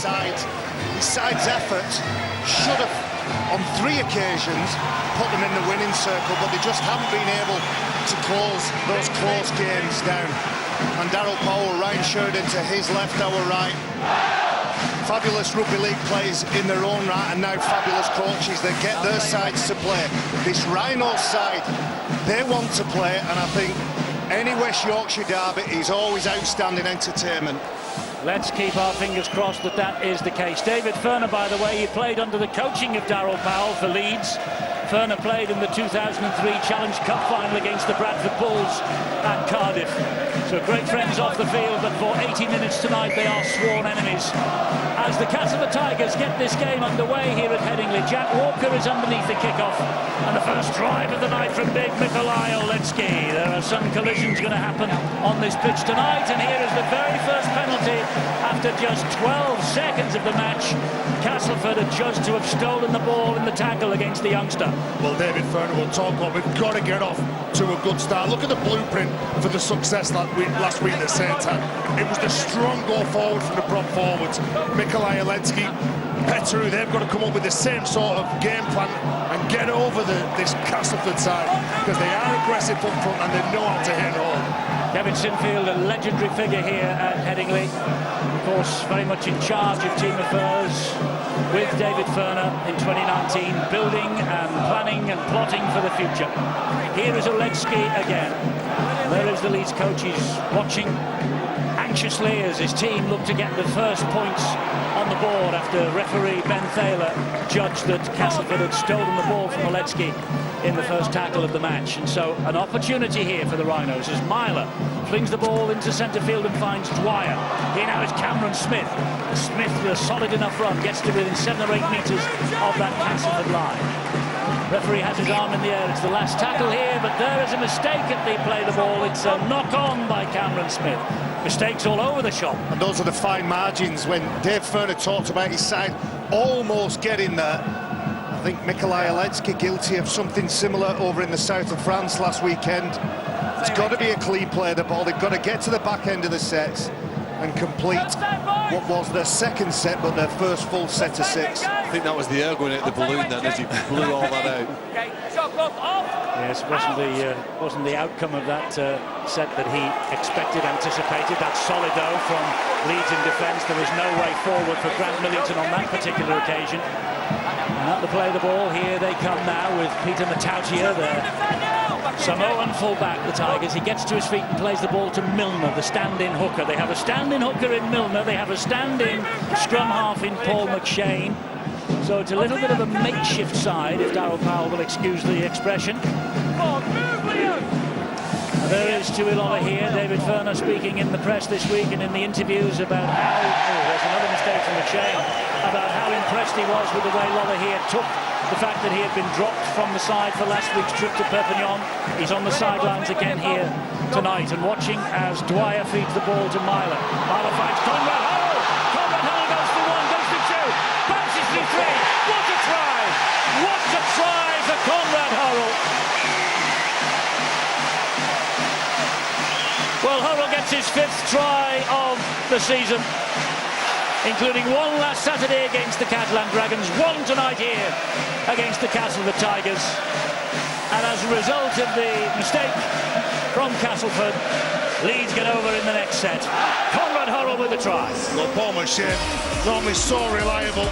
side's effort should have, on 3 occasions, put them in the winning circle, but they just haven't been able to close those close games down. And Darryl Powell, Ryan Sheridan to his left, our right. Fabulous rugby league players in their own right, and now fabulous coaches that get their sides to play. This Rhinos side, they want to play, and I think any West Yorkshire derby is always outstanding entertainment. Let's keep our fingers crossed that that is the case. David Furner, by the way, he played under the coaching of Darryl Powell for Leeds. Furner played in the 2003 Challenge Cup final against the Bradford Bulls at Cardiff. So great friends off the field, but for 80 minutes tonight they are sworn enemies. As the Castleford Tigers get this game underway here at Headingley, Jack Walker is underneath the kickoff, and the first drive of the night from big Nikolai Oletsky. There are some collisions going to happen on this pitch tonight, and here is the very first penalty after just 12 seconds of the match. Castleford are judged to have stolen the ball in the tackle against the youngster. Well, David Furner will talk about, we've got to get off to a good start. Look at the blueprint for the success last week that Saints had. It was the strong go forward from the prop forwards. Nikolai Oletsky, Petru, they've got to come up with the same sort of game plan and get over this Castleford side, because they are aggressive up front and they know how to hit home. Kevin Sinfield, a legendary figure here at Headingley, of course very much in charge of team affairs with David Furner in 2019, building and planning and plotting for the future. Here is Oletsky again. There is the Leeds coach. He's watching anxiously as his team look to get the first points on the board after referee Ben Thaler judged that Castleford had stolen the ball from Oletsky in the first tackle of the match. And so an opportunity here for the Rhinos as Myler flings the ball into centre field and finds Dwyer. Here now is Cameron Smith. Smith, with a solid enough run, gets to within 7 or 8 metres of that Castleford line. Referee has his arm in the air. It's the last tackle here, but there is a mistake at the play the ball. It's a knock-on by Cameron Smith. Mistakes all over the shop. And those are the fine margins. When Dave Furner talked about his side almost getting there, I think Nikolai Oletsky guilty of something similar over in the south of France last weekend. It's got to be a clean play of the ball. They've got to get to the back end of the sets and complete what was their second set, but their first full set of 6. I think that was the air going out the balloon then as he blew all that out. Yes, wasn't the outcome of that set that he expected, anticipated. That solid though from Leeds in defence. There was no way forward for Grant Millington on that particular occasion. And at the play of the ball, here they come now with Peter Matautia there. Samoan full-back, the Tigers. He gets to his feet and plays the ball to Milner, the stand-in hooker. They have a stand-in hooker in Milner. They have a stand-in scrum half in Paul McShane. So it's a little bit of a makeshift side, if Darryl Powell will excuse the expression. There is Tuilona here. David Furner speaking in the press this week and in the interviews about how... Oh, there's another mistake from McShane. About how impressed he was with the way Lollahere took the fact that he had been dropped from the side for last week's trip to Perpignan. He's on the sidelines again here tonight and watching as Dwyer feeds the ball to Myler. Myler finds Conrad Hurrell. Conrad Hurrell goes for 1, goes for 2, bounces through 3. What a try! What a try for Conrad Hurrell! Well, Hurrell gets his 5th try of the season, including 1 last Saturday against the Catalan Dragons, 1 tonight here against the Castleford Tigers. And as a result of the mistake from Castleford, Leeds get over in the next set. Conrad Hurrell with the try. Well, Paul McShane, normally so reliable,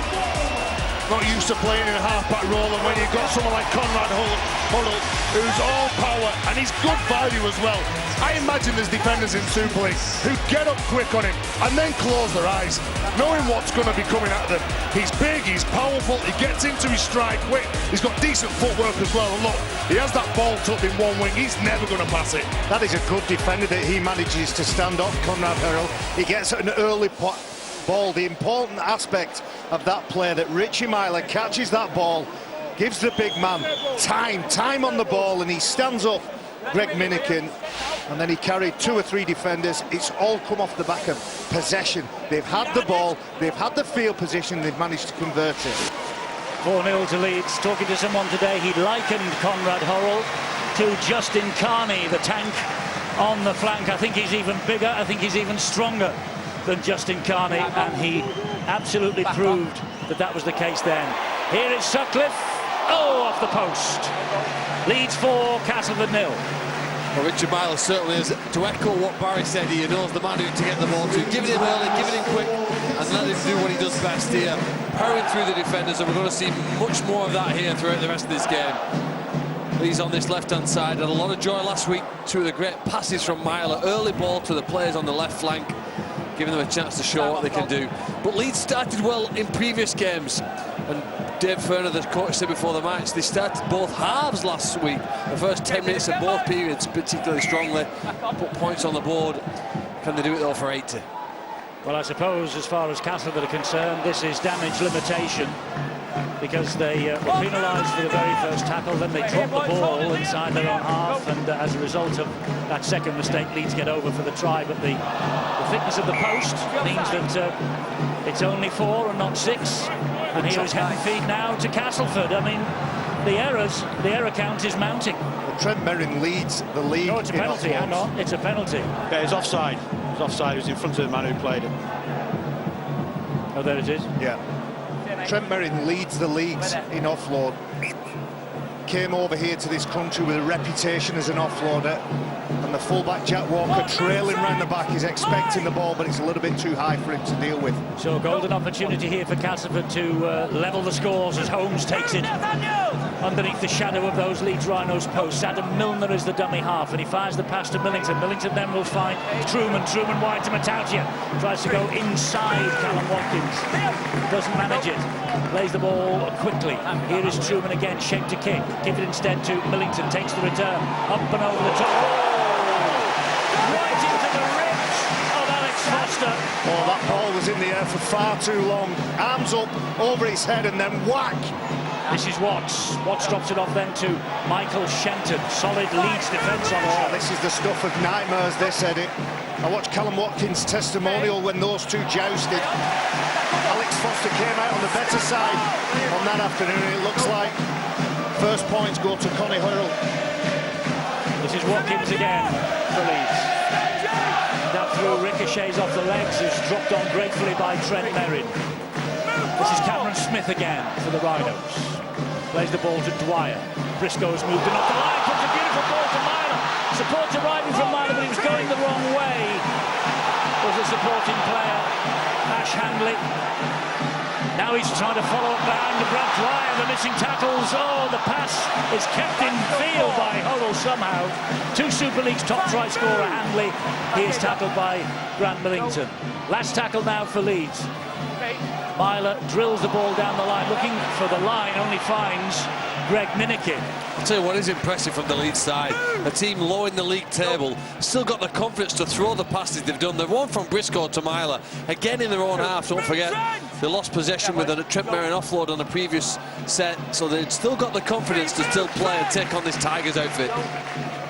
not used to playing in a half-back role, and when you've got someone like Conrad Hurrell, who's all power, and he's good value as well. I imagine there's defenders in Super League who get up quick on him and then close their eyes, knowing what's going to be coming at them. He's big, he's powerful, he gets into his stride quick, he's got decent footwork as well. And look, he has that ball tucked in one wing, he's never going to pass it. That is a good defender that he manages to stand off Conrad Hurrell. He gets an early ball. The important aspect of that play that Richie Myler catches that ball, gives the big man time on the ball, and he stands up Greg Minikin, and then he carried 2 or 3 defenders. It's all come off the back of possession. They've had the ball, they've had the field position, they've managed to convert it. 4-0 to Leeds. Talking to someone today, he likened Conrad Hurrell to Justin Carney, the tank on the flank. I think he's even bigger, I think he's even stronger than Justin Carney, and he absolutely proved that was the case then. Here is Sutcliffe. Oh, off the post. Leeds 4, Castleford 0. Well, Richard Myler certainly is, to echo what Barry said, he knows the man who to get the ball to. Give it him early, give it him quick, and let him do what he does best here. Powering through the defenders, and we're going to see much more of that here throughout the rest of this game. Leeds on this left-hand side had a lot of joy last week through the great passes from Myler. Early ball to the players on the left flank, giving them a chance to show what they can do. But Leeds started well in previous games, and Dave Ferner, the coach, said before the match, they started both halves last week. The first 10 minutes of both periods particularly strongly, put points on the board. Can they do it though for 80? Well, I suppose as far as Castleford are concerned, this is damage limitation, because they were penalised for the very first tackle, then they dropped the ball inside their own half, and as a result of that second mistake, Leeds get over for the try. But the thickness of the post means that it's only 4 and not 6. And here is heavy feed now to Castleford. I mean, the error count is mounting. Well, Trent Merrin leads the league. No, it's a penalty. Hang on, it's a penalty. Yeah, it's offside. It's offside. It was in front of the man who played it. Oh, there it is. Yeah. Trent Merrin leads the leagues in offload. Came over here to this country with a reputation as an offloader, and the fullback Jack Walker, trailing round the back, is expecting the ball, but it's a little bit too high for him to deal with. So a golden opportunity here for Castleford to level the scores as Holmes takes it underneath the shadow of those Leeds Rhinos posts. Adam Milner is the dummy half, and he fires the pass to Millington. Millington then will find Truman wide to Matautia. Tries to go inside Callum Watkins. Doesn't manage it. Plays the ball quickly. Here is Truman again, shaped to kick. Give it instead to Millington. Takes the return. Up and over the top. Oh! Right into the ribs of Alex Foster. Oh, that ball was in the air for far too long. Arms up over his head and then whack. This is Watts. Watts drops it off then to Michael Shenton. Solid Leeds defence on it. Oh, this is the stuff of nightmares, this, Eddie. I watched Callum Watkins' testimonial when those two jousted. Alex Foster came out on the better side on that afternoon. It looks like first points go to Connie Hurrell. This is Watkins again for Leeds. That through ricochets off the legs is dropped on gratefully by Trent Merrin. This is Cameron Smith again for the Rhinos. Plays the ball to Dwyer. Briscoe's moved and off the line. Puts a beautiful ball to Myler. Support arriving from Myler, but he was going the wrong way. Was a supporting player, Ash Handley. Now he's trying to follow up behind the Brad Dwyer. The missing tackles. Oh, the pass is kept in field by Hurrell somehow. 2 Super League's top try scorer, Handley. He is tackled by Grant Millington. Last tackle now for Leeds. Myler drills the ball down the line, looking for the line, only finds Greg Minikin. I'll tell you what is impressive from the Leeds side. A team low in the league table, still got the confidence to throw the passes they've done. They've won from Briscoe to Myler, again in their own half. Don't forget, they lost possession with a Trent Merrin offload on the previous set, so they've still got the confidence to still play and take on this Tigers outfit.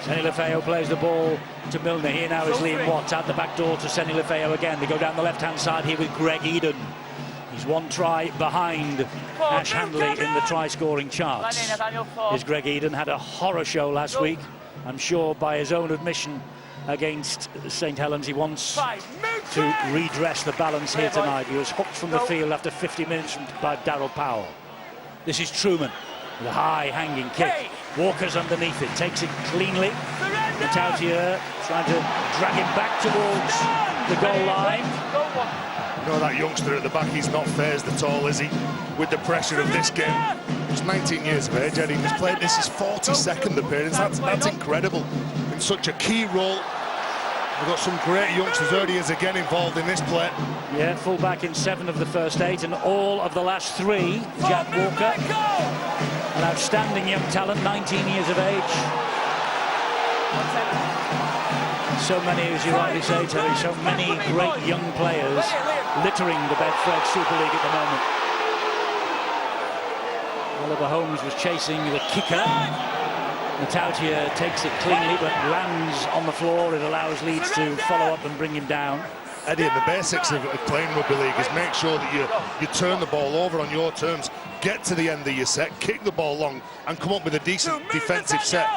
Senny Lefeo plays the ball to Milner. Here now is Liam Watts out the back door to Senny Lefeo again. They go down the left-hand side here with Greg Eden. He's 1 try behind Ash Handley in the try-scoring charts. Is Greg Eden had a horror show last week. I'm sure by his own admission against St Helens he wants to redress the balance here tonight. He was hooked from the field after 50 minutes by Darryl Powell. This is Truman with a high hanging kick. Walker's underneath it, takes it cleanly. Matautia trying to drag him back towards the goal line. You know, that youngster at the back, he's not phased at all, is he? With the pressure of this game. He's 19 years of age, Eddie. He's played this his 42nd appearance. That's incredible. In such a key role. We've got some great youngsters. Early is again involved in this play. Yeah, full back in 7 of the first 8 and all of the last 3. Jack Walker, an outstanding young talent, 19 years of age. So many, as you rightly say, Terry, so many great young players littering the Bedford Super League at the moment. Oliver Holmes was chasing the kicker. Matautia takes it cleanly but lands on the floor. It allows Leeds to follow up and bring him down. Eddie, the basics of playing rugby league is make sure that you turn the ball over on your terms, get to the end of your set, kick the ball long and come up with a decent defensive set.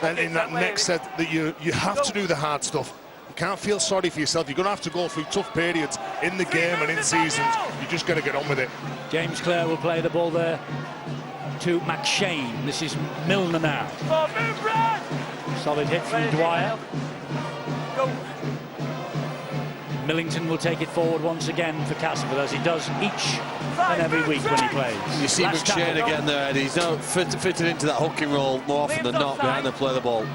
And in that next set, that you have to do the hard stuff. You can't feel sorry for yourself. You're going to have to go through tough periods in the game and in seasons. You just got to get on with it. James Clare will play the ball there to McShane. This is Milner now. Solid hit from Dwyer. Millington will take it forward once again for Castleford, as he does each and every week when he plays. You see McShane again there, Eddie. He's now fitted into that hooking role more often than not behind the play the ball.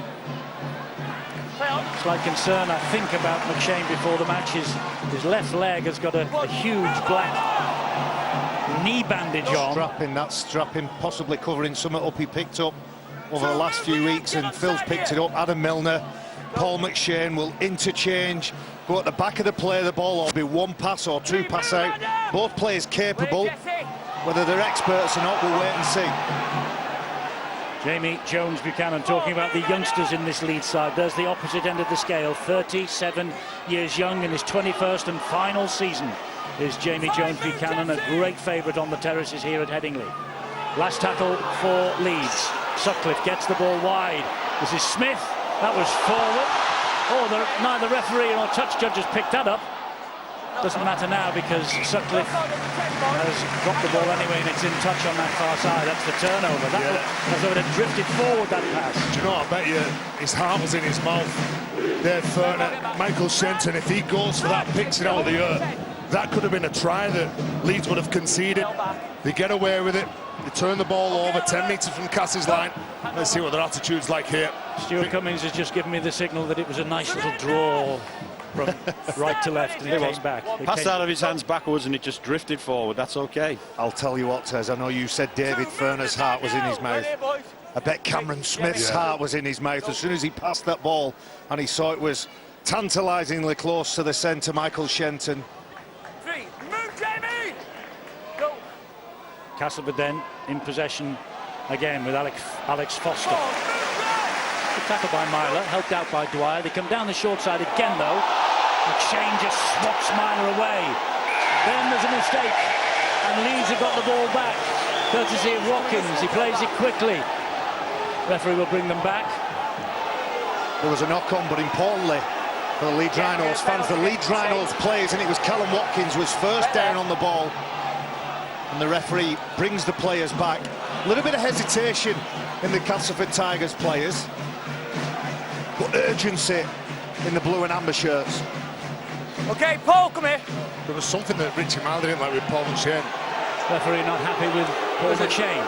Slight concern, I think, about McShane before the match. His left leg has got a huge black knee bandage on. That strapping, possibly covering something up he picked up over the last few weeks, and Phil's picked it up. Adam Milner, Paul McShane will interchange, go at the back of the play the ball, or be one pass or two pass out. Both players capable. Whether they're experts or not, we'll wait and see. Jamie Jones-Buchanan talking about the youngsters in this Leeds side. There's the opposite end of the scale. 37 years young in his 21st and final season is Jamie Jones-Buchanan, a great favourite on the terraces here at Headingley. Last tackle for Leeds. Sutcliffe gets the ball wide. This is Smith. That was forward. Oh, neither referee nor touch judge has picked that up. Doesn't matter now because Sutcliffe has dropped the ball anyway, and it's in touch on that far side. That's the turnover. That looked as though it had drifted forward, that pass. Do you know, I bet you his heart was in his mouth. There, Ferner, Michael Shenton, if he goes for that, picks it out of the earth, that could have been a try that Leeds would have conceded. They get away with it. They turn the ball over 10 metres from Cass's line. Let's see what their attitude's like here. Stuart Cummings has just given me the signal that it was a nice little draw from right to left, and it came back. Passed out of his hands backwards and it just drifted forward. That's okay. I'll tell you what, Tez, I know you said David Ferner's heart was in his mouth. I bet Cameron Smith's heart was in his mouth as soon as he passed that ball and he saw it was tantalisingly close to the centre, Michael Shenton. Castleford then in possession again with Alex Foster. Good tackle by Myler, helped out by Dwyer. They come down the short side again though. McShane just swats Myler away. Then there's a mistake and Leeds have got the ball back, courtesy of Watkins. He plays it quickly. Referee will bring them back. There was a knock-on, but importantly for the Leeds Rhinos fans, the Leeds Rhinos players, and it was Callum Watkins was first down on the ball. And the referee brings the players back. A little bit of hesitation in the Castleford Tigers players, but urgency in the blue and amber shirts. Okay, Paul, come here. There was something that Richie Milder didn't like with Paul McShane. Referee not happy with Paul McShane.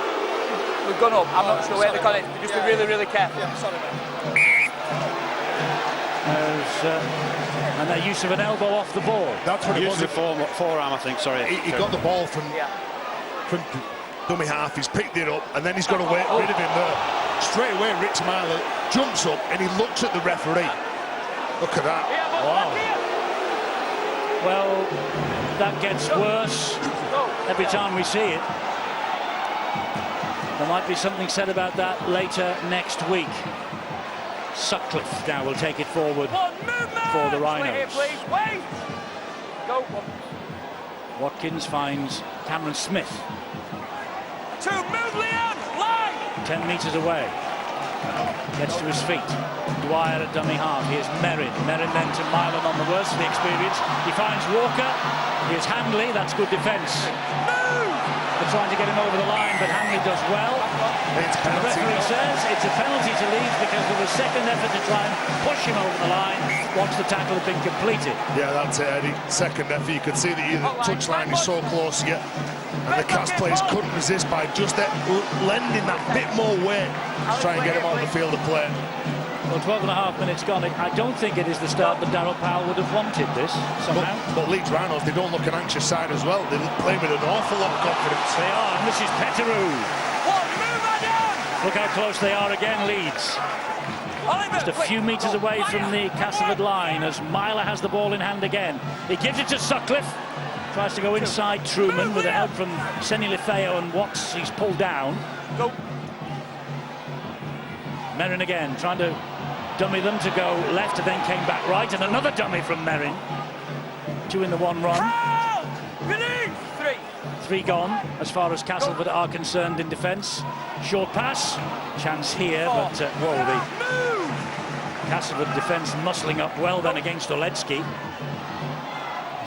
We've gone up. I'm not sure where they got it. Just be really, really careful. Yeah, sorry, mate. And their use of an elbow off the ball. That's what it was. The forearm, I think. Sorry. He got the ball from dummy half. He's picked it up, and then he's got to wait rid of him there. Straight away, Richie Milder jumps up and he looks at the referee. Look at that! Wow. Well, that gets worse every time we see it. There might be something said about that later next week. Sutcliffe now will take it forward for the Rhinos. Watkins finds Cameron Smith. 10 metres away. Gets to his feet. Dwyer at dummy half. Here's Merrin. Merrin then to Mylan on the worst of the experience. He finds Walker. Here's Handley. That's good defence. They're trying to get him over the line, but Handley does well. The referee says it's a penalty to Leeds because there was second effort to try and push him over the line once the tackle had been completed. Yeah, that's it, Eddie. Second effort. You could see that the touchline is so close yet. And the Cas players couldn't resist by just lending that bit more weight to try and get him on the field of play. Well, 12.5 minutes gone. I don't think it is the start that Darryl Powell would have wanted this, somehow. But Leeds Rhinos, they don't look an anxious side as well. They play with an awful lot of confidence. They are, and this is Petterou. Look how close they are again, Leeds. Just a few metres away from the Castleford line as Myler has the ball in hand again. He gives it to Sutcliffe. Tries to go inside Truman with the help from Senny Lefeo and Watts. He's pulled down. Go. Merrin again, trying to dummy them to go left and then came back right. And another dummy from Merrin. 2 in the 1 run. 3 gone as far as Castleford are concerned in defence. Short pass. Chance here, but whoa, the Castleford defence muscling up well then against Oledzki.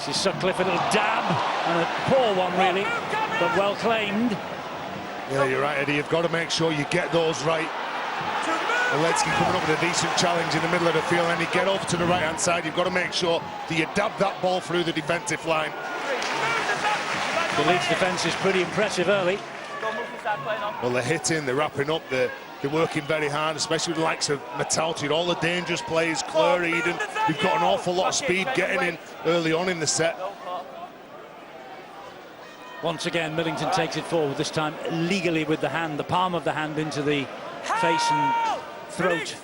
This is Sutcliffe, a little dab, and a poor one really, but well claimed. Yeah, you're right, Eddie. You've got to make sure you get those right. Oledsky coming up with a decent challenge in the middle of the field, and you get off to the right-hand side. You've got to make sure that you dab that ball through the defensive line. The Leeds defence is pretty impressive early. Well, they're hitting, they're wrapping up, they're working very hard, especially with the likes of Metalti, all the dangerous players, Clare, Eden. We've got an awful lot of speed getting in early on in the set. Once again, Millington takes it forward, this time legally with the hand, the palm of the hand into the face and throat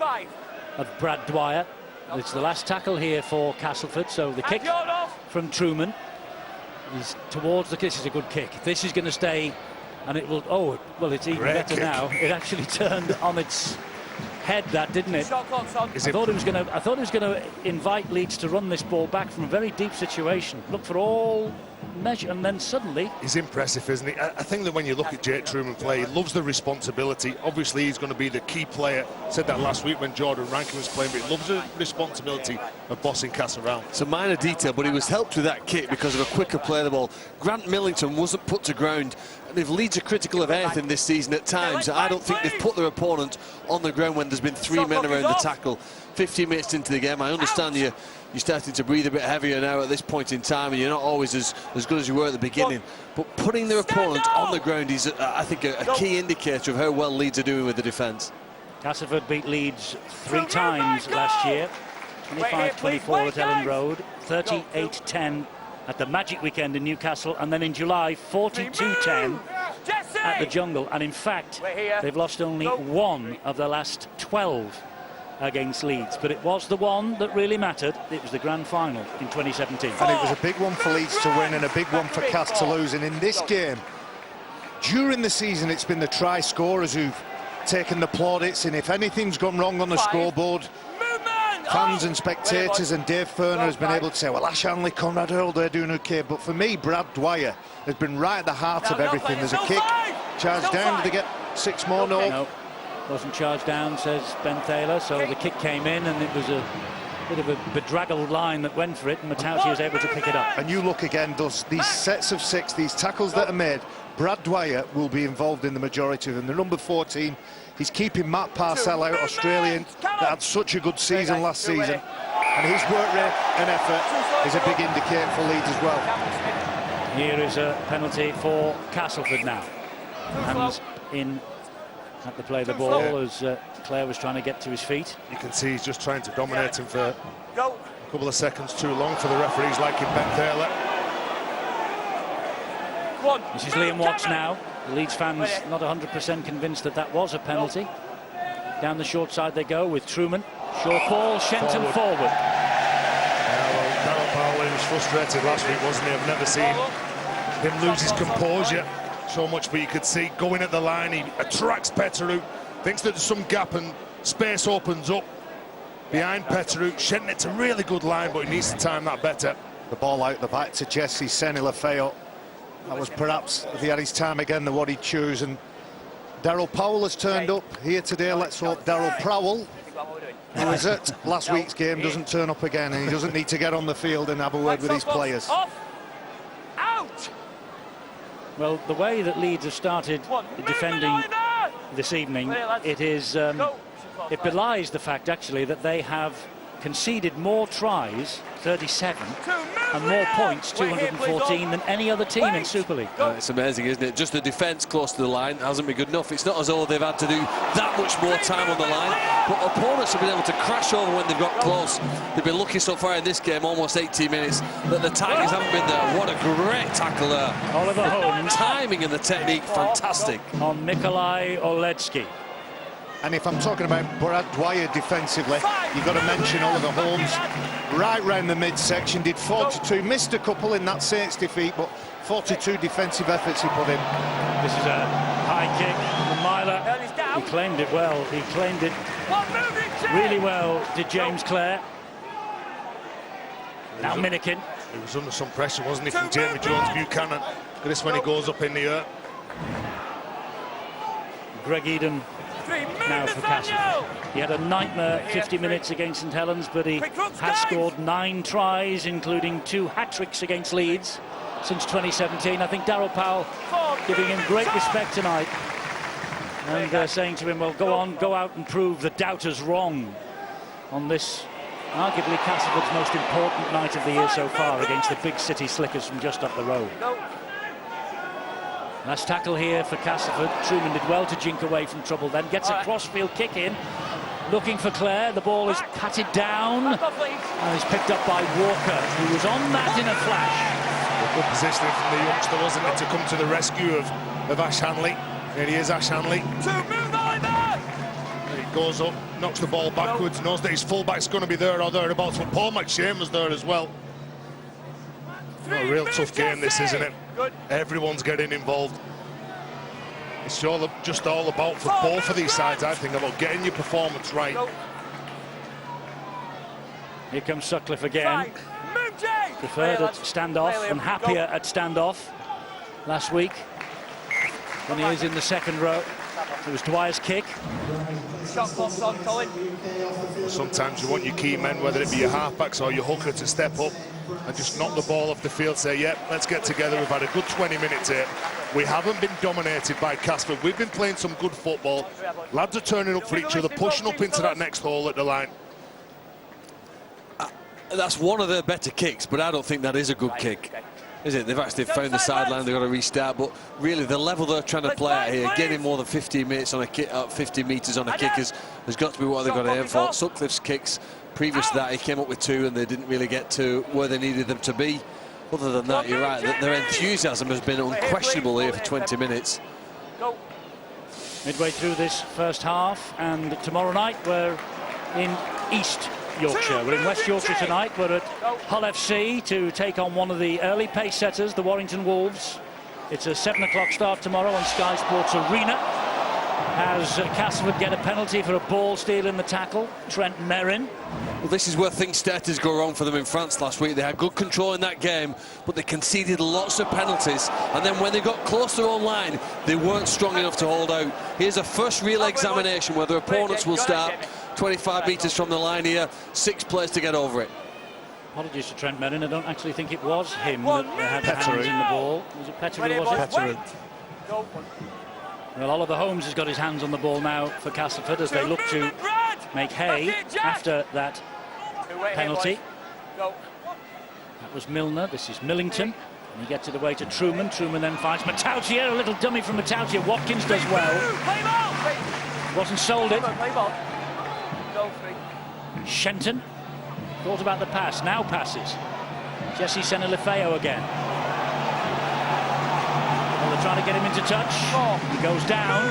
of Brad Dwyer. It's the last tackle here for Castleford, so the kick from Truman is towards the... This is a good kick. This is going to stay, and it will... Oh, well, it's even better now. It actually turned on its head, that, didn't it? I thought it was going to invite Leeds to run this ball back from a very deep situation. Look for all measure, and then suddenly... He's impressive, isn't he? I think that when you look at Jake Truman play, he loves the responsibility. Obviously, he's going to be the key player. Said that last week when Jordan Rankin was playing, but he loves the responsibility of bossing Cass around. It's a minor detail, but he was helped with that kick because of a quicker play of the ball. Grant Millington wasn't put to ground, and if Leeds are critical of anything this season at times, I don't think they've put their opponent on the ground when there's been 3 men around the tackle. 15 minutes into the game, I understand you're starting to breathe a bit heavier now at this point in time, and you're not always as good as you were at the beginning. But putting their opponent on the ground is, I think, a key indicator of how well Leeds are doing with the defence. Castleford beat Leeds 3 times last year. 25-24 at Ellen Road, 38-10 at the Magic Weekend in Newcastle, and then in July 42-10 at the Jungle. And in fact, they've lost only 1 of the last 12 against Leeds, but it was the one that really mattered. It was the grand final in 2017. And it was a big one for Leeds to win and a big one for Cass to lose. And in this game, during the season, it's been the try scorers who've taken the plaudits, and if anything's gone wrong on the scoreboard, fans and spectators and Dave Ferner has been able to say, well, Ash Hanley, Conrad Earl, they're doing okay. But for me, Brad Dwyer has been right at the heart of everything. There's a kick, charged down, do they get 6 more? No. Wasn't charged down, says Ben Thaler, so the kick came in, and it was a bit of a bedraggled line that went for it, and Metalti was able to pick it up. And you look again, these sets of 6, these tackles that are made, Brad Dwyer will be involved in the majority of them. The number 14, he's keeping Matt Parcell out, Australian, that had such a good season last season. And his work rate and effort is a big indicator for Leeds as well. Here is a penalty for Castleford now. Hands in at the play of the ball as Clare was trying to get to his feet. You can see he's just trying to dominate him for a couple of seconds too long for the referees, like in Ben Thaler. This is Liam Watts now. The Leeds fans not 100% convinced that that was a penalty. Down the short side they go with Truman. Short ball, Shenton forward. Yeah, well, Darryl Powell was frustrated last week, wasn't he? I've never seen him lose his composure so much, but you could see going at the line, he attracts Petteru, thinks that there's some gap and space opens up behind Petteru. Shenton, it's a really good line, but he needs to time that better. The ball out the back to Jesse Senilafeo. That was perhaps, if he had his time again, the what he'd choose. And Darryl Powell has turned up here today. Let's hope Darryl Prowell, who was at last week's game, doesn't turn up again, and he doesn't need to get on the field and have a word with his players. Out! Well, the way that Leeds have started defending this evening, it is it belies the fact actually that they have conceded more tries, 37, and more points, 214, than any other team in Super League. It's amazing, isn't it? Just the defence close to the line hasn't been good enough. It's not as though they've had to do that much more time on the line, but opponents have been able to crash over when they've got close. They've been lucky so far in this game, almost 80 minutes, that the Tigers haven't been there. What a great tackle there. Oliver Holmes. Timing and the technique, fantastic. On Nikolai Oledsky. And if I'm talking about Brad Dwyer defensively, you've got to mention Oliver Holmes. Right round the midsection, did 42, missed a couple in that Saints defeat, but 42 defensive efforts he put in. This is a high kick from Myler. He claimed it well. He claimed it really well, did James Clare. Now Minikin. He was under some pressure, wasn't he, from Jamie Jones Buchanan. Look at this when he goes up in the air. Greg Eden now for Castleford. He had a nightmare 50 minutes against St Helens, but he has scored 9 tries, including 2 hat-tricks against Leeds since 2017. I think Darryl Powell giving him great respect tonight and saying to him, well, go on, go out and prove the doubters wrong on this arguably Castleford's most important night of the year so far against the big city slickers from just up the road. Last tackle here for Castleford. Truman did well to jink away from trouble, then gets a crossfield kick in, looking for Clare. The ball is patted down and is picked up by Walker, who was on that in a flash. Good positioning from the youngster, wasn't it, to come to the rescue of Ash Hanley. There he is, Ash Hanley. He goes up, knocks the ball backwards, knows that his fullback's going to be there or thereabouts, but Paul McShane was there as well. A real tough game, this, isn't it? Everyone's getting involved. It's just all about, for both of these sides, I think, about getting your performance right. Here comes Sutcliffe again. Preferred at standoff and happier at standoff last week when he was in the second row. It was Dwyer's kick. Sometimes you want your key men, whether it be your halfbacks or your hooker, to step up and just knock the ball off the field, say, yep, let's get together. We've had a good 20 minutes here. We haven't been dominated by Castleford. We've been playing some good football. Lads are turning up for each other, pushing up into that next hole at the line. That's one of their better kicks, but I don't think that is a good kick, is it? They've actually found the sideline, they've got to restart, but really the level they're trying to play at here, getting more than 15 minutes on a kick, 50 metres on a kick has got to be what they've got to aim for. Sutcliffe's kicks, previous to that, he came up with 2 and they didn't really get to where they needed them to be. Other than that, you're right, their enthusiasm has been unquestionable here for 20 minutes. Midway through this first half, and tomorrow night we're in East Yorkshire. We're in West Yorkshire tonight. We're at Hull FC to take on one of the early pace setters, the Warrington Wolves. It's a 7 o'clock start tomorrow on Sky Sports Arena. As Castleford get a penalty for a ball steal in the tackle, Trent Merrin. Well, this is where things started to go wrong for them in France last week. They had good control in that game, but they conceded lots of penalties. And then when they got close to their own line, they weren't strong enough to hold out. Here's a first real examination where their opponents will start 25 metres from the line here, 6 players to get over it. Apologies to Trent Merrin, I don't actually think it was him that had the hands in the ball. Was it Petteru, was it? Petteru. Well, Oliver Holmes has got his hands on the ball now for Castleford as they look to make hay after that penalty. That was Milner, this is Millington. And he gets it away to Truman. Truman then finds Matautia, a little dummy from Matautia. Watkins does well. Wasn't sold it. Shenton thought about the pass, now passes. Jesse Senelifeo again. Well, they're trying to get him into touch. He goes down.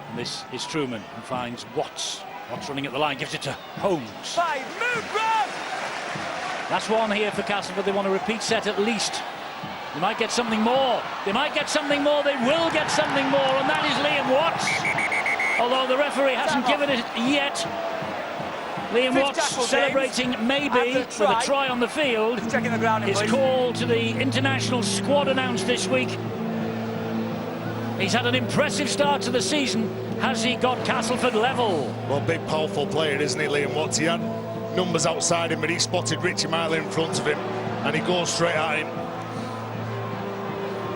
And this is Truman, who finds Watts. Watts running at the line, gives it to Holmes. That's one here for Castleford. They want a repeat set at least. They might get something more. They might get something more. They will get something more, and that is Liam Watts. Although the referee hasn't given it yet. Liam Watts celebrating maybe with a try on the field. His call to the international squad announced this week. He's had an impressive start to the season. Has he got Castleford level? Well, big, powerful player, isn't he, Liam Watts? He had numbers outside him, but he spotted Richie Miley in front of him, and he goes straight at him.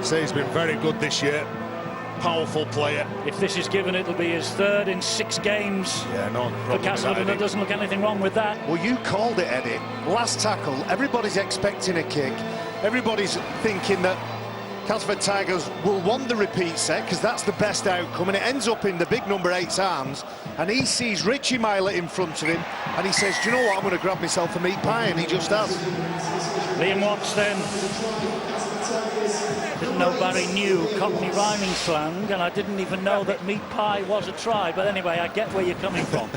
So he's been very good this year. Powerful player. If this is given, it'll be his 3rd in 6 games. Yeah, no for Castleford, and there doesn't look anything wrong with that. Well, you called it, Eddie. Last tackle, everybody's expecting a kick. Everybody's thinking that Castleford Tigers will want the repeat set because that's the best outcome, and it ends up in the big number 8's arms, and he sees Richie Miley in front of him, and he says, do you know what, I'm going to grab myself a meat pie, and he just has. Liam Watts then. Didn't know Barry knew Cockney rhyming slang, and I didn't even know that meat pie was a try, but anyway, I get where you're coming from.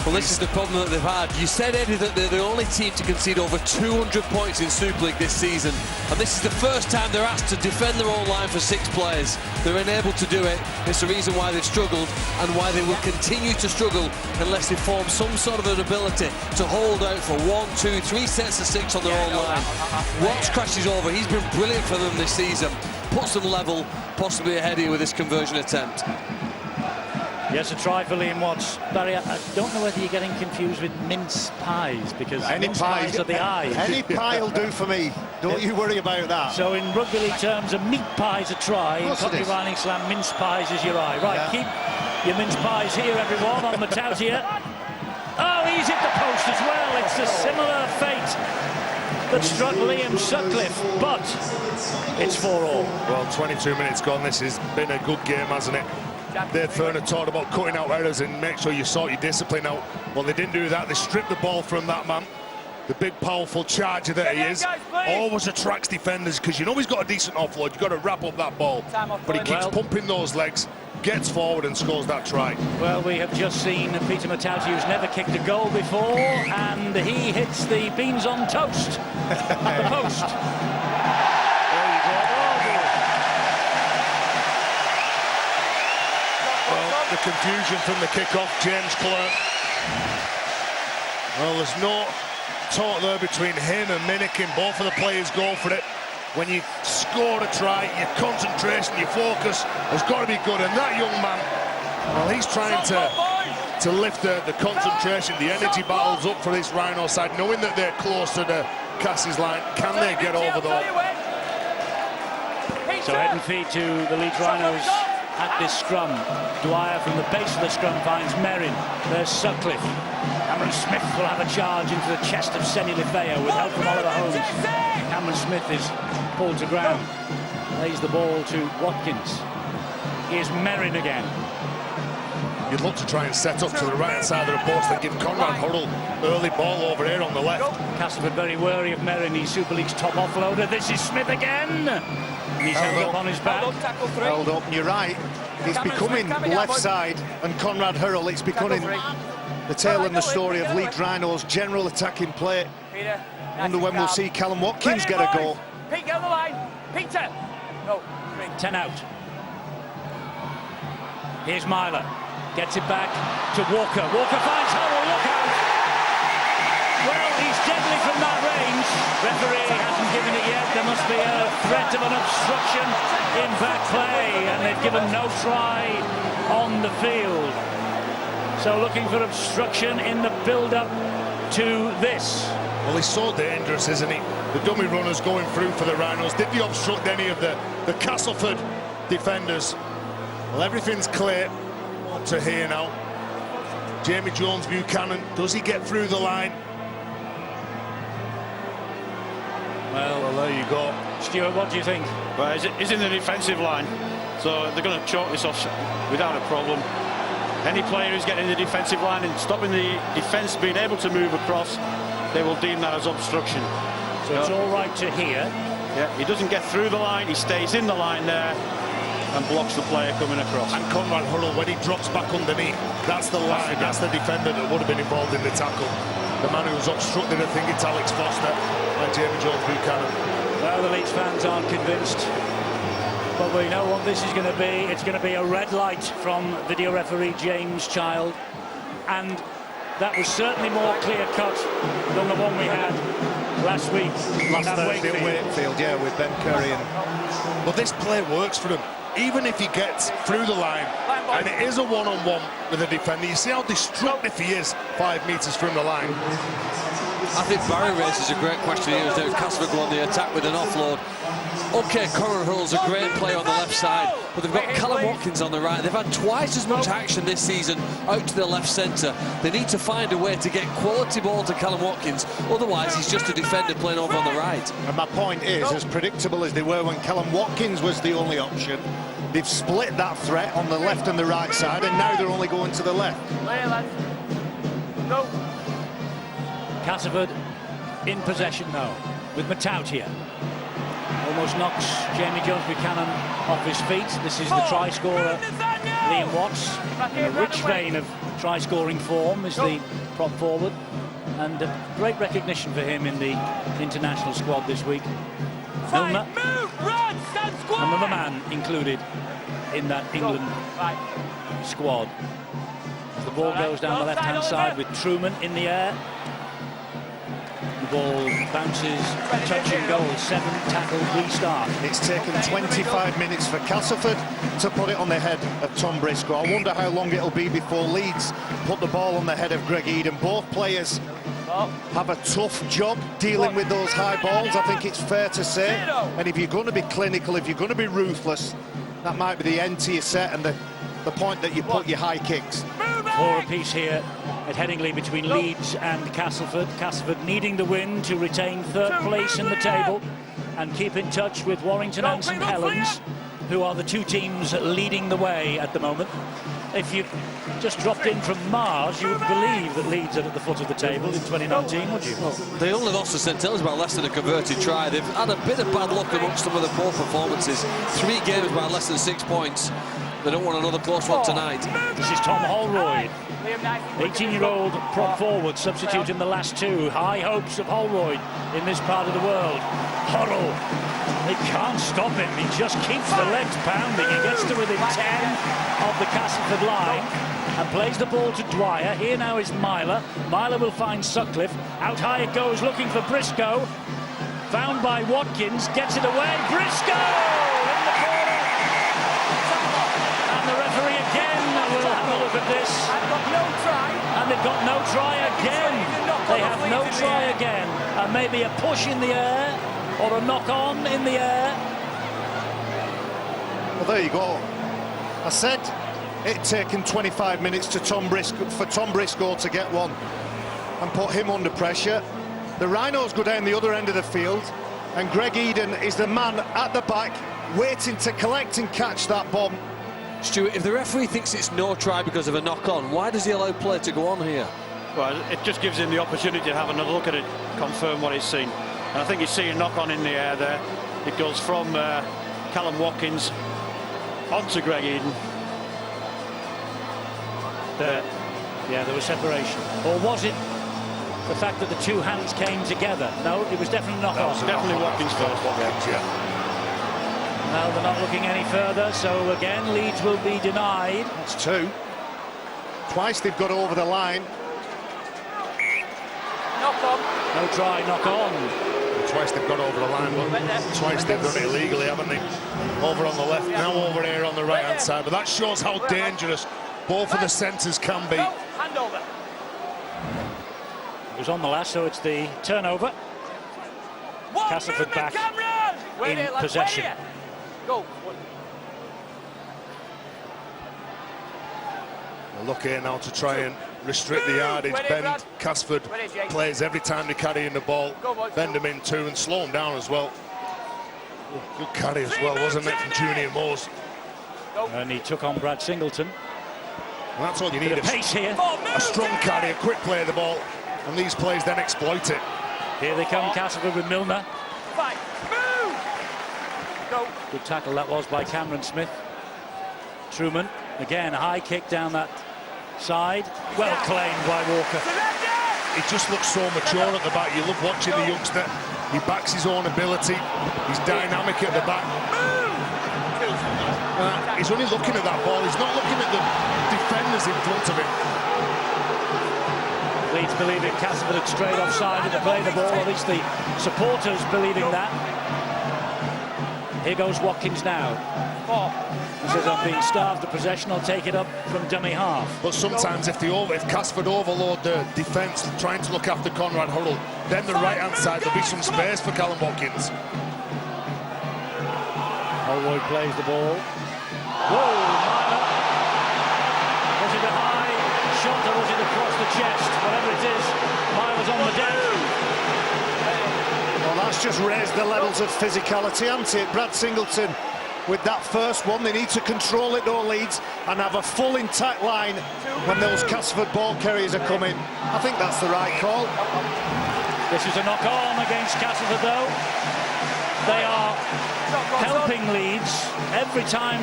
Well, this is the problem that they've had. You said, Eddie, that they're the only team to concede over 200 points in Super League this season. And this is the first time they're asked to defend their own line for 6 players. They're unable to do it. It's the reason why they've struggled and why they will continue to struggle unless they form some sort of an ability to hold out for 1, 2, 3 sets of 6 on their own line. Watts crashes over. He's been brilliant for them this season. Puts them level, possibly ahead here with this conversion attempt. Yes, a try for Liam Watts. Barry, I don't know whether you're getting confused with mince pies, because mince pies are the eyes. Any pie will do for me. Don't you worry about that. So in rugby league terms, a meat pie's a try. In Cockney is. Rhyming Slam, mince pies is your eye. Right, keep your mince pies here, everyone, on Matautia. Oh, he's hit the post as well. It's a similar fate that struck Liam Sutcliffe, but it's 4-all. Well, 22 minutes gone. This has been a good game, hasn't it? Dave Furner talked about cutting out errors and make sure you sort your discipline out. Well, they didn't do that. They stripped the ball from that man. The big, powerful charger that he is. Always attracts defenders because you know he's got a decent offload. You've got to wrap up that ball. But he keeps pumping those legs, gets forward and scores that try. Well, we have just seen Peter Matauti, who's never kicked a goal before, and he hits the beans on toast at the post. The confusion from the kick-off, James Clerk. Well, there's no talk there between him and Minikin. Both of the players go for it. When you score a try, your concentration, your focus has got to be good. And that young man, well, he's trying to lift the concentration, the energy battles up for this Rhino side, knowing that they're close to the Cassie's line. Can they get over though? So head and feet to the Leeds Rhinos at this scrum. Dwyer from the base of the scrum finds Merrin. There's Sutcliffe. Cameron Smith will have a charge into the chest of Senny Lefeo with help from Oliver Holmes. Cameron Smith is pulled to ground. Lays the ball to Watkins. Here's Merrin again. You'd look to try and set up to the right-hand side of the post and give Conrad Huddle early ball over here on the left. Castleford very wary of Merrin. He's Super League's top offloader. This is Smith again. He's held up on his back. Held up, and you're right. It's becoming left side, and Conrad Hurrell, it's becoming the tale and the story of Leeds Rhinos' general attacking play. I wonder when we'll see Callum Watkins get a goal. Pete, get on the line. Peter. No. 10 out. Here's Myler. Gets it back to Walker. Walker finds Hurrell. Look out. Well, he's deadly from that range. Referee hasn't given it yet. There must be a threat of an obstruction in back play, and they've given no try on the field. So looking for obstruction in the build-up to this. Well, he's so dangerous, isn't he? The dummy runners going through for the Rhinos. Did he obstruct any of the Castleford defenders? Well, everything's clear to here now. Jamie Jones Buchanan, does he get through the line? Well, there you go. Stuart, what do you think? Well, he's in the defensive line, so they're going to chalk this off without a problem. Any player who's getting the defensive line and stopping the defence being able to move across, they will deem that as obstruction. So it's all right to here. Yeah, he doesn't get through the line, he stays in the line there and blocks the player coming across. And Conrad Hurrell, when he drops back underneath, that's the line, that's the defender that would have been involved in the tackle. The man who's obstructed, I think it's Alex Foster and Jamie Jones Buchanan. Well, the Leeds fans aren't convinced, but we know what this is going to be. It's going to be a red light from video referee James Child, and that was certainly more clear-cut than the one we had last week. Last Thursday at Wakefield, yeah, with Ben Curry. But this play works for him. Even if he gets through the line, and it is a one-on-one with a defender, you see how destructive he is 5 metres from the line. I think Barry raises a great question here. As Castleford go on the attack with an offload. OK, Conrad Hurrell's a great player on the left side, but they've got Callum Watkins on the right. They've had twice as much action this season out to the left centre. They need to find a way to get quality ball to Callum Watkins, otherwise he's just a defender playing over on the right. And my point is, as predictable as they were when Callum Watkins was the only option, they've split that threat on the left and the right side, and now they're only going to the left. No. Castleford in possession now with Matautia. Almost knocks Jamie Jones Buchanan off his feet. This is the try scorer, Liam Watts, in a rich vein of try-scoring form, is the prop forward, and great recognition for him in the international squad this week. Milner, another man included in that England squad. As the ball goes down the left-hand side with Truman in the air. The ball bounces, touch and goal, 7-tackle restart. It's taken 25 minutes for Castleford to put it on the head of Tom Briscoe. I wonder how long it'll be before Leeds put the ball on the head of Greg Eden. Both players have a tough job dealing with those high balls, I think it's fair to say. And if you're going to be clinical, if you're going to be ruthless, that might be the end to your set and the point that you put your high kicks. 4 apiece here at Headingley between Leeds and Castleford. Castleford needing the win to retain 3rd place in the table and keep in touch with Warrington and St Helens, who are the 2 teams leading the way at the moment. If you just dropped in from Mars, you wouldn't believe that Leeds are at the foot of the table in 2019, would you? Well, they only lost to St Helens by less than a converted try. They've had a bit of bad luck amongst some of the poor performances. 3 games by less than 6 points. They don't want another close one tonight. This is Tom Holroyd, 18-year-old prop forward, substitute in the last 2. High hopes of Holroyd in this part of the world. Horrell, they can't stop him. He just keeps the legs pounding. He gets to within 10 of the Castleford line and plays the ball to Dwyer. Here now is Myler. Myler will find Sutcliffe. Out high it goes, looking for Briscoe. Found by Watkins, gets it away. Briscoe in the corner. And the referee again will have a look at this. And they've got no try again. They have no try again. And maybe a push in the air or a knock-on in the air. Well, there you go. I said it'd taken 25 minutes for Tom Briscoe to get one and put him under pressure. The Rhinos go down the other end of the field, and Greg Eden is the man at the back waiting to collect and catch that bomb. Stuart, if the referee thinks it's no try because of a knock-on, why does he allow play to go on here? Well, it just gives him the opportunity to have another look at it, confirm what he's seen. And I think he's seeing a knock-on in the air there. It goes from Callum Watkins onto Greg Eden. Yeah, there was separation. Or was it the fact that the 2 hands came together? No, it was definitely not on. Definitely Watkins first. No, they're not looking any further, so again Leeds will be denied. That's 2. Twice they've got over the line. Knock on. No try, knock on. Twice they've got over the line, but twice they've done it illegally, haven't they? Over on the left, now over here on the right-hand side. But that shows how dangerous both of the centres can be. Hand over. It was on the last, so it's the turnover. Castleford back in possession. Go. They'll look here now to try and restrict the yardage. Bend Casford plays every time they carry in the ball. Bend them in 2 and slow them down as well. Good carry as well, wasn't it, from Junior Moores? And he took on Brad Singleton. And that's all you need. Pace here. A strong carry, a quick play of the ball, and these players then exploit it. Here they come, Castleford with Milner. Good tackle that was by Cameron Smith. Truman, again, a high kick down that side. Well claimed by Walker. He just looks so mature at the back. You love watching the youngster. He backs his own ability. He's dynamic at the back. He's only looking at that ball. He's not looking at the defenders in front of him. Leeds believing Castleford had strayed offside and to play the ball, at least the supporters believing that. Here goes Watkins now. He says, I'm being starved of possession, I'll take it up from dummy half. But sometimes if Castleford overload the defence, trying to look after Conrad Hurrell, then the right-hand side, there'll be some space for Callum Watkins. Holroyd plays the ball. Whoa, Myler. Was it a high shot or was it across the chest? Whatever it is, Myler's on the deck. Well, that's just raised the levels of physicality, hasn't it? Brad Singleton with that first one. They need to control it though, Leeds, and have a full intact line when those Castleford ball carriers are coming. I think that's the right call. This is a knock-on against Castleford though. They are helping Leeds every time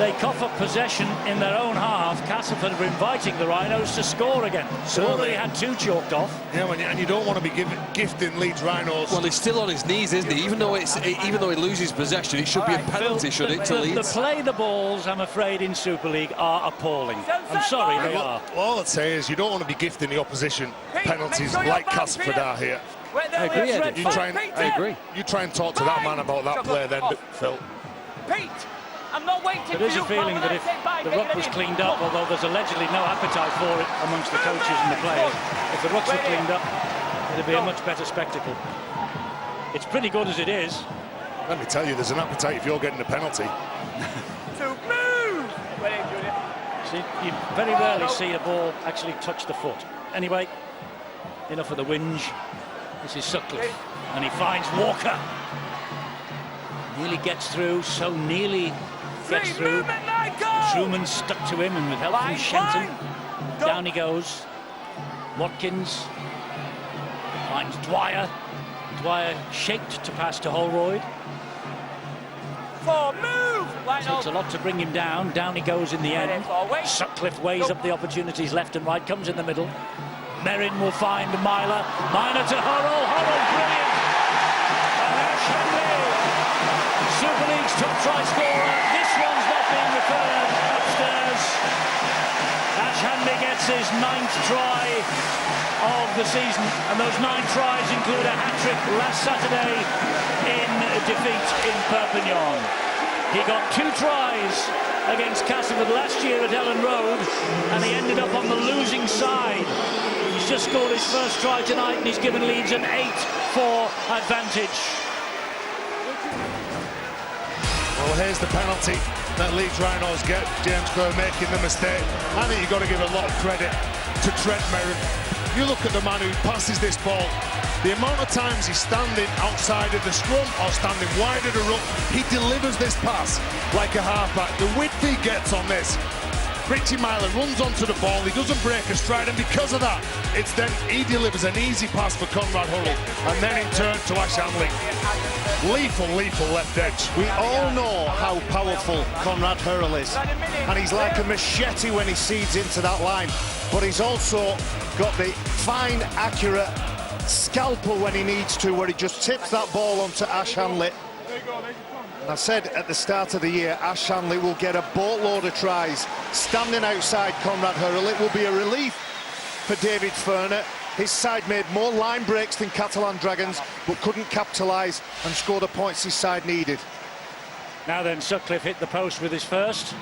they cough up possession in their own half. Castleford are inviting the Rhinos to score again. So already had 2 chalked off. Yeah, and you don't want to be gifting Leeds Rhinos. Well, he's still on his knees, isn't he? Even though he loses possession, it should be a penalty, should it, to Leeds? The play the balls, I'm afraid, in Super League are appalling. I'm sorry, they are. Well, all I'd say is you don't want to be gifting the opposition penalties like Castleford are here. I agree, Eddie. I agree. You try and talk to that man about that play then, Phil. Pete, I'm not waiting. There is a feeling that if the ruck was cleaned up, although there's allegedly no appetite for it amongst the coaches and the players, if the rucks were cleaned up, it'd be a much better spectacle. It's pretty good as it is. Let me tell you, there's an appetite if you're getting a penalty. To move! See, you very rarely see a ball actually touch the foot. Anyway, enough of the whinge. This is Sutcliffe, and he finds Walker. Nearly gets through, so nearly gets through. Truman stuck to him, and with help from Shenton, down he goes. Watkins finds Dwyer. Dwyer shaped to pass to Holroyd. Takes a lot to bring him down. Down he goes in the end. Sutcliffe weighs up the opportunities left and right, comes in the middle. Merrin will find Myler. Myler to Hurrell. Hurrell, brilliant. Super League's top try scorer. This one's not being referred upstairs. Ash Hanley gets his 9th try of the season, and those 9 tries include a hat-trick last Saturday in defeat in Perpignan. He got 2 tries against Castleford last year at Ellen Road, and he ended up on the losing side. He's just scored his first try tonight, and he's given Leeds an 8-4 advantage. Well, here's the penalty that Leeds Rhinos get. James Kerr making the mistake. I think you've got to give a lot of credit to Trent Merrin. You look at the man who passes this ball. The amount of times he's standing outside of the scrum or standing wide of the ruck, he delivers this pass like a halfback. The width he gets on this. Richie Myler runs onto the ball, he doesn't break a stride, and because of that, it's then he delivers an easy pass for Conrad Hurrell, and then in turn to Ash Hanley. Lethal left edge. We all know how powerful Conrad Hurrell is, and he's like a machete when he seeds into that line, but he's also got the fine, accurate scalpel when he needs to, where he just tips that ball onto Ash Hanley. I said at the start of the year, Ash Hanley will get a boatload of tries standing outside Conrad Hurrell. It will be a relief for David Ferner. His side made more line breaks than Catalan Dragons, but couldn't capitalise and score the points his side needed. Now then, Sutcliffe hit the post with his first.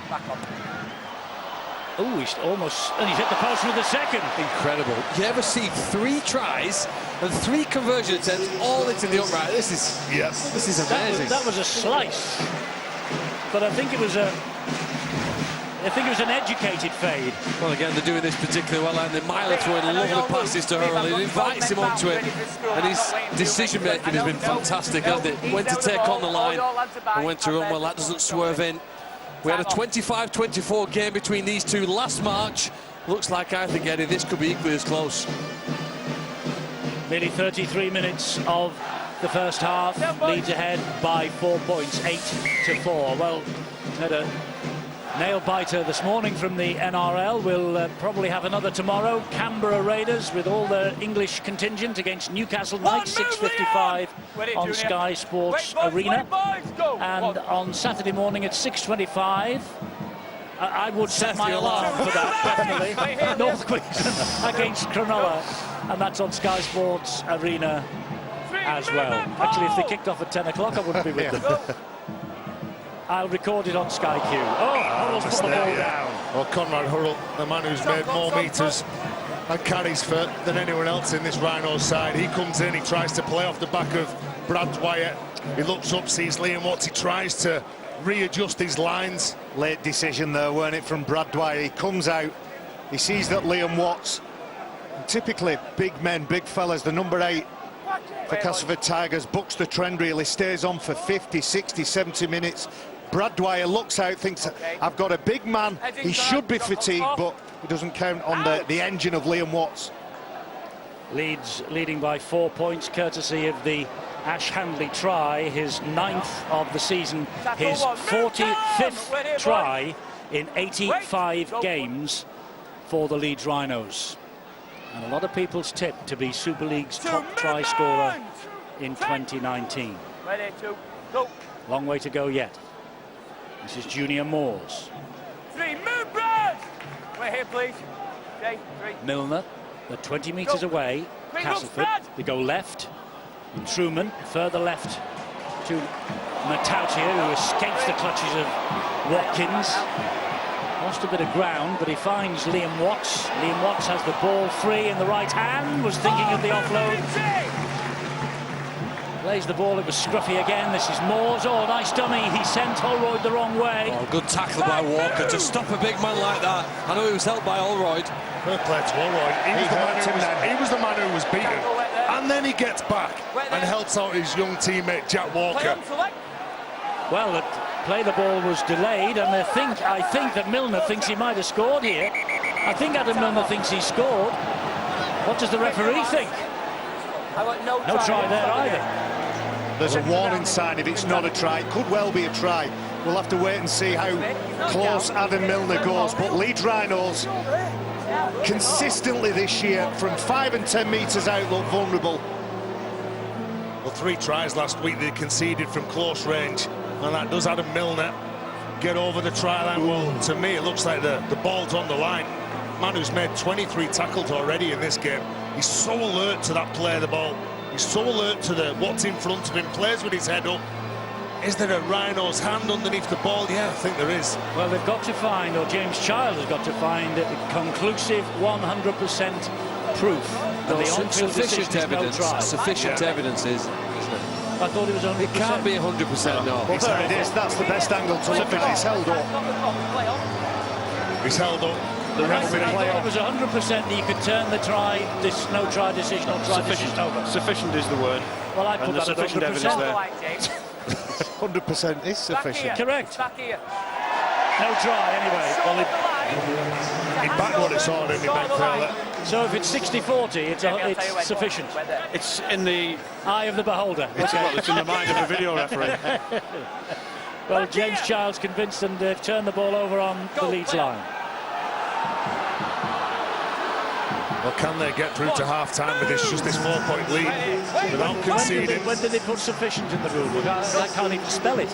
Oh, he's almost, and he's hit the post with the second. Incredible. You ever see 3 tries and 3 conversion attempts all into the upright? This is amazing. That was a slice, but I think it was an educated fade. Well, again, they're doing this particularly well, and Myler throwing lovely passes to Hurrell. It invites him onto it, and his decision-making has been fantastic, hasn't it? When to take on the line and when to run. Well, that doesn't swerve in. We had a 25-24 game between these two last March. Looks like, I think, Eddie, this could be equally as close. Nearly 33 minutes of the first half. Leeds ahead by 4 points, 8-4. Well, had a nail-biter this morning from the NRL. We'll probably have another tomorrow. Canberra Raiders with all their English contingent against Newcastle Knights, 6:55 on Sky Sports Arena. And on Saturday morning at 6:25, I would set my alarm for that, definitely. North Queensland against Cronulla, and that's on Sky Sports Arena as well. Actually, if they kicked off at 10 o'clock, I wouldn't be with them. I'll record it on Sky Q. Hurrell's put the ball down. Well, Conrad Hurrell, the man who's made more metres and carries for than anyone else in this Rhinos side. He comes in, he tries to play off the back of Brad Dwyer. He looks up, sees Liam Watts, he tries to readjust his lines. Late decision there, weren't it, from Brad Dwyer? He comes out, he sees that Liam Watts, typically big men, big fellas, the number 8 for Castleford Tigers, bucks the trend really, stays on for 50, 60, 70 minutes. Brad Dwyer looks out, thinks, I've got a big man, he should be fatigued, but he doesn't count on the engine of Liam Watts. Leeds leading by 4 points, courtesy of the Ash Handley try, his 9th of the season, his 45th try in 85 games for the Leeds Rhinos. And a lot of people's tip to be Super League's top try scorer in 2019. Long way to go yet. This is Junior Moores. 3 movements! Wait here, please. Okay, 3. Milner, they're 20 metres away. Castleford, they go left. And Truman, further left to Matautia, who escapes the clutches of Watkins. Lost a bit of ground, but he finds Liam Watts. Liam Watts has the ball free in the right hand, was thinking of the offload. Plays the ball, it was scruffy again. This is Moores. Oh, nice dummy. He sent Holroyd the wrong way. Oh, good tackle by Walker to stop a big man like that. I know he was helped by Holroyd. Fair play to Holroyd. He was the man who was beaten. And then he gets back and helps out his young teammate Jack Walker. Well, the play the ball was delayed, and I think that Milner thinks he might have scored here. I think Adam Milner thinks he scored. What does the referee think? No try there either. There's a warning sign if it's not a try. It could well be a try. We'll have to wait and see how close Adam Milner goes. But Leeds Rhinos consistently this year from 5 and 10 metres out look vulnerable. Well, 3 tries last week they conceded from close range, and that does Adam Milner get over the try line. Well, to me it looks like the ball's on the line. Man who's made 23 tackles already in this game. He's so alert to that play of the ball. He's so alert to what's in front of him. Plays with his head up. Is there a Rhino's hand underneath the ball? Yeah, I think there is. Well, they've got to find, or James Child has got to find, conclusive 100% proof that the on-field sufficient evidence. No try. Sufficient evidence is. I thought it was 100%. It can't be 100%, no. Well, there it is. That's the best angle to look at. It's held up. He's held up. The referee thought it was 100% that you could turn the try, this no try decision or try decision over. Sufficient is the word. Well, I put that at 100%. Evidence there. 100% is sufficient. Correct. Back here. No try anyway. Well, He backed what he saw, didn't he, Ben Taylor? so if it's 60-40, it's sufficient. It's in the Eye of the beholder. it's in the mind of the video referee. Well, James Child's convinced, and they've turned the ball over on the Leeds line. Well, can they get through to half-time with just this 4-point lead without conceding? When did they put sufficient in the rule book? I can't even spell it.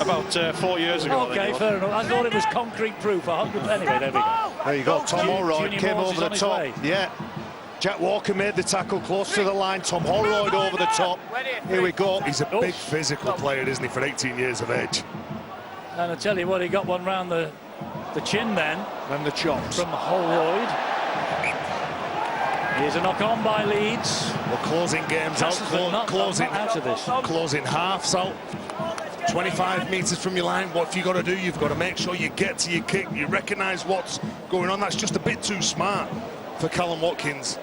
About 4 years ago. Okay, fair enough. I thought it was concrete proof. 100. Anyway, there we go. There you go. Tom Holroyd came Moores over the is top. on his way. Yeah. Jack Walker made the tackle close to the line. Tom Holroyd over the top. Here we go. He's a big physical player, isn't he, for 18 years of age? And I tell you what, he got one round the chin then. And the chops. From Holroyd. Here's a knock on by Leeds. Well, closing games out, closing out of this. Closing halves out. 25 metres from your line, what have you got to do? You've got to make sure you get to your kick, you recognise what's going on. That's just a bit too smart for Callum Watkins.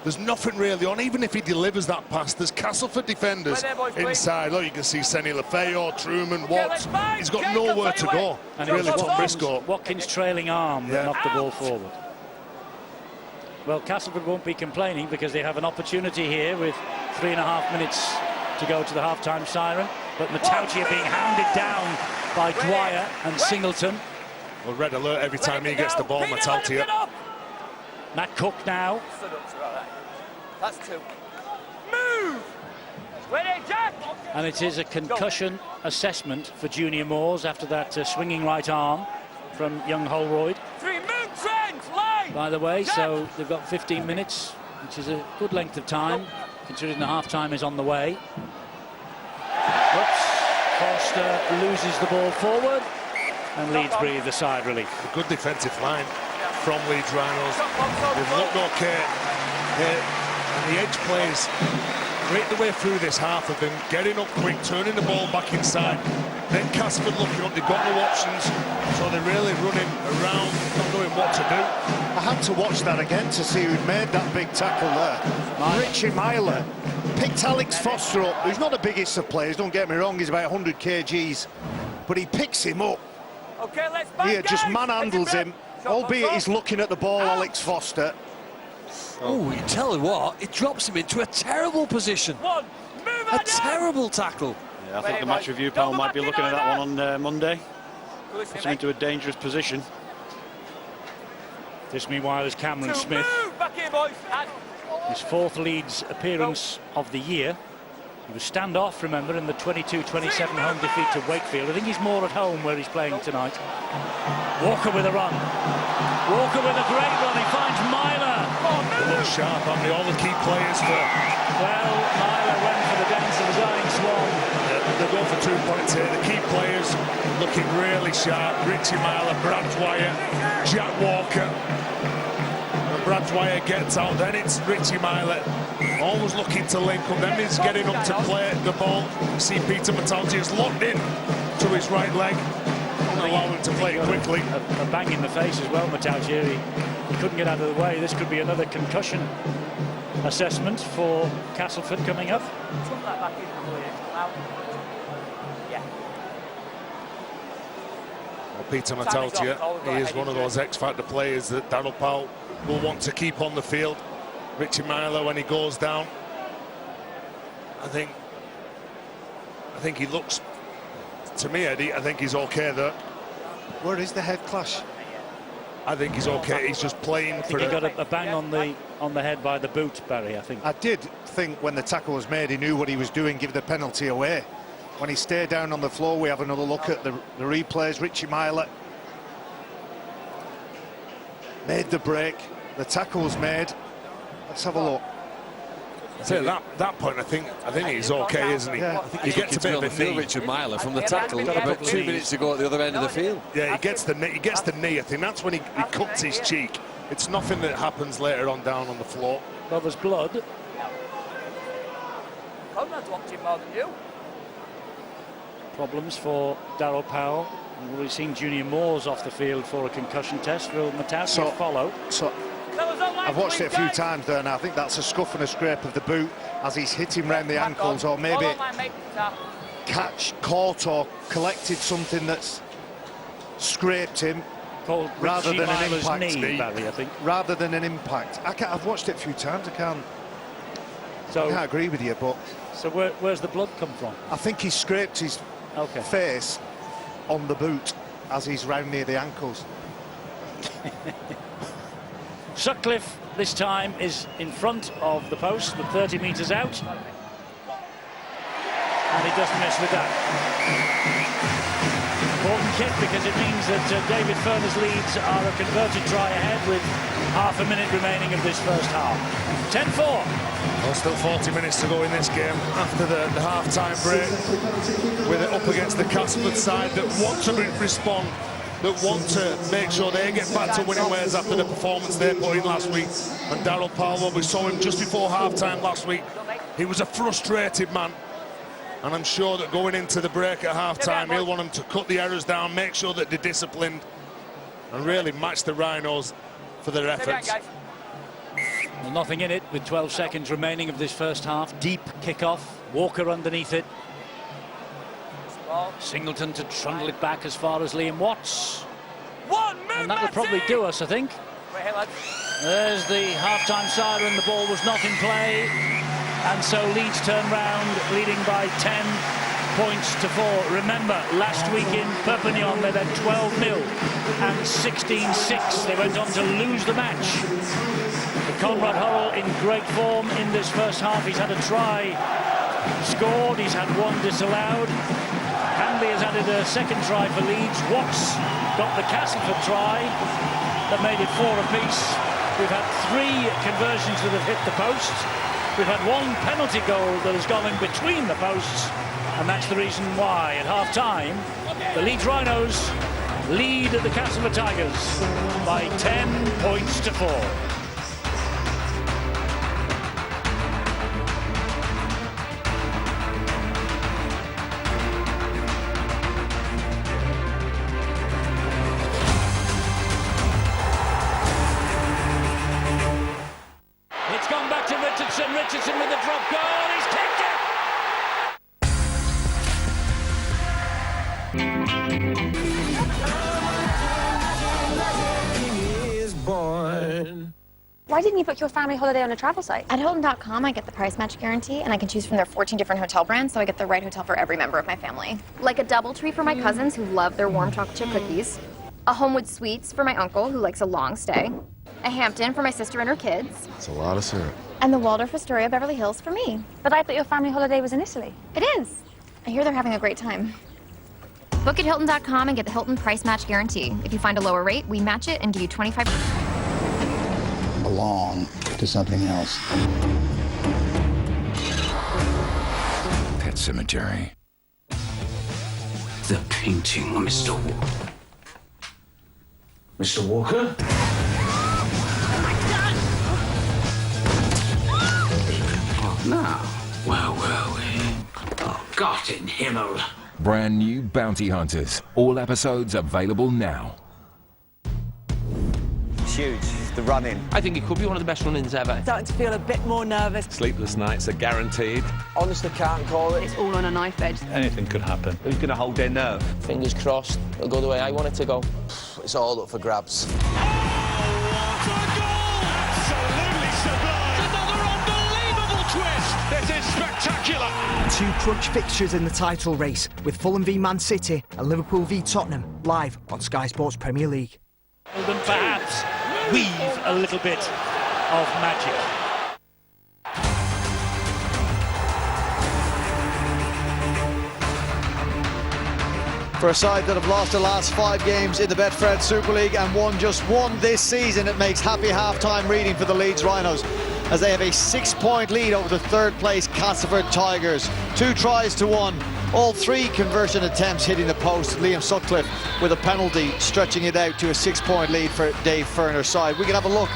There's nothing really on, even if he delivers that pass. There's Castleford defenders inside. Look, you can see Senny Lefeo, Truman, Watts. He's got nowhere to go. And really, Tom Briscoe. Watkins' trailing arm that knocked the ball forward. Well, Castleford won't be complaining because they have an opportunity here with 3.5 minutes to go to the half-time siren. But Matautia being hounded down by Dwyer and Singleton. Well, red alert every time he gets the ball, Matautia. Matt Cook now. That's 2. Move! Ready, Jack! And it is a concussion assessment for Junior Moores after that swinging right arm from young Holroyd. 3 moves, Trent! Line! By the way, so they've got 15 minutes, which is a good length of time, considering the half-time is on the way. Oops. Foster loses the ball forward, and Leeds breathe the sigh of relief. A good defensive line from Leeds Rhinos. They've looked okay. And the edge plays right the way through this half of them, getting up quick, turning the ball back inside. Then Castleford looking up, they've got no options, so they're really running around, not knowing what to do. I had to watch that again to see who'd made that big tackle there. Richie Myler picked Alex Foster up, who's not the biggest of players, don't get me wrong, he's about 100 kgs, but he picks him up. Okay, let's Here, just manhandles him, albeit he's looking at the ball, Alex Foster. Oh, you tell you what, it drops him into a terrible position. A terrible tackle. Yeah, I think the match review panel might be looking at that one on Monday. Puts him into a dangerous position. This, meanwhile, is Cameron Smith. His 4th Leeds appearance of the year. He was standoff, remember, in the 22-27 home defeat to Wakefield. I think he's more at home where he's playing tonight. Walker with a run. Walker with a great run. He finds Myler. They look sharp, haven't they? All the key players for... Well, Myler went for the dance of the dying swan. They're going for 2 points here. The key players looking really sharp. Richie Myler, Brad Dwyer, Jack Walker. Brad Dwyer gets out, then it's Richie Myler, always looking to link up, then he's getting up to play the ball. You see Peter Matalji is locked in to his right leg, won't allow him to play it quickly. A bang in the face as well, Matalji. He couldn't get out of the way. This could be another concussion assessment for Castleford coming up. Well, Peter Matalji, he is one of those X-Factor players that Daryl Powell will want to keep on the field. Richie Myler, when he goes down, I think he looks, to me, Eddie, I think he's okay there. Where is the head clash? I think he's okay. He's just playing for he got a bang on the head by the boot, Barry, I think. I did think when the tackle was made, he knew what he was doing, give the penalty away. When he stayed down on the floor, we have another look at the replays. Richie Myler made the break. The tackle was made. Let's have a look. So at that point, I think he's okay, isn't he? Yeah. I think he gets a bit of a knee. Richard Myler from the tackle about 2 minutes ago at the other end of the field. Yeah, he gets the knee. He gets the knee. I think that's when he cuts his cheek. It's nothing that happens later on down on the floor. Well, there's blood. Conrad's watched him more than you. Problems for Daryl Powell. We've seen Junior Moores off the field for a concussion test. Will Matassi follow? So I've watched it a few times there, and I think that's a scuff and a scrape of the boot as he's hitting round the ankles, or maybe caught or collected something that's scraped him. Called rather than an Myler's impact, knee, Barry, I think. Rather than an impact. I've watched it a few times. I can't agree with you, but so where's the blood come from? I think he scraped his face on the boot as he's round near the ankles. Sutcliffe this time is in front of the post, with 30 metres out, and he doesn't miss with that. Important kick, because it means that David Furner's Leeds are a converted try ahead with half a minute remaining of this first half. 10-4. Well, still 40 minutes to go in this game after the half-time break, with it up against the Castleford side that want to respond, that want to make sure they get back to winning ways after the performance they put in last week. And Daryl Powell, we saw him just before half-time last week. He was a frustrated man, and I'm sure that going into the break at half-time, he'll want them to cut the errors down, make sure that they're disciplined, and really match the Rhinos for their efforts. Well, nothing in it with 12 seconds remaining of this first half. Deep kick-off. Walker underneath it. Singleton to trundle it back as far as Liam Watts. And that would probably do us, I think. There's the half-time siren. The ball was not in play. And so Leeds turn round, leading by 10 points to 4. Remember, last week in Perpignan, they led 12-0 and 16-6. They went on to lose the match. Conrad Hurrell in great form in this first half. He's had a try scored, he's had one disallowed. Hanley has added a second try for Leeds. Watts got the Castleford try that made it 4 apiece. We've had 3 conversions that have hit the post. We've had 1 penalty goal that has gone in between the posts, and that's the reason why at half-time the Leeds Rhinos lead the Castleford Tigers by 10 points to 4. Richardson with the drop goal, he's kicked it! Why didn't you book your family holiday on a travel site? At Hilton.com, I get the price match guarantee, and I can choose from their 14 different hotel brands, so I get the right hotel for every member of my family. Like a DoubleTree for my cousins who love their warm chocolate chip cookies, a Homewood Suites for my uncle who likes a long stay, a Hampton for my sister and her kids, It's a lot of syrup. and the Waldorf Astoria Beverly Hills for me. But I thought your family holiday was in Italy. It is. I hear they're having a great time. Book at Hilton.com and get the Hilton price match guarantee. If you find a lower rate, we match it and give you 25%. Belong to something else. Pet Cemetery. The painting, Mr. Walker. Mr. Walker? Oh, now, where were we? Oh, Gott in Himmel. Brand new Bounty Hunters. All episodes available now. It's huge. The run-in. I think it could be one of the best run-ins ever. Starting to feel a bit more nervous. Sleepless nights are guaranteed. Honestly, can't call it. It's all on a knife edge. Anything could happen. Who's going to hold their nerve? Fingers crossed, it'll go the way I want it to go. It's all up for grabs. Two crunch fixtures in the title race, with Fulham v Man City and Liverpool v Tottenham, live on Sky Sports Premier League. And perhaps weave a little bit of magic. For a side that have lost the last 5 games in the Betfred Super League and won just one this season, it makes happy half-time reading for the Leeds Rhinos, as they have a 6-point lead over the third-place Castleford Tigers. 2 tries to 1, all 3 conversion attempts hitting the post. Liam Sutcliffe with a penalty, stretching it out to a 6-point lead for Dave Furner's side. We can have a look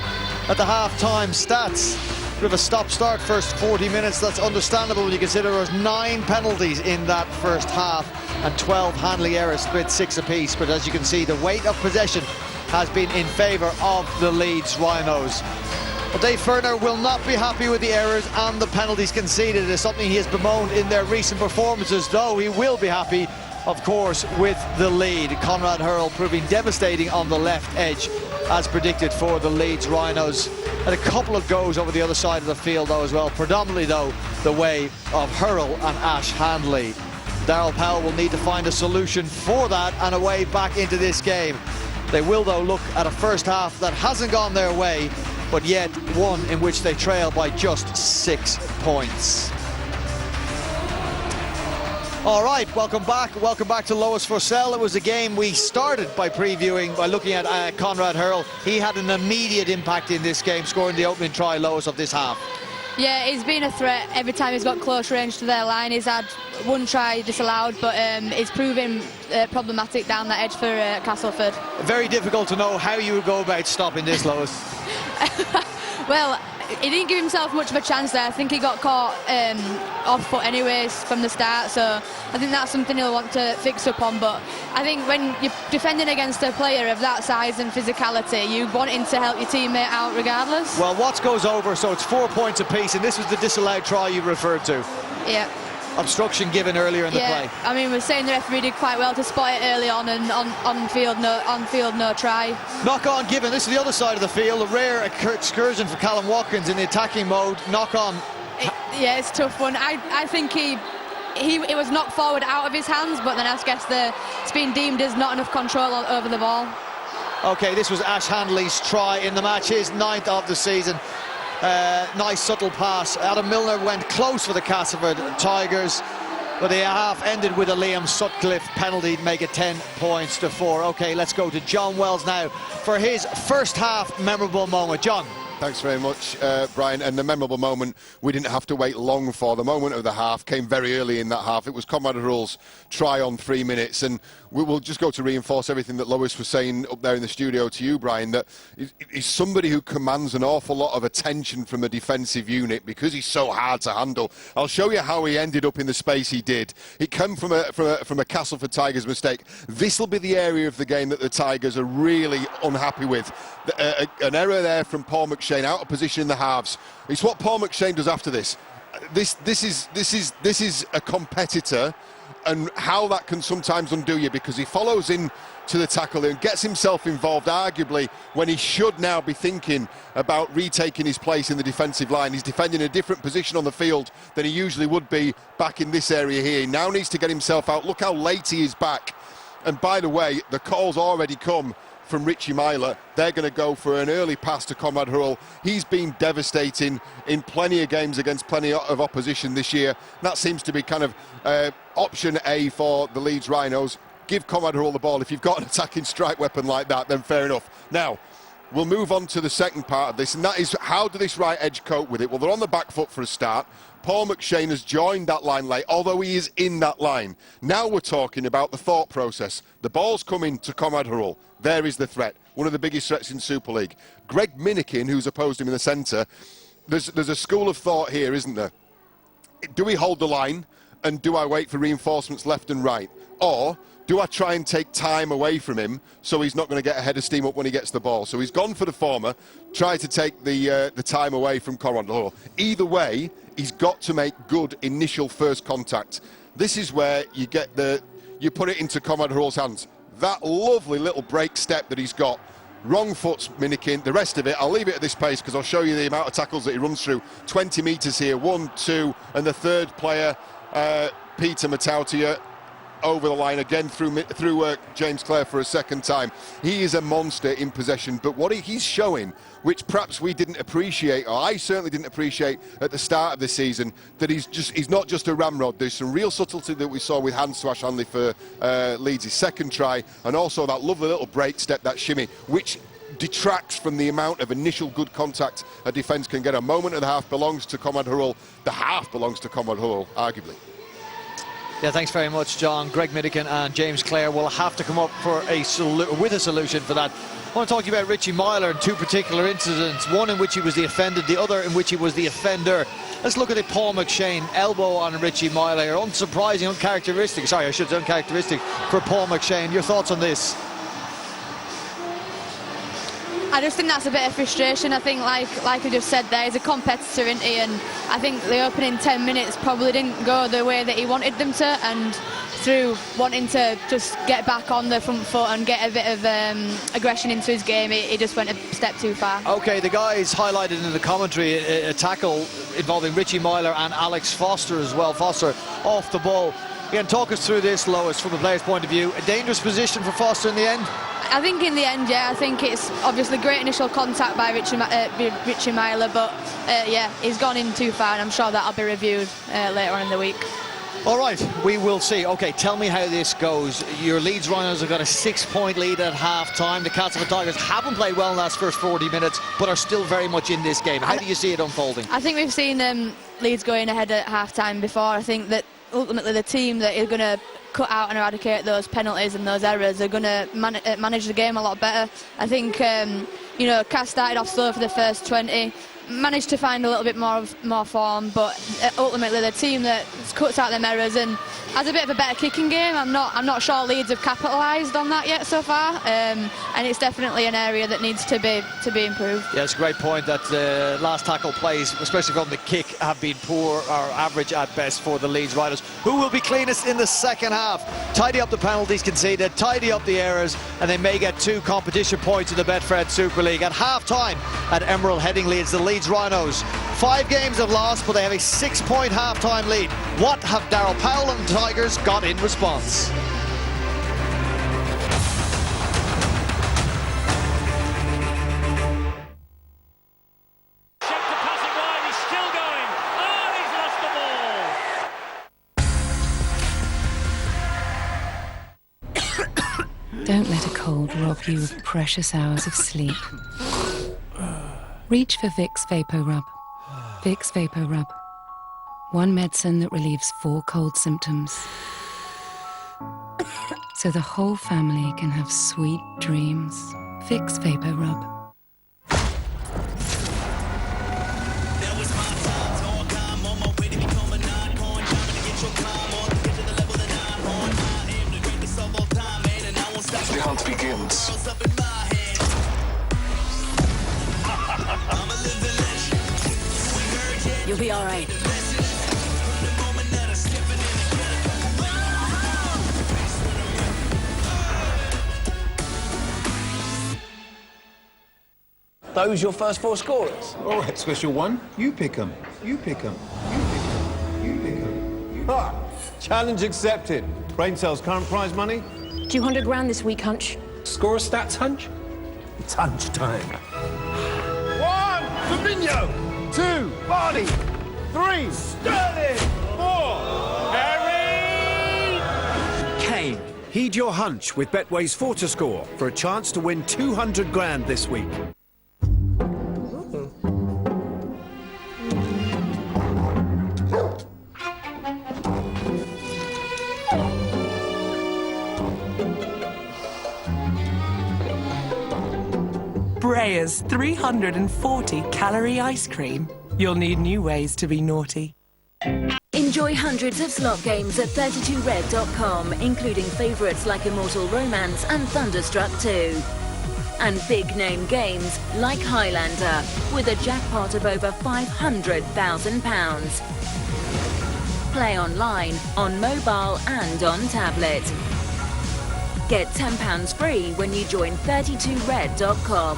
at the half-time stats. Bit of a stop-start first 40 minutes. That's understandable when you consider there was 9 penalties in that first half and 12 handling errors, split 6 apiece. But as you can see, the weight of possession has been in favour of the Leeds Rhinos. Well, Dave Furner will not be happy with the errors and the penalties conceded. It is something he has bemoaned in their recent performances, though he will be happy, of course, with the lead. Conrad Hurrell proving devastating on the left edge, as predicted for the Leeds Rhinos. And a couple of goes over the other side of the field, though, as well. Predominantly, though, the way of Hurrell and Ash Handley. Darryl Powell will need to find a solution for that and a way back into this game. They will, though, look at a first half that hasn't gone their way, but yet one in which they trail by just 6 points. All right, welcome back to Lois Forsell. It was a game we started by previewing, by looking at Conrad Hurrell. He had an immediate impact in this game, scoring the opening try, Lois, of this half. Yeah, he's been a threat every time he's got close range to their line. He's had 1 try disallowed, but it's proving problematic down that edge for Castleford. Very difficult to know how you would go about stopping this, Lois. Well, he didn't give himself much of a chance there. I think he got caught off foot anyways from the start, so I think that's something he'll want to fix up on. But I think when you're defending against a player of that size and physicality, you want him to help your teammate out regardless. Well, Watts goes over, so it's 4 points apiece, and this was the disallowed try you referred to. Yeah. Obstruction given earlier in the play. I mean, we're saying the referee did quite well to spot it early on, and on field no try. Knock on given. This is the other side of the field. A rare excursion for Callum Watkins in the attacking mode. Knock on. Yeah, it's a tough one. I think it was knocked forward out of his hands, but then I guess it's been deemed as not enough control over the ball. Okay, this was Ash Handley's try in the match, his 9th of the season. Nice subtle pass. Adam Milner went close for the Castleford Tigers, but the half ended with a Liam Sutcliffe penalty to make it 10 points to 4. Okay, let's go to John Wells now for his first half memorable moment. John. Thanks very much, Brian. And the memorable moment we didn't have to wait long for. The moment of the half came very early in that half. It was Conrad Hurrell's try on 3 minutes. And we'll just go to reinforce everything that Lois was saying up there in the studio to you, Brian, that he's somebody who commands an awful lot of attention from a defensive unit because he's so hard to handle. I'll show you how he ended up in the space he did. It came from a Castleford Tigers mistake. This will be the area of the game that the Tigers are really unhappy with. An error there from Paul McShane, out of position in the halves. It's what Paul McShane does after this. This is a competitor and how that can sometimes undo you, because he follows in to the tackle and gets himself involved arguably when he should now be thinking about retaking his place in the defensive line. He's defending a different position on the field than he usually would be back in this area here. He now needs to get himself out. Look how late he is back. And by the way, the call's already come from Richie Myler. They're going to go for an early pass to Conrad Hurrell. He's been devastating in plenty of games against plenty of opposition this year. That seems to be kind of option A for the Leeds Rhinos. Give Conrad Hurrell the ball. If you've got an attacking strike weapon like that, then fair enough. Now, we'll move on to the second part of this, and that is, how do this right edge cope with it? Well, they're on the back foot for a start. Paul McShane has joined that line late, although he is in that line. Now we're talking about the thought process. The ball's coming to Conrad Hurrell. There is the threat, one of the biggest threats in Super League. Greg Minikin, who's opposed him in the centre, there's a school of thought here, isn't there? Do we hold the line, and do I wait for reinforcements left and right? Or do I try and take time away from him so he's not going to get a head of steam up when he gets the ball? So he's gone for the former, try to take the time away from Conrad Hurrell. Either way, he's got to make good initial first contact. This is where you put it into Conrad Hurrell's hands. That lovely little break step that he's got. Wrong foot's Minikin. The rest of it, I'll leave it at this pace because I'll show you the amount of tackles that he runs through. 20 metres here, 1, 2, and the third player, Peter Matautia, over the line again through James Clare for a second time. He is a monster in possession, but what he's showing, which perhaps we didn't appreciate, or I certainly didn't appreciate at the start of the season, that he's not just a ramrod. There's some real subtlety that we saw with Hans Swash Hanley for Leeds' second try, and also that lovely little break step, that shimmy, which detracts from the amount of initial good contact a defence can get. A moment and a half belongs to Conrad Hurrell. The half belongs to Conrad Hurrell, arguably. Yeah, thanks very much, John. Greg Minikin and James Clare will have to come up with a solution for that. I want to talk to you about Richie Myler and two particular incidents, one in which he was the offended, the other in which he was the offender. Let's look at it. Paul McShane, elbow on Richie Myler. Unsurprising, uncharacteristic for Paul McShane. Your thoughts on this? I just think that's a bit of frustration. I think, like I just said there, he's a competitor, isn't he? And I think the opening 10 minutes probably didn't go the way that he wanted them to, and through wanting to just get back on the front foot and get a bit of aggression into his game, he just went a step too far. OK, the guys highlighted in the commentary a tackle involving Richie Myler and Alex Foster as well. Foster off the ball. Again, talk us through this, Lois, from the player's point of view. A dangerous position for Foster in the end? I think in the end, yeah, I think it's obviously great initial contact by Richie Myler, but yeah, he's gone in too far, and I'm sure that'll be reviewed later on in the week. All right, we will see. OK, tell me how this goes. Your Leeds Rhinos have got a 6-point lead at half-time. The Castleford Tigers haven't played well in the last first 40 minutes, but are still very much in this game. How do you see it unfolding? I think we've seen Leeds going ahead at half-time before. I think that ultimately the team that is going to cut out and eradicate those penalties and those errors are going to manage the game a lot better. I think Cass started off slow for the first 20, managed to find a little bit more form, but ultimately the team that cuts out them errors and has a bit of a better kicking game. I'm not sure Leeds have capitalised on that yet so far, and it's definitely an area that needs to be improved. Yeah, it's a great point that the last tackle plays, especially from the kick, have been poor or average at best for the Leeds Rhinos, who will be cleanest in the second half. Tidy up the penalties conceded, tidy up the errors, and they may get 2 competition points in the Betfred Super League. At half-time at Emerald Headingley, it's the Leeds Rhinos. 5 games have lost, but they have a 6-point half-time lead. What have Darryl Powell and the Tigers got in response? Don't let a cold rob you of precious hours of sleep. Reach for Vicks Vapor Rub. Vicks Vapor Rub. One medicine that relieves 4 cold symptoms. So the whole family can have sweet dreams. Vicks Vapor Rub. The hunt begins. You'll be all right. Those your first 4 scorers? All right, special one. You pick 'em. You pick 'em. You pick 'em. You pick 'em. Ah, challenge accepted. Brain cells, current prize money? 200 grand this week, Hunch. Score a stats, Hunch? It's Hunch time. 1, Fabinho. 2, Vardy. 3, Sterling. 4, Harry. Kane, heed your hunch with Betway's Fortascore for a chance to win 200 grand this week. Breyer's 340-calorie ice cream. You'll need new ways to be naughty. Enjoy hundreds of slot games at 32red.com, including favourites like Immortal Romance and Thunderstruck 2. And big-name games like Highlander, with a jackpot of over £500,000. Play online, on mobile and on tablet. Get £10 free when you join 32red.com,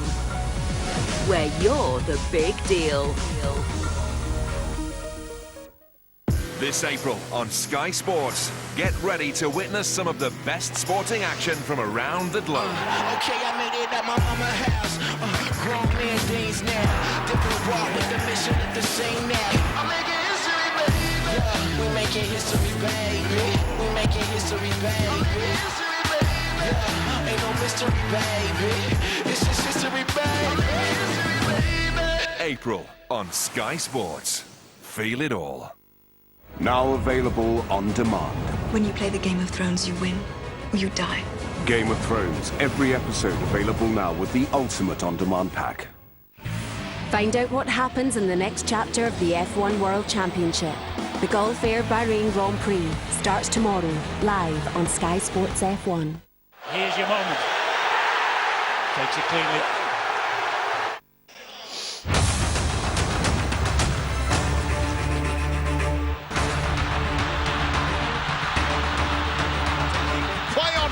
where you're the big deal. This April on Sky Sports, get ready to witness some of the best sporting action from around the globe. Okay, I made it at my mama's house. Grown man days now. Different walk with the mission at the same now. I'm making history, baby. Yeah, we making history, baby. We making history, baby. Yeah, ain't no mystery, baby. It's just history, baby. April on Sky Sports. Feel it all. Now available on demand. When you play the Game of Thrones, you win or you die. Game of Thrones, every episode available now with the Ultimate On Demand pack. Find out what happens in the next chapter of the F1 World Championship. The Gulf Air Bahrain Grand Prix starts tomorrow, live on Sky Sports F1. Here's your moment. Takes it cleanly.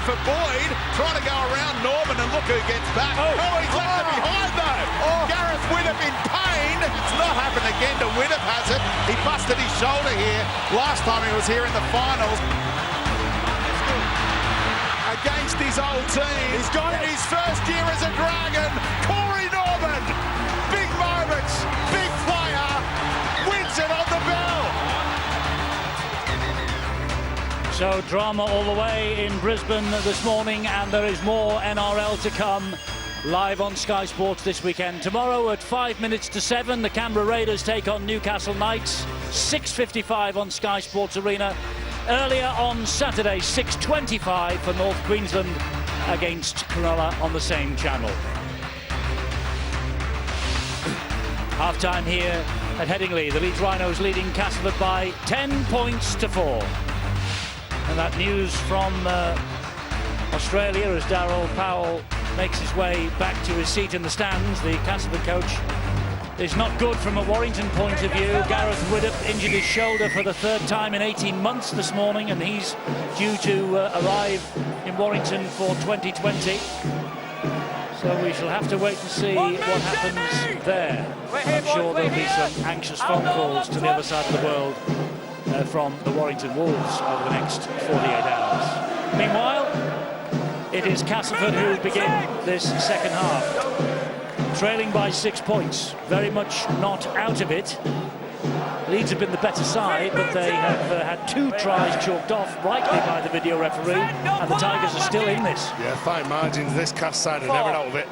For Boyd, trying to go around Norman, and look who gets back. Oh, he's left it behind though. Gareth Widdop in pain. It's not happened again to Widdop, has it? He busted his shoulder here last time he was here in the finals. Against his old team. He's got it his first year as a Dragon. Corey Norman. Big moments. Big player. Wins it on the bell. So drama all the way in Brisbane this morning, and there is more NRL to come live on Sky Sports this weekend. Tomorrow at 7:05, the Canberra Raiders take on Newcastle Knights. 6:55 on Sky Sports Arena. Earlier on Saturday, 6:25 for North Queensland against Cronulla on the same channel. Half-time here at Headingley. The Leeds Rhinos leading Castleford by 10 points to 4. And that news from Australia as Darryl Powell makes his way back to his seat in the stands. The Castleford coach is not good from a Warrington point of view. Gareth Widdop injured his shoulder for the 3rd time in 18 months this morning, and he's due to arrive in Warrington for 2020. So we shall have to wait and see what happens there. I'm sure there'll be some anxious phone calls to the other side of the world from the Warrington Wolves over the next 48 hours. Meanwhile, it is Castleford who begin this second half. Trailing by 6 points, very much not out of it. Leeds have been the better side, but they have had 2 tries chalked off rightly by the video referee, and the Tigers are still in this. Yeah, fine margins. This Cast side are never out of it.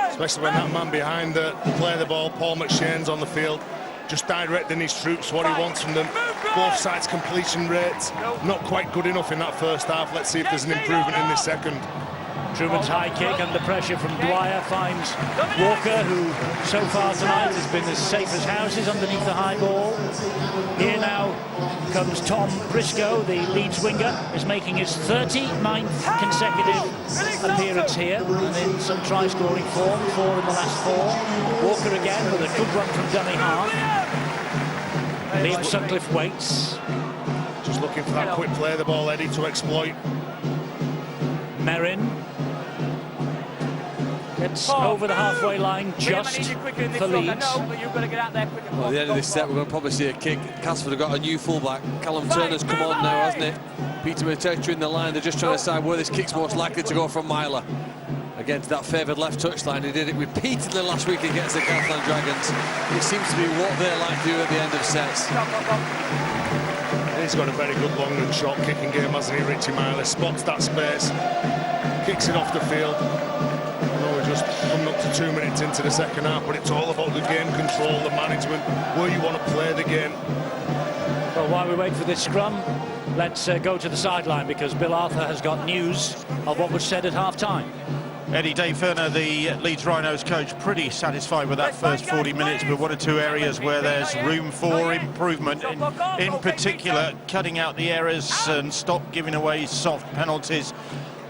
Especially when that man behind playing the ball, Paul McShane's on the field, just directing his troops what he wants from them. Both sides' completion rates not quite good enough in that first half. Let's see if there's an improvement in this second. Truman's high kick under pressure from Dwyer finds Walker, who so far tonight has been as safe as houses underneath the high ball. Here now comes Tom Briscoe, the Leeds winger, is making his 39th consecutive appearance here, and in some try-scoring form, 4 in the last 4. Walker again with a good run from dummy half. Liam Sutcliffe waits. Just looking for that quick play of the ball, Eddie, to exploit. Merrin. Gets over the halfway line just for Leeds. Well, at the end of this set, we're going to probably see a kick. Castleford have got a new fullback. Callum Turner's come on now, hasn't it? Peter Mateta in the line. They're just trying to decide where this kick's most likely to go from Myler. Again, to that favoured left touchline. He did it repeatedly last week against the Castleford Dragons. It seems to be what they like to do at the end of sets. He's got a very good long and short kicking game, hasn't he, Richie Myler? Spots that space, kicks it off the field. I know we're just coming up to 2 minutes into the second half, but it's all about the game control, the management, where you want to play the game. Well, while we wait for this scrum, let's go to the sideline, because Bill Arthur has got news of what was said at half-time. Eddie, Dave Furner, the Leeds Rhinos coach, pretty satisfied with that first 40 minutes, but one or two areas where there's room for improvement. In particular, cutting out the errors and stop giving away soft penalties,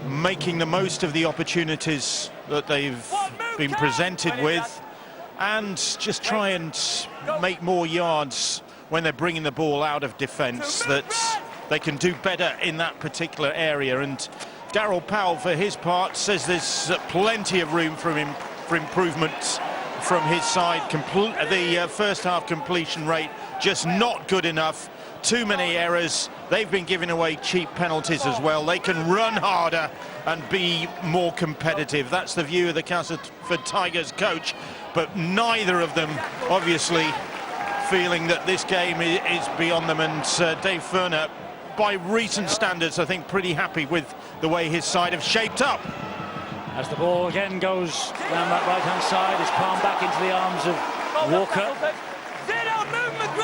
making the most of the opportunities that they've been presented with, and just try and make more yards when they're bringing the ball out of defence, that they can do better in that particular area. And Darryl Powell, for his part, says there's plenty of room for improvement from his side. The first half completion rate just not good enough. Too many errors. They've been giving away cheap penalties as well. They can run harder and be more competitive. That's the view of the Castleford Tigers coach, but neither of them obviously feeling that this game is beyond them. And Dave Furner, by recent standards, I think pretty happy with the way his side have shaped up. As the ball again goes down that right-hand side, it's palmed back into the arms of Walker.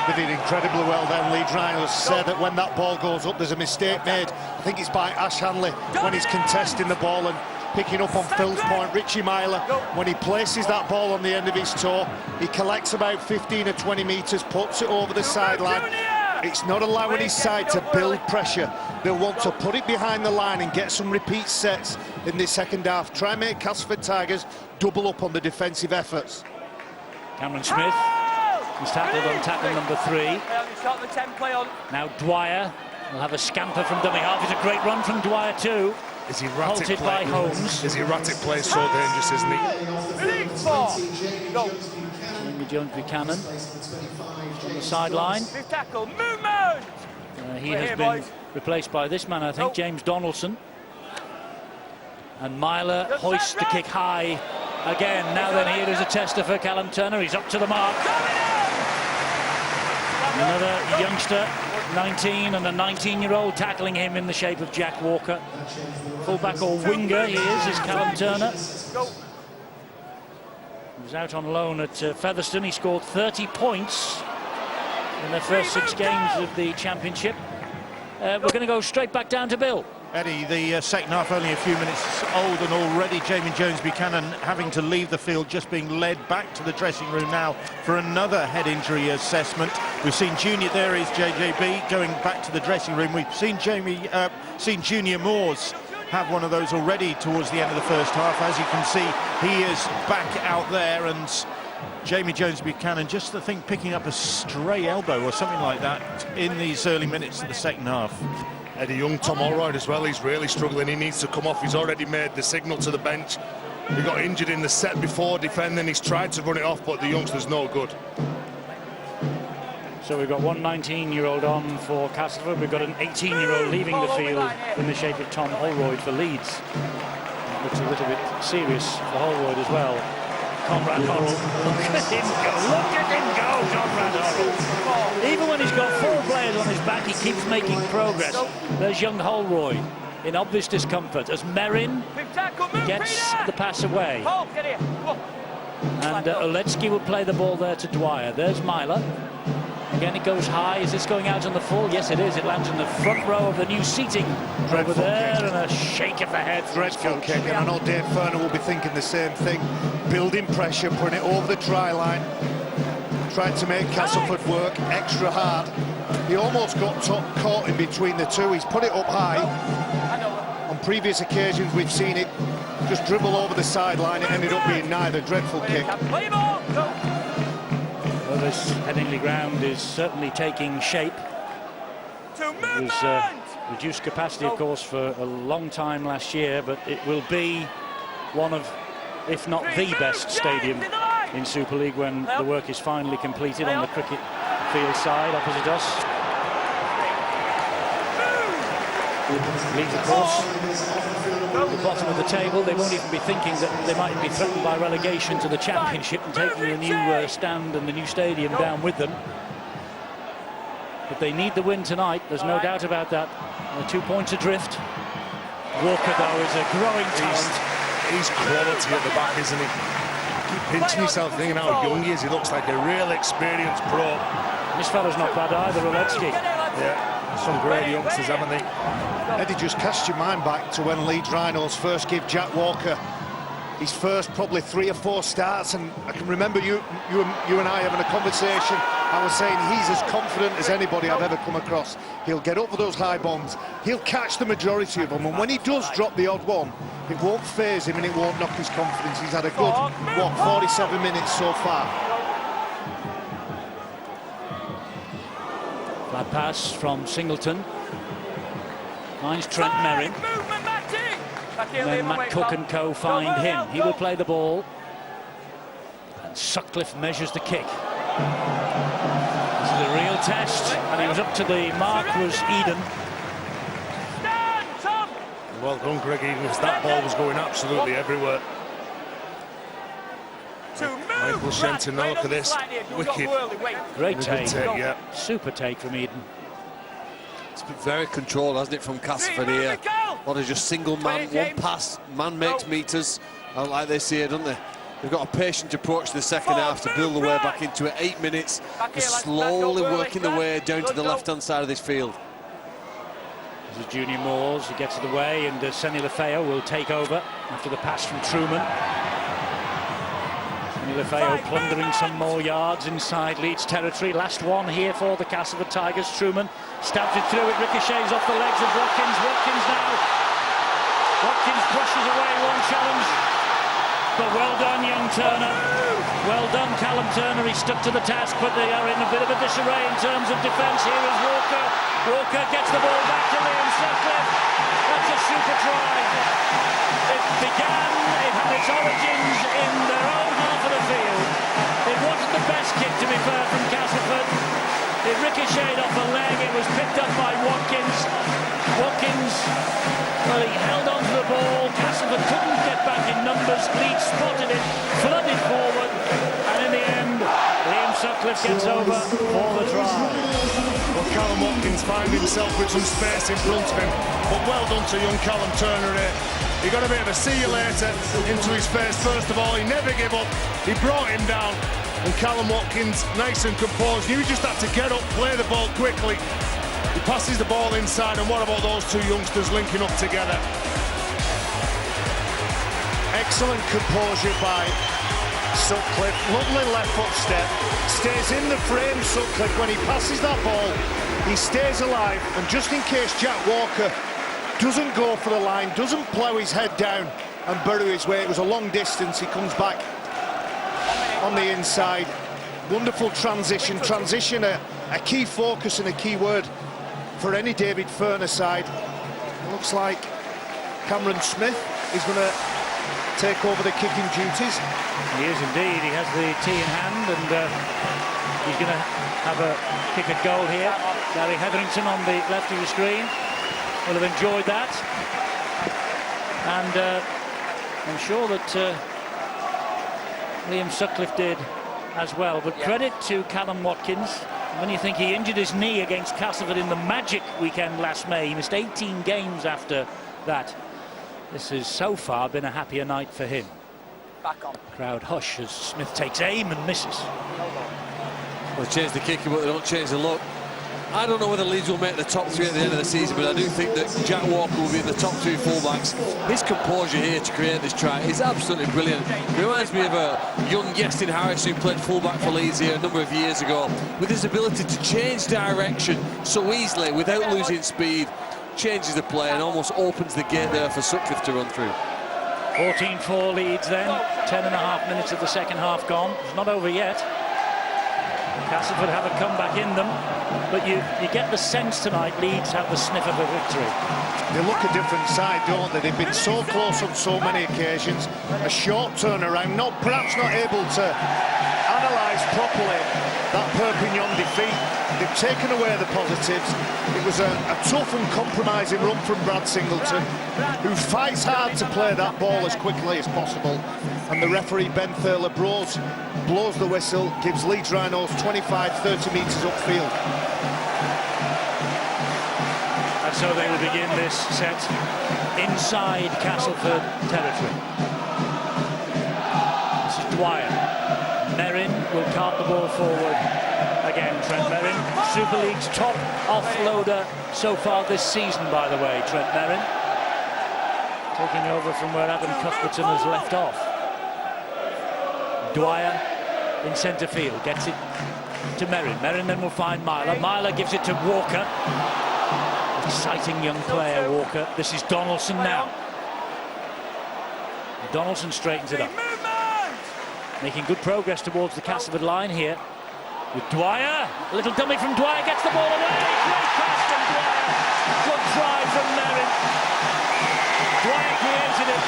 They did incredibly well then. Leeds Rhinos said that when that ball goes up, there's a mistake made. I think it's by Ash Hanley when he's contesting the ball and picking up on Phil's point. Richie Myler, when he places that ball on the end of his toe, he collects about 15 or 20 metres, puts it over the sideline. It's not allowing his side to build pressure. They'll want to put it behind the line and get some repeat sets in the second half. Try and make Castleford Tigers double up on the defensive efforts. Cameron Smith is tackled on tackle number 3. Now Dwyer will have a scamper from dummy half. It's a great run from Dwyer too. Is he erratic halted by Holmes. His erratic play so dangerous, isn't he? Jamie Jones Buchanan on the sideline. He has been replaced by this man, I think, James Donaldson. And Myler hoists the kick high again. Now then, here is a tester for Callum Turner. He's up to the mark. Another youngster, 19, and a 19-year-old tackling him in the shape of Jack Walker. Fullback or winger he is Callum Turner. He was out on loan at Featherstone. He scored 30 points in their first 6 games of the championship. We're going to go straight back down to Bill. Eddie, the second half only a few minutes old, and already Jamie Jones Buchanan having to leave the field, just being led back to the dressing room now for another head injury assessment. We've seen Junior, there is JJB going back to the dressing room. We've seen seen Junior Moores have one of those already towards the end of the first half. As you can see, he is back out there, and Jamie Jones Buchanan, just I think picking up a stray elbow or something like that in these early minutes of the second half. Eddie Young, Tom Holroyd as well, he's really struggling. He needs to come off. He's already made the signal to the bench. He got injured in the set before defending. He's tried to run it off, but the youngster's no good. So we've got one 19-year-old on for Castleford. We've got an 18-year-old leaving the field in the shape of Tom Holroyd for Leeds. Looks a little bit serious for Holroyd as well. Conrad Horrell. Look at him go. Look at him go, Conrad Horrell. Even when he's got 4 players on his back, he keeps making progress. There's young Holroyd in obvious discomfort as Merrin gets the pass away. And Oletsky will play the ball there to Dwyer. There's Myler. Again, it goes high. Is this going out on the full? Yes, it is. It lands in the front row of the new seating over there, and a shake of the head. Dreadful kick, and I know Dave Furner will be thinking the same thing. Building pressure, putting it over the try line, trying to make Castleford work extra hard. He almost got caught in between the two. He's put it up high. On previous occasions, we've seen it just dribble over the sideline. It ended up being neither. Dreadful kick. Well, this Headingley ground is certainly taking shape. It was reduced capacity, of course, for a long time last year, but it will be one of if not the best stadium in Super League when the work is finally completed on the cricket field side opposite us. Leeds, of course, at the bottom of the table. They won't even be thinking that they might be threatened by relegation to the Championship and taking the new stand and the new stadium down with them. But they need the win tonight, there's no doubt about that. They're 2 points adrift. Walker, though, is a growing talent. He's quality at the back, isn't he? I keep pinching myself thinking how young he is. He looks like a real experienced pro. This fella's not bad either, Roletsky. Yeah. Some great youngsters, haven't they? Eddie, just cast your mind back to when Leeds Rhinos first gave Jack Walker his first probably 3 or 4 starts, and I can remember you and I having a conversation. I was saying he's as confident as anybody I've ever come across. He'll get up for those high bombs, he'll catch the majority of them, and when he does drop the odd one, it won't faze him and it won't knock his confidence. He's had a good, 47 minutes so far. Flat pass from Singleton. Finds Trent Merrin. And then Matt Cook and co find him. He will play the ball. And Sutcliffe measures the kick. This is a real test. And he was up to the mark, was Eden. Well done, Greg Eden, because that ball was going absolutely everywhere. Michael Shenton, now look at this. Wicked. Great take. Yeah. Super take from Eden. It's been very controlled, hasn't it, from Castleford here? What is just single man, one pass, man makes meters, like they say, don't they? They've got a patient approach to the second half to build the way back into it. 8 minutes, just slowly working the way down to the left-hand side of this field. This is Junior Moores, he gets it away, and Senny Lefeo will take over after the pass from Truman. Lefeo plundering some more yards inside Leeds territory. Last one here for the Castleford Tigers. Truman stabs it through, it ricochets off the legs of Watkins. Watkins now. Watkins brushes away one challenge. But well done, young Turner. Well done, Callum Turner. He stuck to the task, but they are in a bit of a disarray in terms of defence. Here is Walker. Walker gets the ball back to Liam Sutcliffe. That's a super try. It had its origins in their own half of the field. It wasn't the best kick, to be fair, from Castleford. It ricocheted off a leg. It was picked up by Watkins. Watkins, well, he held on to the ball. Castleford couldn't get back in numbers. Leeds spotted it, flooded forward, and in the end, Liam Sutcliffe gets over for the try. Well, Callum Watkins finds himself with some space in front of him, but well done to young Callum Turner here. He got a bit of a see you later into his face. First of all, he never gave up. He brought him down, and Callum Watkins, nice and composed. You just had to get up, play the ball quickly. He passes the ball inside, and what about those 2 youngsters linking up together? Excellent composure by Sutcliffe. Lovely left foot step. Stays in the frame, Sutcliffe. When he passes that ball, he stays alive, and just in case Jack Walker doesn't go for the line, doesn't plough his head down and bury his way. It was a long distance. He comes back on the inside. Wonderful transition. Transition, a key focus and a key word for any David Furner side. It looks like Cameron Smith is going to take over the kicking duties. He is indeed. He has the tee in hand, and he's going to have a kick at goal here. Gary Hetherington on the left of the screen will have enjoyed that, and I'm sure that Liam Sutcliffe did as well. But credit to Callum Watkins. When you think he injured his knee against Castleford in the Magic weekend last May, he missed 18 games after that. This has so far been a happier night for him. Back on. Crowd hush as Smith takes aim and misses. Well, they change the kicker, but they don't change the look. I don't know whether Leeds will make the top 3 at the end of the season, but I do think that Jack Walker will be in the top 2 fullbacks. His composure here to create this try is absolutely brilliant. It reminds me of a young Yestin Harris who played fullback for Leeds here a number of years ago, with his ability to change direction so easily without losing speed. Changes the play and almost opens the gate there for Sutcliffe to run through. 14-4 Leeds then, 10.5 minutes of the second half gone. It's not over yet. Castleford have a comeback in them. but you get the sense tonight Leeds have the sniff of a victory. They look a different side, don't they? They've been so close on so many occasions. A short turnaround, perhaps not able to analyse properly that Perpignan defeat. They've taken away the positives. It was a tough and compromising run from Brad Singleton, who fights hard to play that ball as quickly as possible. And the referee, Ben Thaler, blows the whistle, gives Leeds Rhinos 25-30 metres upfield. And so they will begin this set inside Castleford territory. This is Dwyer. Merrin will cart the ball forward. Again, Trent Merrin, Super League's top offloader so far this season, by the way, Trent Merrin. Taking over from where Adam Cuthbertson has left off. Dwyer in centre field, gets it to Merrin. Merrin then will find Myler. Myler gives it to Walker. Exciting young player, Walker. This is Donaldson now. Donaldson straightens it up. Making good progress towards the Castleford line here. With Dwyer. A little dummy from Dwyer, gets the ball away. Great pass from Dwyer. Good try from Merrin. Dwyer created it.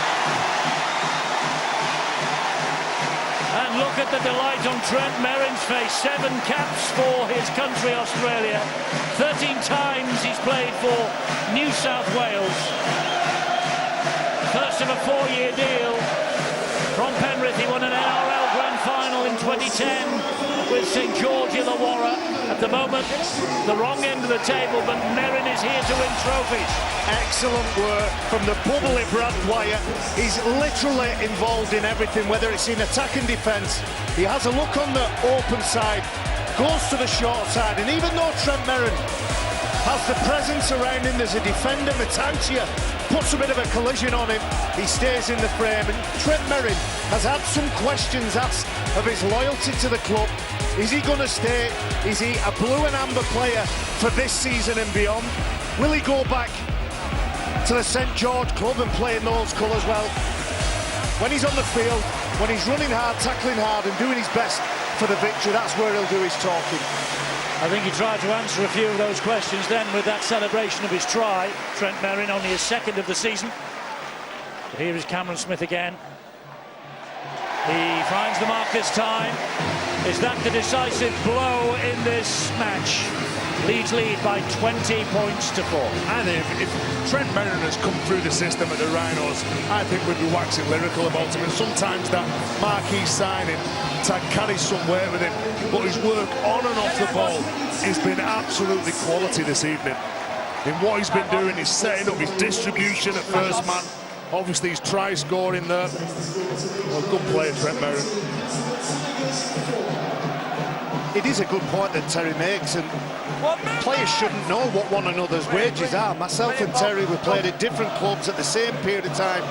And look at the delight on Trent Merrin's face. 7 caps for his country, Australia. 13 times he's played for New South Wales. First of a 4-year deal. From Penrith, he won an NRL Grand Final in 2010 with St George Illawarra. At the moment, the wrong end of the table, but Merrin is here to win trophies. Excellent work from the bubbly Brad Dwyer. He's literally involved in everything, whether it's in attack and defence. He has a look on the open side, goes to the short side, and even though Trent Merrin has the presence around him, there's a defender, Matantia, puts a bit of a collision on him, he stays in the frame. And Trent Merrin has had some questions asked of his loyalty to the club. Is he going to stay? Is he a blue and amber player for this season and beyond? Will he go back to the St George club and play in those colours? Well, when he's on the field, when he's running hard, tackling hard and doing his best for the victory, that's where he'll do his talking. I think he tried to answer a few of those questions then with that celebration of his try. Trent Merrin, only his second of the season. But here is Cameron Smith again. He finds the mark this time. Is that the decisive blow in this match? Leeds lead by 20 points to 4. And if Trent Merrin has come through the system at the Rhinos, I think we'd be waxing lyrical about him. And sometimes that marquee signing tag carries some weight with him. But his work on and off the ball has been absolutely quality this evening. In what he's been doing, he's setting up his distribution at first man. Obviously, his try scoring there. Well, good player, Trent Merrin. It is a good point that Terry makes, and players shouldn't know what one another's wages are. Myself and Terry, we played at different clubs at the same period of time.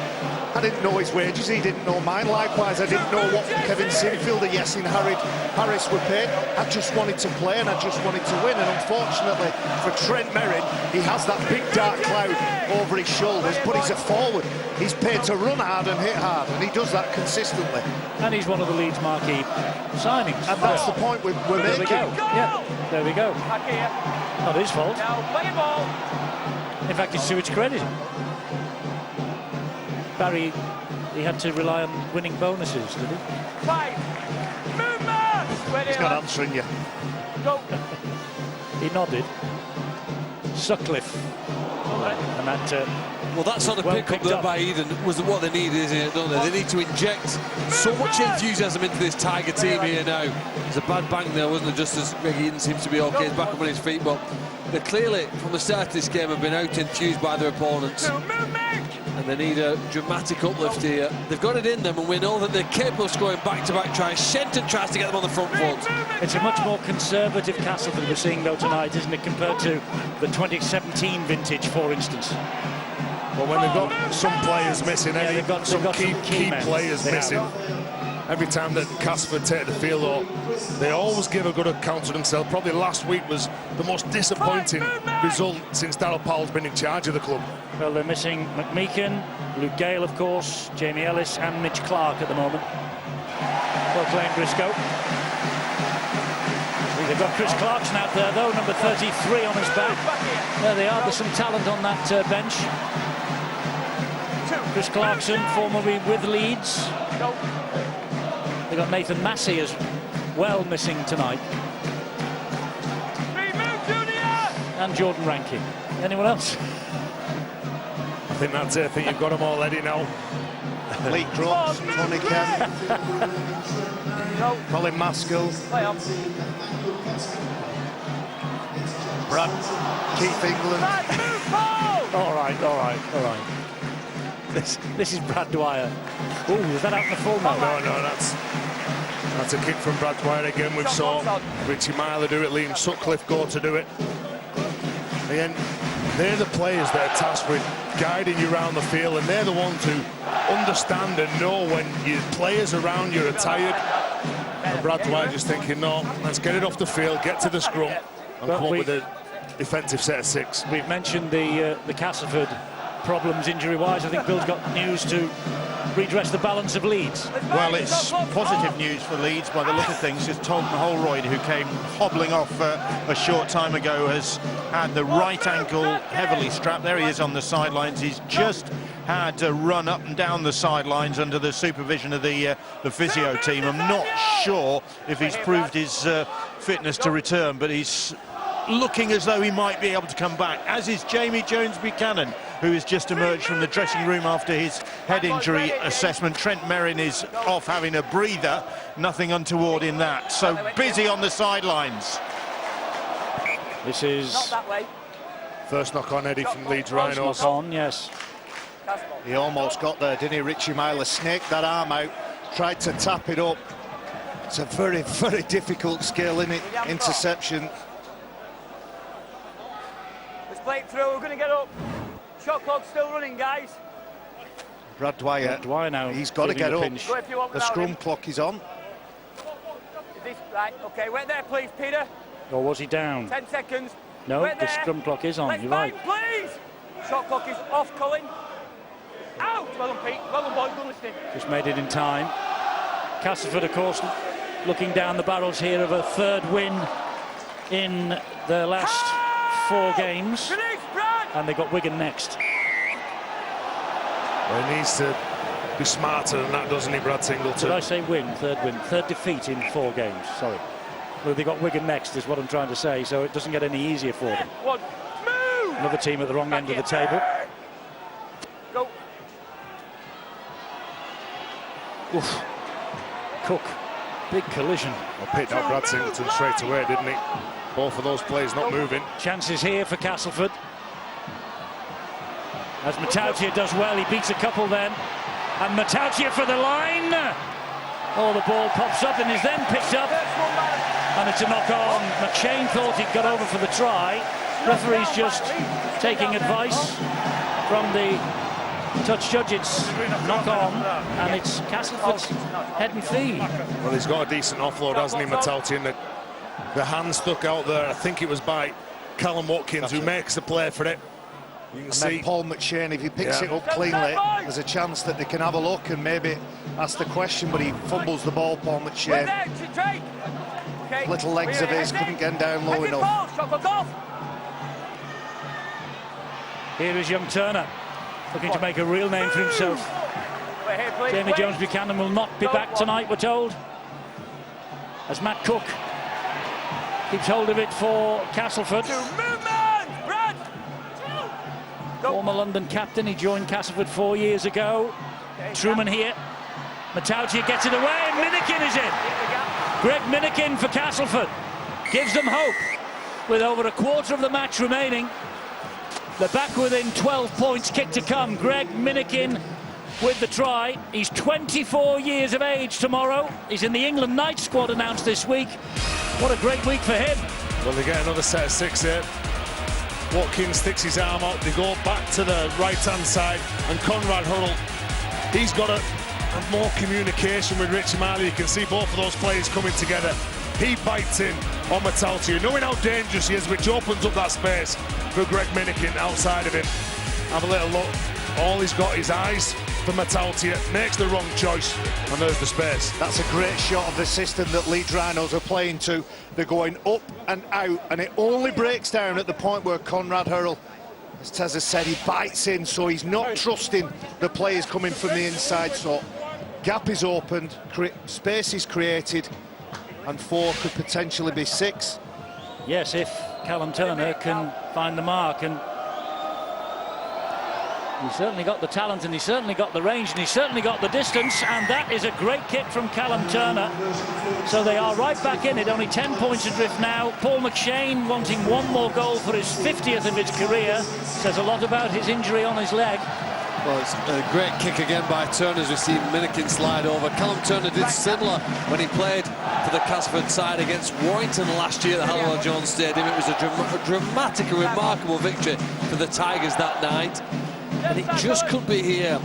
I didn't know his wages, he didn't know mine. Likewise, I didn't know what Kevin Sinfield and Yasin Harris were paid. I just wanted to play and I just wanted to win. And unfortunately for Trent Merrin, he has that big dark cloud over his shoulders, but he's a forward. He's paid to run hard and hit hard, and he does that consistently. And he's one of the Leeds marquee signings. And that's the point we're there making. We go. Yeah, there we go. Not his fault. In fact, it's to his credit. Barry, he had to rely on winning bonuses, did he? He's not answering you. He nodded. Sutcliffe. And that... well, that sort of pick-up there by Eden was what they need, isn't it, don't they? They need to inject so much enthusiasm into this Tiger team here now. There's a bad bang there, wasn't it, just as Greg Eden seems to be okay, he's back up on his feet, but they clearly, from the start of this game, have been out-enthused by their opponents. And they need a dramatic uplift here. They've got it in them, and we know that they're capable of scoring back-to-back tries. Shenton tries to get them on the front foot. It's a much more conservative Castleford we're seeing, though, tonight, isn't it, compared to the 2017 vintage, for instance. Well, when they've got some players missing, they've got some key men. players missing. Every time that Castleford take the field, though, they always give a good account of themselves. Probably last week was the most disappointing result since Darryl Powell's been in charge of the club. Well, they're missing McMeekan, Luke Gale, of course, Jamie Ellis and Mitch Clark at the moment. Well playing Briscoe. They've got Chris Clarkson out there, though, number 33 on his back. There they are, there's some talent on that bench. Chris Clarkson, formerly with Leeds. They've got Nathan Massey as well missing tonight. And Jordan Rankin. Anyone else? I think that's it. I think you've got them all, Eddie, now. Lee Crooks, Tony Kemp, Colin Maskell, Brad, Keith England. All right. This is Brad Dwyer. Oh, is that out in the full now? No, that's a kick from Brad Dwyer again. We've saw Richie Myler do it, Liam Sutcliffe go to do it. Again, they're the players that are tasked with guiding you around the field, and they're the ones who understand and know when your players around you are tired. And Brad Dwyer just thinking, no, let's get it off the field, get to the scrum, and come up with a defensive set of 6. We've mentioned the Castleford problems injury-wise. I think Bill's got news to redress the balance of Leeds. Well, it's positive news for Leeds by the look of things. Just Tolton Holroyd, who came hobbling off a short time ago, has had the right ankle heavily strapped. There he is on the sidelines. He's just had to run up and down the sidelines under the supervision of the physio team. I'm not sure if he's proved his fitness to return, but he's looking as though he might be able to come back, as is Jamie Jones-Buchanan, who has just emerged from the dressing room after his head injury assessment. Trent Merrin is off having a breather, nothing untoward in that. So busy on the sidelines. This is first knock on, Eddie, from Leeds Rhinos. Knock on, yes. He almost got there, didn't he? Richie Myler snaked that arm out, tried to tap it up. It's a very, very difficult skill, isn't it? Interception. Let's play it through, we're going to get up. Shot clock's still running, guys. Brad Dwyer now, he's got to get up. The scrum clock is on. Right, okay, wait there, please, Peter. Or was he down? 10 seconds. No, the scrum clock is on, you're right. Please! Shot clock is off, Colin. Out! Well done, Pete. Well done, boys. Good listening. Just made it in time. Castleford, of course, looking down the barrels here of a third win in their last 4 games. And they got Wigan next. Well, he needs to be smarter than that, doesn't he, Brad Singleton? Did I say win? Third defeat in 4 games, sorry. Well, they got Wigan next, is what I'm trying to say, so it doesn't get any easier for them. Another team at the wrong end of the table. Go. Oof. Cook, big collision. Well, picked out Brad Singleton straight away, didn't he? Both of those players not moving. Chances here for Castleford. As Matautia does well, he beats a couple then. And Matautia for the line. Oh, the ball pops up and is then picked up. And it's a knock on. McShane thought he'd got over for the try. Referee's just taking advice from the touch judge. It's knock on, and it's Castleford's head and feet. Well, he's got a decent offload, hasn't he, Matautia? And the hand stuck out there. I think it was by Callum Watkins, who makes the play for it. You can see Paul McShane, if he picks it up cleanly, there's a chance that they can have a look and maybe ask the question, but he fumbles the ball, Paul McShane. Little legs of his couldn't get down low enough. Here is young Turner, looking to make a real name for himself. Jamie Jones-Buchanan will not be back tonight, we're told, as Matt Cook keeps hold of it for Castleford. Former London captain, he joined Castleford 4 years ago. Truman here. Matautia gets it away, and Minikin is in. Greg Minikin for Castleford. Gives them hope. With over a quarter of the match remaining. They're back within 12 points, kick to come. Greg Minikin with the try. He's 24 years of age tomorrow. He's in the England night squad announced this week. What a great week for him. Well, they get another set of 6 here. Watkins sticks his arm out, they go back to the right-hand side, and Conrad Huddle, he's got a more communication with Richie Myler. You can see both of those players coming together. He bites in on Matautia, knowing how dangerous he is, which opens up that space for Greg Minikin outside of him. Have a little look. All he's got is eyes for Metaltia. Makes the wrong choice, and there's the space. That's a great shot of the system that Leeds Rhinos are playing to. They're going up and out, and it only breaks down at the point where Conrad Hurrell, as Tez has said, he bites in, so he's not trusting the players coming from the inside. So gap is opened, space is created, and 4 could potentially be 6. Yes, if Callum Turner can find the mark, and he's certainly got the talent, and he's certainly got the range, and he's certainly got the distance, and that is a great kick from Callum Turner. So they are right back in it, only 10 points adrift now. Paul McShane wanting 1 more goal for his 50th of his career. Says a lot about his injury on his leg. Well, it's a great kick again by Turner as we see Minikin slide over. Callum Turner did similar when he played for the Castleford side against Warrington last year at the Hallowell Jones Stadium. It was a dramatic and remarkable victory for the Tigers that night. And it just could be here.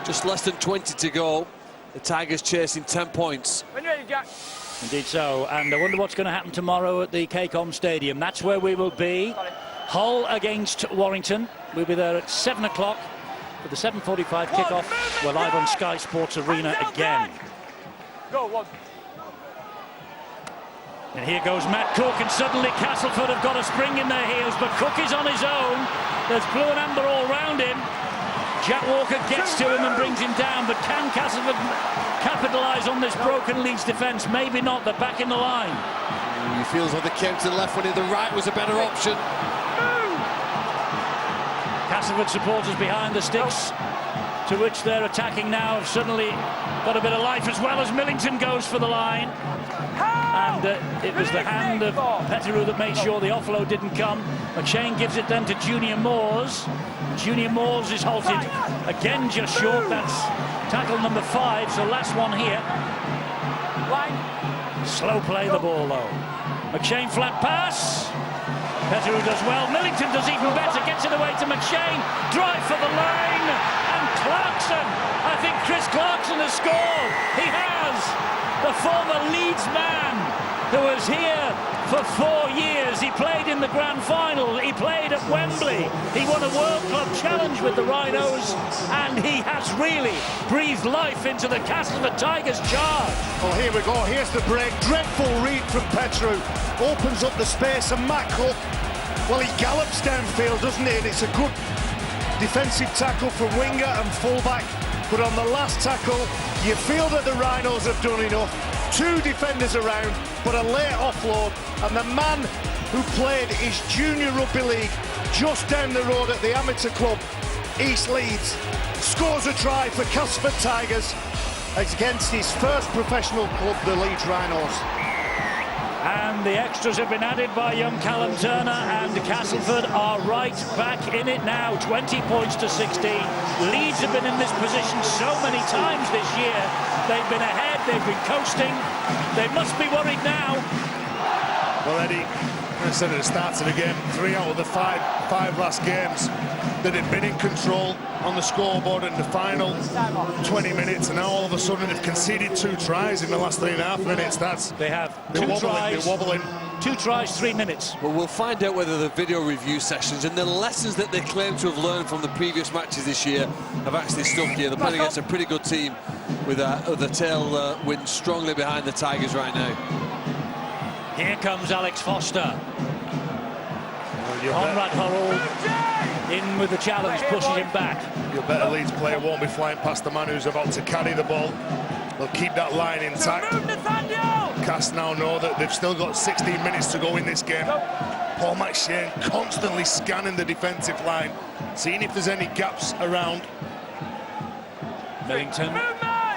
Just less than 20 to go. The Tigers chasing 10 points. When you're ready, Jack. Indeed so, and I wonder what's going to happen tomorrow at the KCOM Stadium. That's where we will be. Hull against Warrington. We'll be there at 7 o'clock for the 7:45 kickoff. We're live on Sky Sports Arena again. Go, 1. And here goes Matt Cook, and suddenly Castleford have got a spring in their heels, but Cook is on his own. There's blue and amber all round him. Jack Walker gets to him and brings him down, but can Castleford capitalise on this broken Leeds defence? Maybe not. They're back in the line. He feels like they came to the left when the right was a better option. Castleford supporters behind the sticks, to which they're attacking now, have suddenly got a bit of life, as well as Millington goes for the line. And it was the hand of Petteru that made sure the offload didn't come. McShane gives it then to Junior Moores. Junior Moores is halted again, just short. That's tackle number 5, so last one here. Slow play the ball though. McShane flat pass. Petteru does well. Millington does even better. Gets it away to McShane. Drive for the line. And Clarkson. I think Chris Clarkson has scored. He has. The former Leeds man who was here for 4 years. He played in the grand final. He played at Wembley. He won a World Club Challenge with the Rhinos, and he has really breathed life into the Castleford Tigers charge. Well, here we go. Here's the break. Dreadful read from Petteru. Opens up the space, and Matt Cook, well, he gallops downfield, doesn't he? And it's a good defensive tackle from winger and fullback. But on the last tackle, you feel that the Rhinos have done enough. 2 defenders around, but a late offload. And the man who played his junior rugby league just down the road at the amateur club, East Leeds, scores a try for Castleford Tigers against his first professional club, the Leeds Rhinos. And the extras have been added by young Callum Turner, and Castleford are right back in it now. 20 points to 16. Leeds have been in this position so many times this year. They've been ahead, they've been coasting. They must be worried now. Well, Eddie, I said at the start of the game, 3 out of the five last games that had been in control on the scoreboard in the final 20 minutes, and now all of a sudden they've conceded 2 tries in the last 3.5 minutes. They have 2 tries. They're wobbling. 2 tries, 3 minutes. Well, we'll find out whether the video review sessions and the lessons that they claim to have learned from the previous matches this year have actually stuck here. They're playing against a pretty good team with the tail wind strongly behind the Tigers right now. Here comes Alex Foster. Conrad Hurrell in with the challenge, pushes him back. Your better Leeds player won't be flying past the man who's about to carry the ball. They'll keep that line intact. Cast now know that they've still got 16 minutes to go in this game. Paul McShane constantly scanning the defensive line, seeing if there's any gaps around. Millington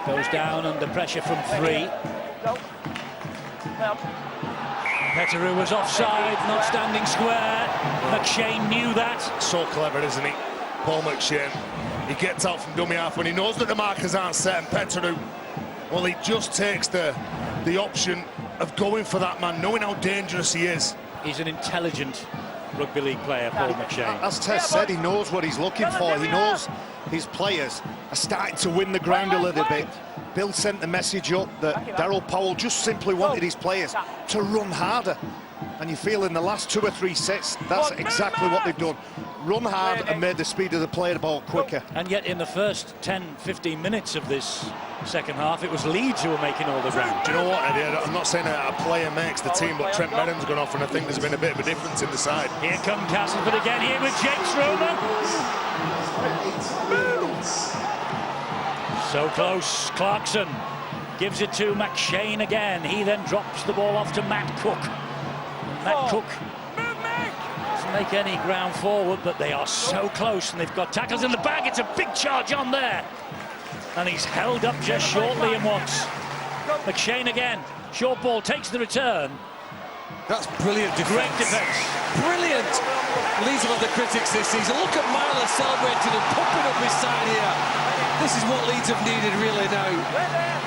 goes down under pressure from 3. Petteru was offside, not standing square. McShane knew that. So clever, isn't he? Paul McShane. He gets out from dummy half when he knows that the markers aren't set, and Petteru, well, he just takes the option of going for that man, knowing how dangerous he is. He's an intelligent rugby league player, Paul McShane. As Tess said, he knows what he's looking for. He knows his players are starting to win the ground a little bit. Bill sent the message up that Darryl Powell just simply wanted his players to run harder. And you feel in the last 2 or 3 sets, that's exactly what they've done. Run hard and made the speed of the play the ball quicker. And yet in the first 10-15 minutes of this second half, it was Leeds who were making all the ground. Do you know what, Eddie? I'm not saying that a player makes the team, but Trent Merrin's gone off, and I think there's been a bit of a difference in the side. Here come Castleford again, here with James Roman. So close, Clarkson gives it to McShane again. He then drops the ball off to Matt Cook. Matt Cook doesn't make any ground forward, but they are so close, and they've got tackles in the bag. It's a big charge on there. And he's held up just short, Liam Watts. McShane again. Short ball takes the return. That's brilliant defence. Great defence. Brilliant. Leeds have had the critics this season. Look at Myler celebrating and pumping up his side here. This is what Leeds have needed really now.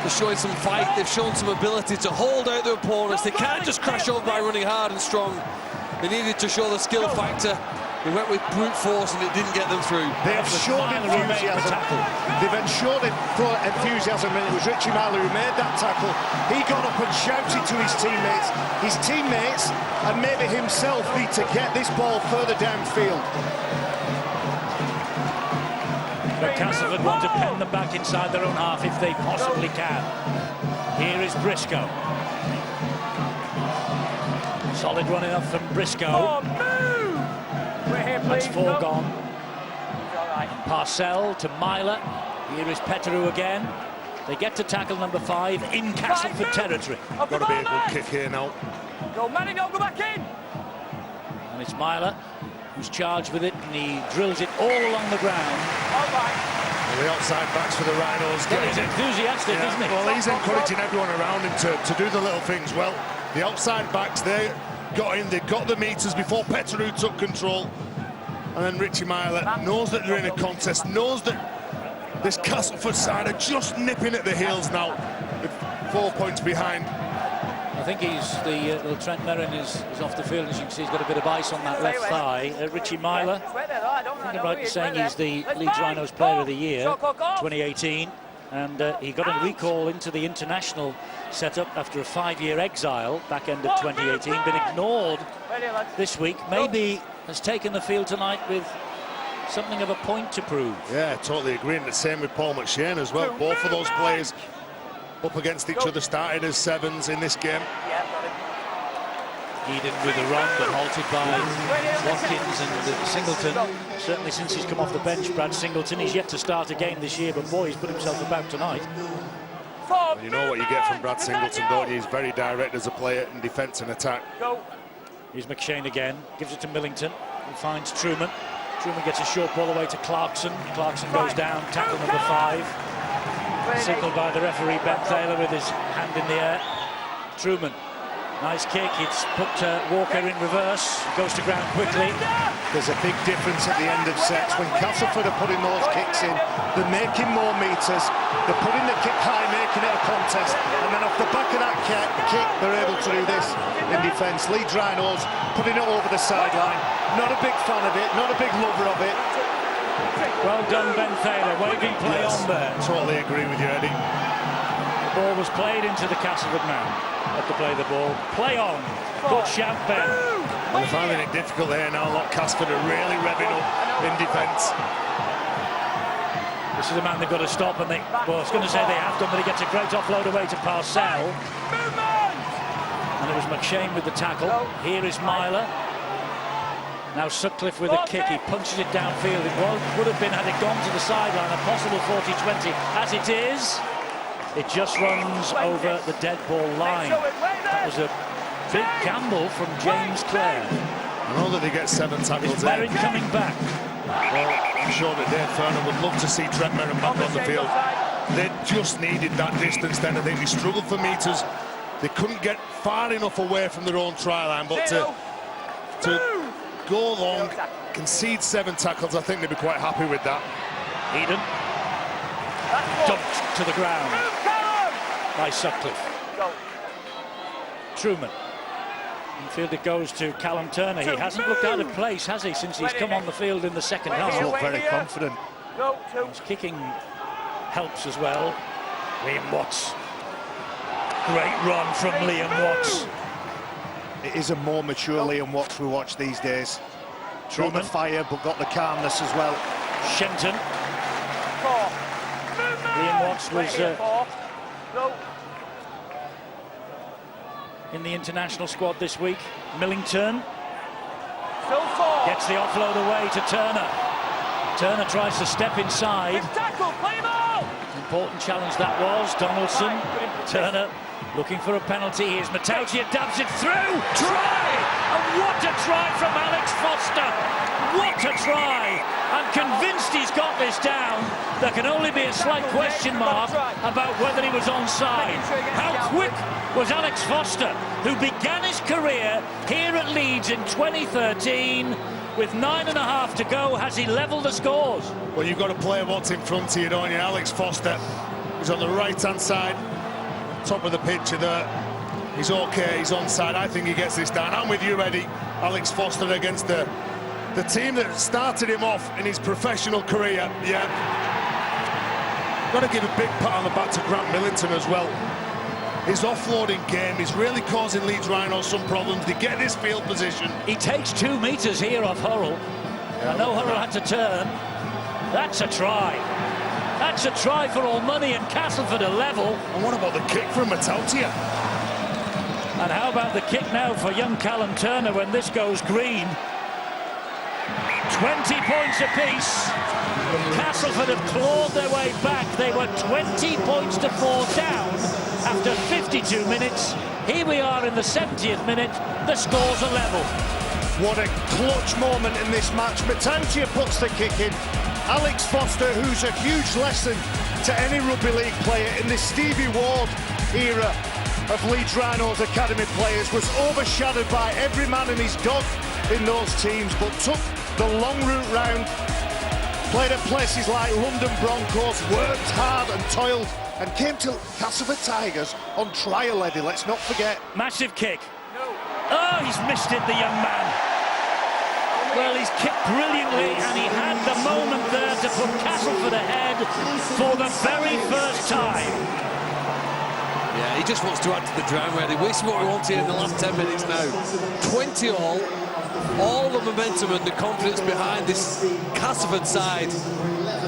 They're showing some fight. They've shown some ability to hold out their opponents. They can't just crash over by running hard and strong. They needed to show the skill factor. They went with brute force and it didn't get them through. They have shown enthusiasm. They've shown enthusiasm, and it was Richie Myler who made that tackle. He got up and shouted to his teammates. His teammates and maybe himself need to get this ball further downfield. But Castleford want to pen them back inside their own half if they possibly can. Here is Briscoe. Solid running up from Briscoe. That's 4 gone. Parcell to Myler. Here is Petteru again. They get to tackle number 5 in Castleford territory. Got to be a good kick here now. Go, Manning, go back in. And it's Myler who's charged with it, and he drills it all along the ground. Well, the outside backs for the Rhinos. Well, he's enthusiastic, isn't he? Well, he's encouraging everyone around him to do the little things. Well, the outside backs, they got in, they got the meters before Petteru took control. And then Richie Myler knows that they're in a contest, knows that this Castleford side are just nipping at the heels now, with 4 points behind. I think he's the Trent Merrin is off the field. As you can see, he's got a bit of ice on that left thigh. Richie Myler, I think I'm right in saying he's the Leeds Rhinos Player of the Year 2018, and he got a recall into the international setup after a 5-year exile back end of 2018. Been ignored this week. Maybe has taken the field tonight with something of a point to prove. Yeah, totally agreeing. The same with Paul McShane as well. Both of those players up against each other, started as 7s in this game. Eden with a run, but halted by Watkins and Singleton. Certainly since he's come off the bench, Brad Singleton, he's yet to start a game this year, but boy, he's put himself about tonight. Well, you know what you get from Brad Singleton, don't you? He's very direct as a player in defence and attack. Here's McShane again, gives it to Millington, who finds Truman. Truman gets a short ball away to Clarkson. Clarkson goes down, tackle number 5. Signalled by the referee, Ben Thaler, with his hand in the air. Truman, nice kick. It's put Walker in reverse. Goes to ground quickly. There's a big difference at the end of sets. When Castleford are putting those kicks in, they're making more meters. They're putting the kick high, making it a contest. And then off the back of that kick, they're able to do this in defence. Leeds Rhinos putting it over the sideline. Not a big fan of it, not a big lover of it. Well done, Ben Thaler, waving play on there. Totally agree with you, Eddie. The ball was played into the Castleford man. Had to play the ball. Play on. Good shout, Ben. Well, they're finding it difficult here now. Look, Castleford are really revving up in defence. This is the man they've got to stop, and well, I was going to say they have done, but he gets a great offload away to Parcell. And it was McShane with the tackle. Here is Myler. Now Sutcliffe with a kick, he punches it downfield. It would have been, had it gone to the sideline, a possible 40-20. As it is, it just runs over the dead ball line. That was a big gamble from James Clare. I know that they get 7 tackles Is Merrin coming back? Well, I'm sure that Dave Ferner would love to see Trent Merrin back on the field. They just needed that distance then. I think they struggled for meters. They couldn't get far enough away from their own try line, but to go long, concede 7 tackles, I think they'd be quite happy with that. Eden dumped to the ground by Sutcliffe. Truman. Infield it goes to Callum Turner. He hasn't looked out of place, has he, since he's come on the field in the second half? He's looked very confident. His kicking helps as well. Liam Watts. Great run from Liam Watts. It is a more mature Liam Watts we watch these days. Got the fire, but got the calmness as well. Shenton. Liam Watts was in the international squad this week. Millington gets the offload away to Turner. Turner tries to step inside. Important challenge that was. Donaldson. Turner looking for a penalty. Here's Matautia, dabs it through. Try! And what a try from Alex Foster! What a try! I'm convinced he's got this down. There can only be a slight question mark about whether he was onside. How quick was Alex Foster, who began his career here at Leeds in 2013, with 9.5 to go, has he levelled the scores? Well, you've got to play what's in front of you, don't you? Alex Foster is on the right-hand side, top of the picture there. He's okay, he's onside. I think he gets this down. I'm with you, Eddie. Alex Foster against the team that started him off in his professional career. Yeah. Got to give a big pat on the back to Grant Millington as well. His offloading game is really causing Leeds Rhinos some problems. They get this field position. He takes 2 meters here off Hurrell. I know Hurrell had to turn. That's a try. That's a try for all money, and Castleford a level. And what about the kick from Matautia? And how about the kick now for young Callum Turner when this goes green? 20 points apiece. Castleford have clawed their way back. They were 20 points to 4 down after 52 minutes. Here we are in the 70th minute. The scores are level. What a clutch moment in this match. Matautia puts the kick in. Alex Foster, who's a huge lesson to any rugby league player in this Stevie Ward era of Leeds Rhinos academy players, was overshadowed by every man and his dog in those teams, but took the long route round, played at places like London Broncos, worked hard and toiled, and came to Castleford Tigers on trial, Eddie, let's not forget. Massive kick. Oh, he's missed it, the young man. Well, he's kicked brilliantly, and he had the moment there to put Castleford ahead for the very first time. Yeah, he just wants to add to the drama, Eddie. This is what we want here in the last 10 minutes now. 20 all the momentum and the confidence behind this Castleford side.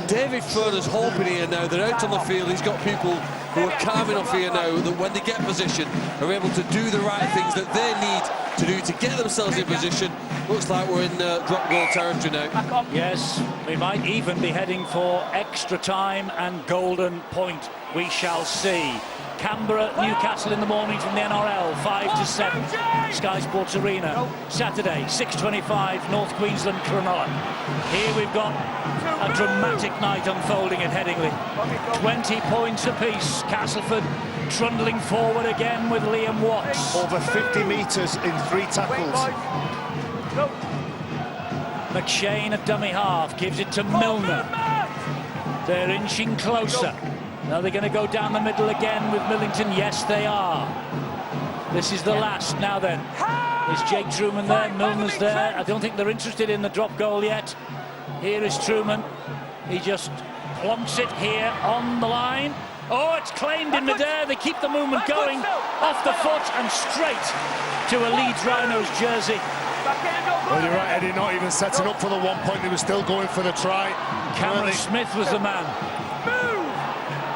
David Furner's hoping here now. They're out on the field. He's got people who are calm enough here now that when they get position are able to do the right things that they need to do to get themselves in position. Looks like we're in drop goal territory now. Yes, we might even be heading for extra time and golden point. We shall see. Canberra, Newcastle in the morning from the NRL, 5 to 7. Sky Sports Arena, Saturday, 6:25, North Queensland, Cronulla. Here we've got a dramatic night unfolding at Headingley. 20 points apiece. Castleford trundling forward again with Liam Watts. Over 50 metres in 3 tackles. McShane at dummy half, gives it to Milner. They're inching closer. Now they're going to go down the middle again with Millington. Yes, they are. This is the last. Now then, there's Jake Truman there, Milner's there. I don't think they're interested in the drop goal yet. Here is Truman. He just plonks it here on the line. Oh, it's claimed in midair. They keep the movement going. Off the foot and straight to a Leeds Rhinos jersey. Well, you're right, Eddie, not even setting up for the 1 point. They were still going for the try. Cameron Smith was the man.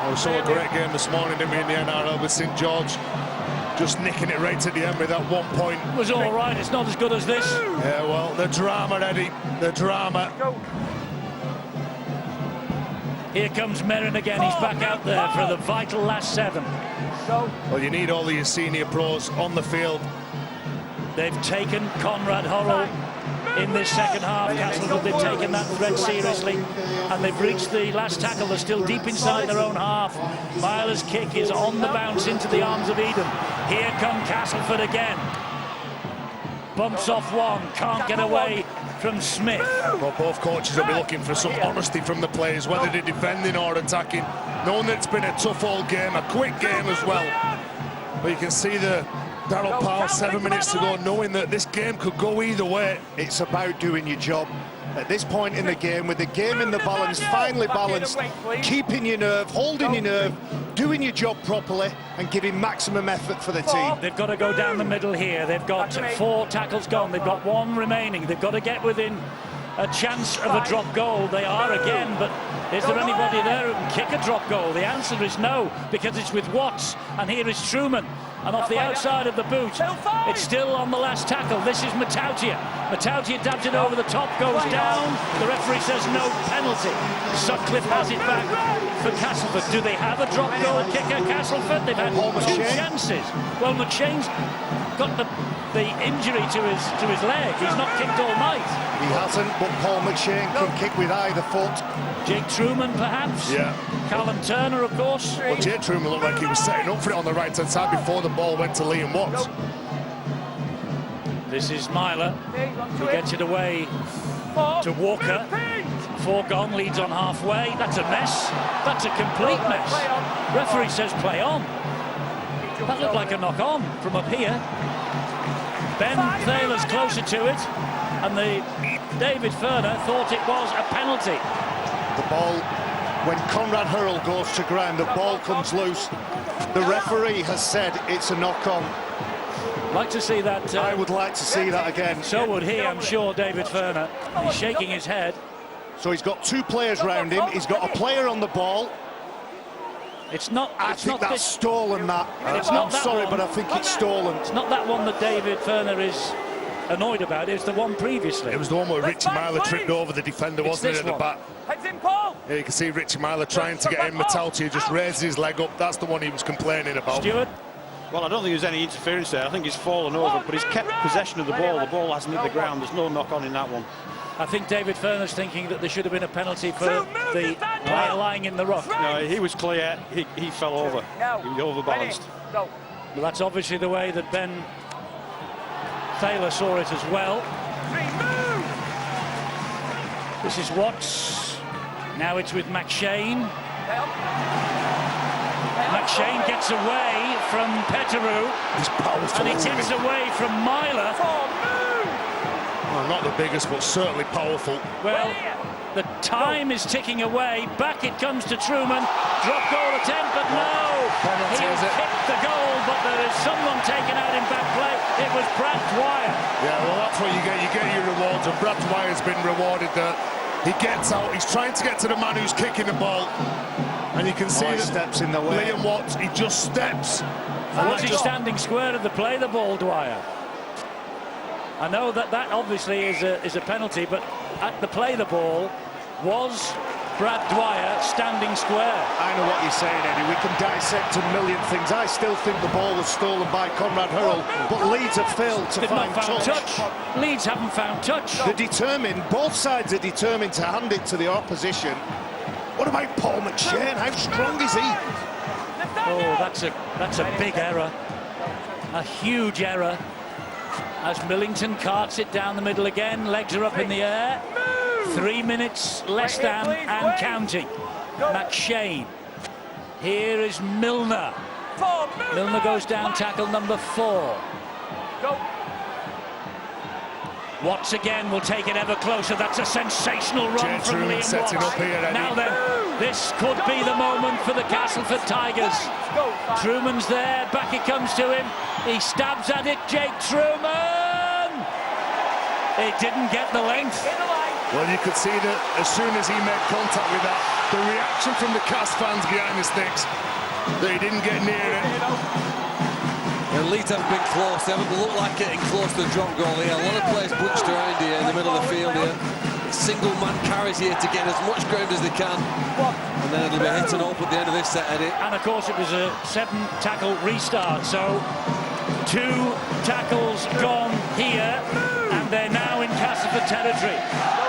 We saw a great game this morning, didn't we, in the NRL with St George. Just nicking it right at the end with that 1 point. It was all right, it's not as good as this. Yeah, well, the drama, Eddie, the drama. Here comes Merrin again, he's back out there for the vital last 7. Well, you need all of your senior pros on the field. They've taken Conrad Horrell in this second half. Castleford, they've taken that threat seriously, and they've reached the last tackle. They're still deep inside their own half. Myler's kick is on the bounce into the arms of Eden. Here come Castleford again. Bumps off one, can't get away from Smith. Well, both coaches will be looking for some honesty from the players, whether they're defending or attacking, knowing that it's been a tough old game, a quick game as well. But you can see the Darryl Powell, 7 minutes to go, knowing that this game could go either way. It's about doing your job. at this point in the game, with the game in the balance, finely balanced, keeping your nerve, holding your nerve, doing your job properly and giving maximum effort for the team. They've got to go down the middle here. They've got 4 tackles gone. They've got 1 remaining. They've got to get within a chance of a drop goal. They are again, but is there anybody there who can kick a drop goal? The answer is no, because it's with Watts, and here is Truman. And off the outside of the boot, it's still on the last tackle. This is Matautia. Matautia dabs it over the top, goes down. The referee says no penalty. Sutcliffe has it back for Castleford. Do they have a drop goal kicker, Castleford? They've had 2 chances. Well, McShane's got the injury to his leg. He's not kicked all night. He hasn't, but Paul McShane can kick with either foot. Jake Truman, perhaps? Yeah. Callum Turner, of course. Well, Jake Truman looked like he was setting up for it on the right-hand side before the ball went to Liam Watts. This is Myler, who gets it away to Walker. 4 gone, Leeds on halfway. That's a mess. That's a complete mess. Referee says play on. That looked like a knock-on from up here. Ben Thaler's closer to it, and David Ferner thought it was a penalty. The ball, when Conrad Hurrell goes to ground, the ball comes loose. The referee has said it's a knock-on. Like to see that. I would like to see that again. So would he, I'm sure, David Ferner. He's shaking his head. So he's got 2 players round him. He's got a player on the ball. It's not. I think that's stolen. That. I'm sorry, but I think it's stolen. It's not that one that David Ferner is annoyed about. It's the one previously. It was the one where Richie Myler tripped over the defender, wasn't it, at the back? Heads in, Paul. Yeah, you can see Richie Myler trying to get in. Matautia just raises his leg up. That's the one he was complaining about. Stewart? Well, I don't think there's any interference there. I think he's fallen over, but he's kept possession of the ball. The ball hasn't hit the ground. There's no knock-on in that one. I think David Ferner's thinking that there should have been a penalty for the player lying in the rock. No, he was clear. He fell over. He was overbalanced. Well, that's obviously the way that Ben Thaler saw it as well. This is Watts. Now it's with McShane. McShane gets away from Petteru. He's powerful. And he tips away from Myler. Well, not the biggest, but certainly powerful. Well, the time is ticking away. Back it comes to Truman. Drop goal attempt, but no. He has kicked the goal, but there is someone taken out in back play. It was Brad Dwyer. Yeah, well, that's what you get. You get your rewards, and Brad Dwyer's been rewarded there. He gets out. He's trying to get to the man who's kicking the ball. And you can see that steps in the way. Liam Watts, he just steps. Was he standing square at the play the ball, Dwyer? I know that obviously is a penalty, but at the play the ball was Brad Dwyer standing square. I know what you're saying, Eddie. We can dissect a million things. I still think the ball was stolen by Conrad Hurrell, but Leeds have failed to find touch. Leeds haven't found touch. They're determined. Both sides are determined to hand it to the opposition. What about Paul McShane? How strong is he? Oh, that's a big error. A huge error. As Millington carts it down the middle again, legs are up in the air. 3 minutes less than and counting. McShane. Here is Milner. Milner goes down, tackle number 4. Watts again will take it ever closer. That's a sensational run from Liam Watts. Up here, now then, this could be the moment for the Castleford Tigers. Truman's there, back it comes to him. He stabs at it, Jake Truman! It didn't get the length. Well, you could see that as soon as he made contact with that, the reaction from the Cas fans behind the sticks, that he didn't get near it. And Leeds haven't been close. They haven't looked like getting close to the drop goal here. A lot of players bunched around here in the middle of the field here. Single man carries here to get as much ground as they can. And then it'll be hit and hope at the end of this set, Eddie. And of course it was a 7-tackle restart. So 2 tackles gone here. And they're now in Castleford territory.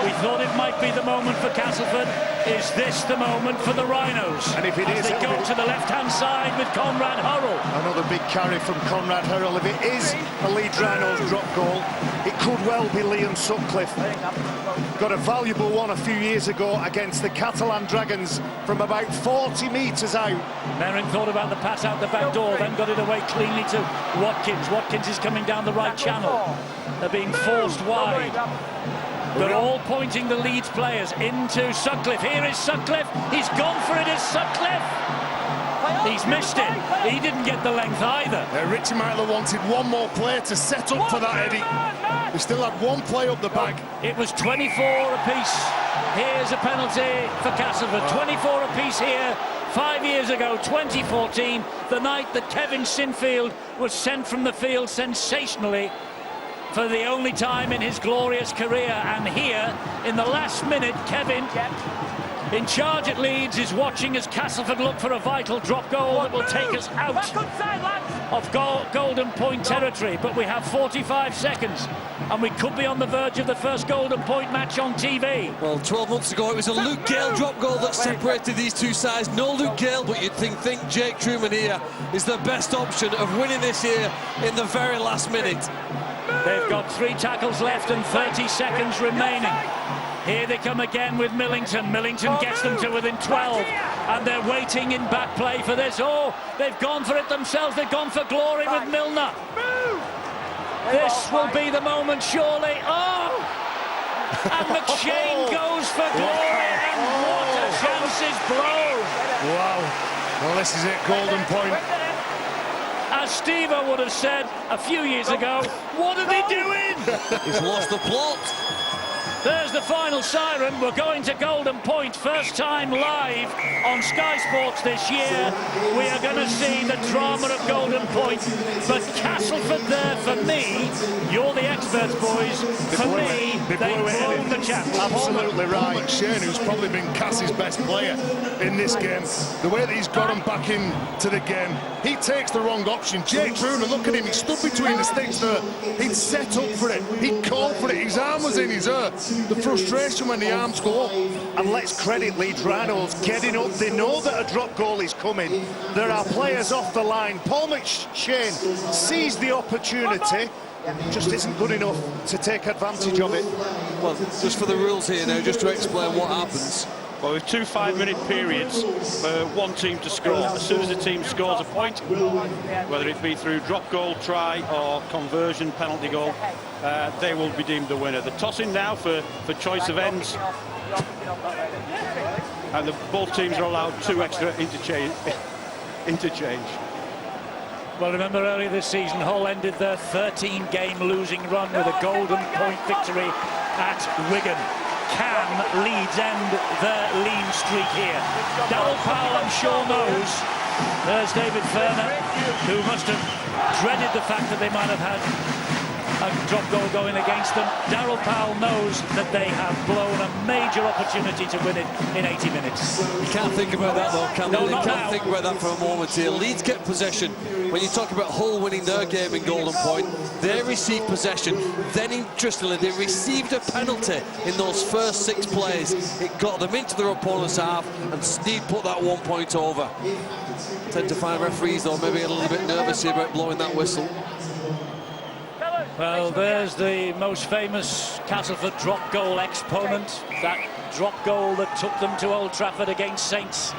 We thought it might be the moment for Castleford. Is this the moment for the Rhinos? And if it is, they go to the left-hand side with Conrad Hurrell. Another big carry from Conrad Hurrell. If it is a Leeds Rhinos drop goal, it could well be Liam Sutcliffe. Got a valuable one a few years ago against the Catalan Dragons from about 40 metres out. Merrin thought about the pass out the back door, then got it away cleanly to Watkins. Watkins is coming down the right channel. They're being forced wide. They're all pointing the Leeds players into Sutcliffe. Here is Sutcliffe. He's gone for it, is Sutcliffe. He's missed it. He didn't get the length either. Richie might have wanted one more player to set up for that, Eddie. We still had one play up the back. It was 24 apiece. Here's a penalty for Castleford. 24 apiece here. 5 years ago, 2014, the night that Kevin Sinfield was sent from the field sensationally for the only time in his glorious career. And here, in the last minute, Kevin, in charge at Leeds, is watching as Castleford look for a vital drop goal that will take us out of Golden Point territory. But we have 45 seconds, and we could be on the verge of the first Golden Point match on TV. Well, 12 months ago, it was a Luke Gale drop goal that separated these two sides. No Luke Gale, but you'd think Jake Truman here is the best option of winning this here in the very last minute. They've got 3 tackles left and 30 seconds remaining. Here they come again with Millington. Millington gets them to within 12, and they're waiting in back play for this. Oh, they've gone for it themselves. They've gone for glory with Milner. This will be the moment, surely. Oh! And McShane goes for glory, and what a chance is blown. Wow. Well, this is it, Golden Point. As Steve-O would have said a few years ago, what are they doing? He's lost the plot. There's the final siren. We're going to Golden Point. First time live on Sky Sports this year. We are going to see the drama of Golden Point. But Castleford there for me. You're the experts, boys. For me, they've blown the chance. Absolutely right. Shane, who's probably been Cassie's best player in this game, the way that he's got him back into the game, he takes the wrong option. Jake Truman, look at him. He stood between the sticks there. He'd set up for it. He called for it. His arm was in his ear. The frustration when the arms go up. And let's credit Leeds Rhinos getting up. They know that a drop goal is coming. There are players off the line. Paul McShane sees the opportunity, just isn't good enough to take advantage of it. Well, just for the rules here now, just to explain what happens. Well, with 2 5-minute periods for one team to score. As soon as the team scores a point, whether it be through drop goal, try or conversion, penalty goal, they will be deemed the winner. The toss-in now for choice of ends. And both teams are allowed 2 extra interchange. Well, remember earlier this season, Hull ended their 13-game losing run with a Golden Point victory at Wigan. Can Leeds end their lean streak here? Darryl Powell, I'm sure, knows. There's David Ferner, who must have dreaded the fact that they might have had a drop goal going against them. Darryl Powell knows that they have blown a major opportunity to win it in 80 minutes. You can't think about that, though, can No, you? not You can't now. think about that for a moment here. Leeds get possession. When you talk about Hull winning their game in Golden Point, they received possession. Then, interestingly, they received a penalty in those first 6 plays. It got them into their opponent's half, and Steve put that 1 point over. Tend to find referees, though, maybe a little bit nervous here about blowing that whistle. Well, there's the most famous Castleford drop goal exponent. That drop goal that took them to Old Trafford against Saints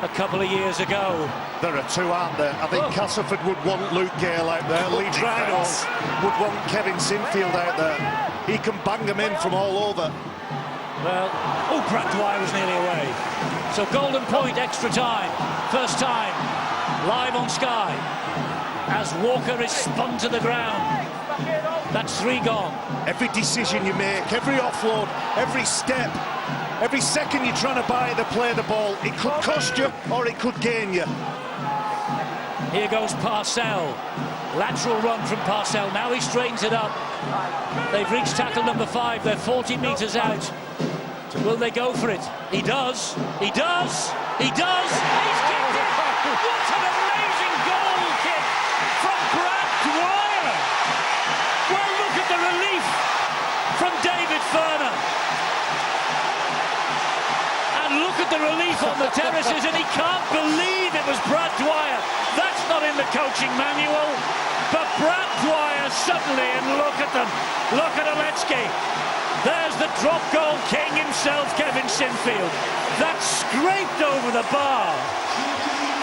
a couple of years ago. There are 2, aren't there? I think Castleford would want Luke Gale out there. Leeds Rhinos would want Kevin Sinfield out there. He can bang them in from all over. Well, oh, Brad Dwyer was nearly away. So Golden Point extra time. First time live on Sky as Walker is spun to the ground. That's 3 gone. Every decision you make, every offload, every step, every second you're trying to buy the play the ball, it could cost you or it could gain you. Here goes Parcell. Lateral run from Parcell. Now he straightens it up. They've reached tackle number 5. They're 40 metres out. Will they go for it? He does. He does. He does. He's kicked it. What an amazing goal kick from Brad Dwyer. Well, look at the relief from David Ferner. And look at the relief on the terraces, and he can't believe it was Brad Dwyer. That's not in the coaching manual. But Brad Dwyer suddenly, and look at them. Look at Aletsky. There's the drop goal king himself, Kevin Sinfield. That's scraped over the bar.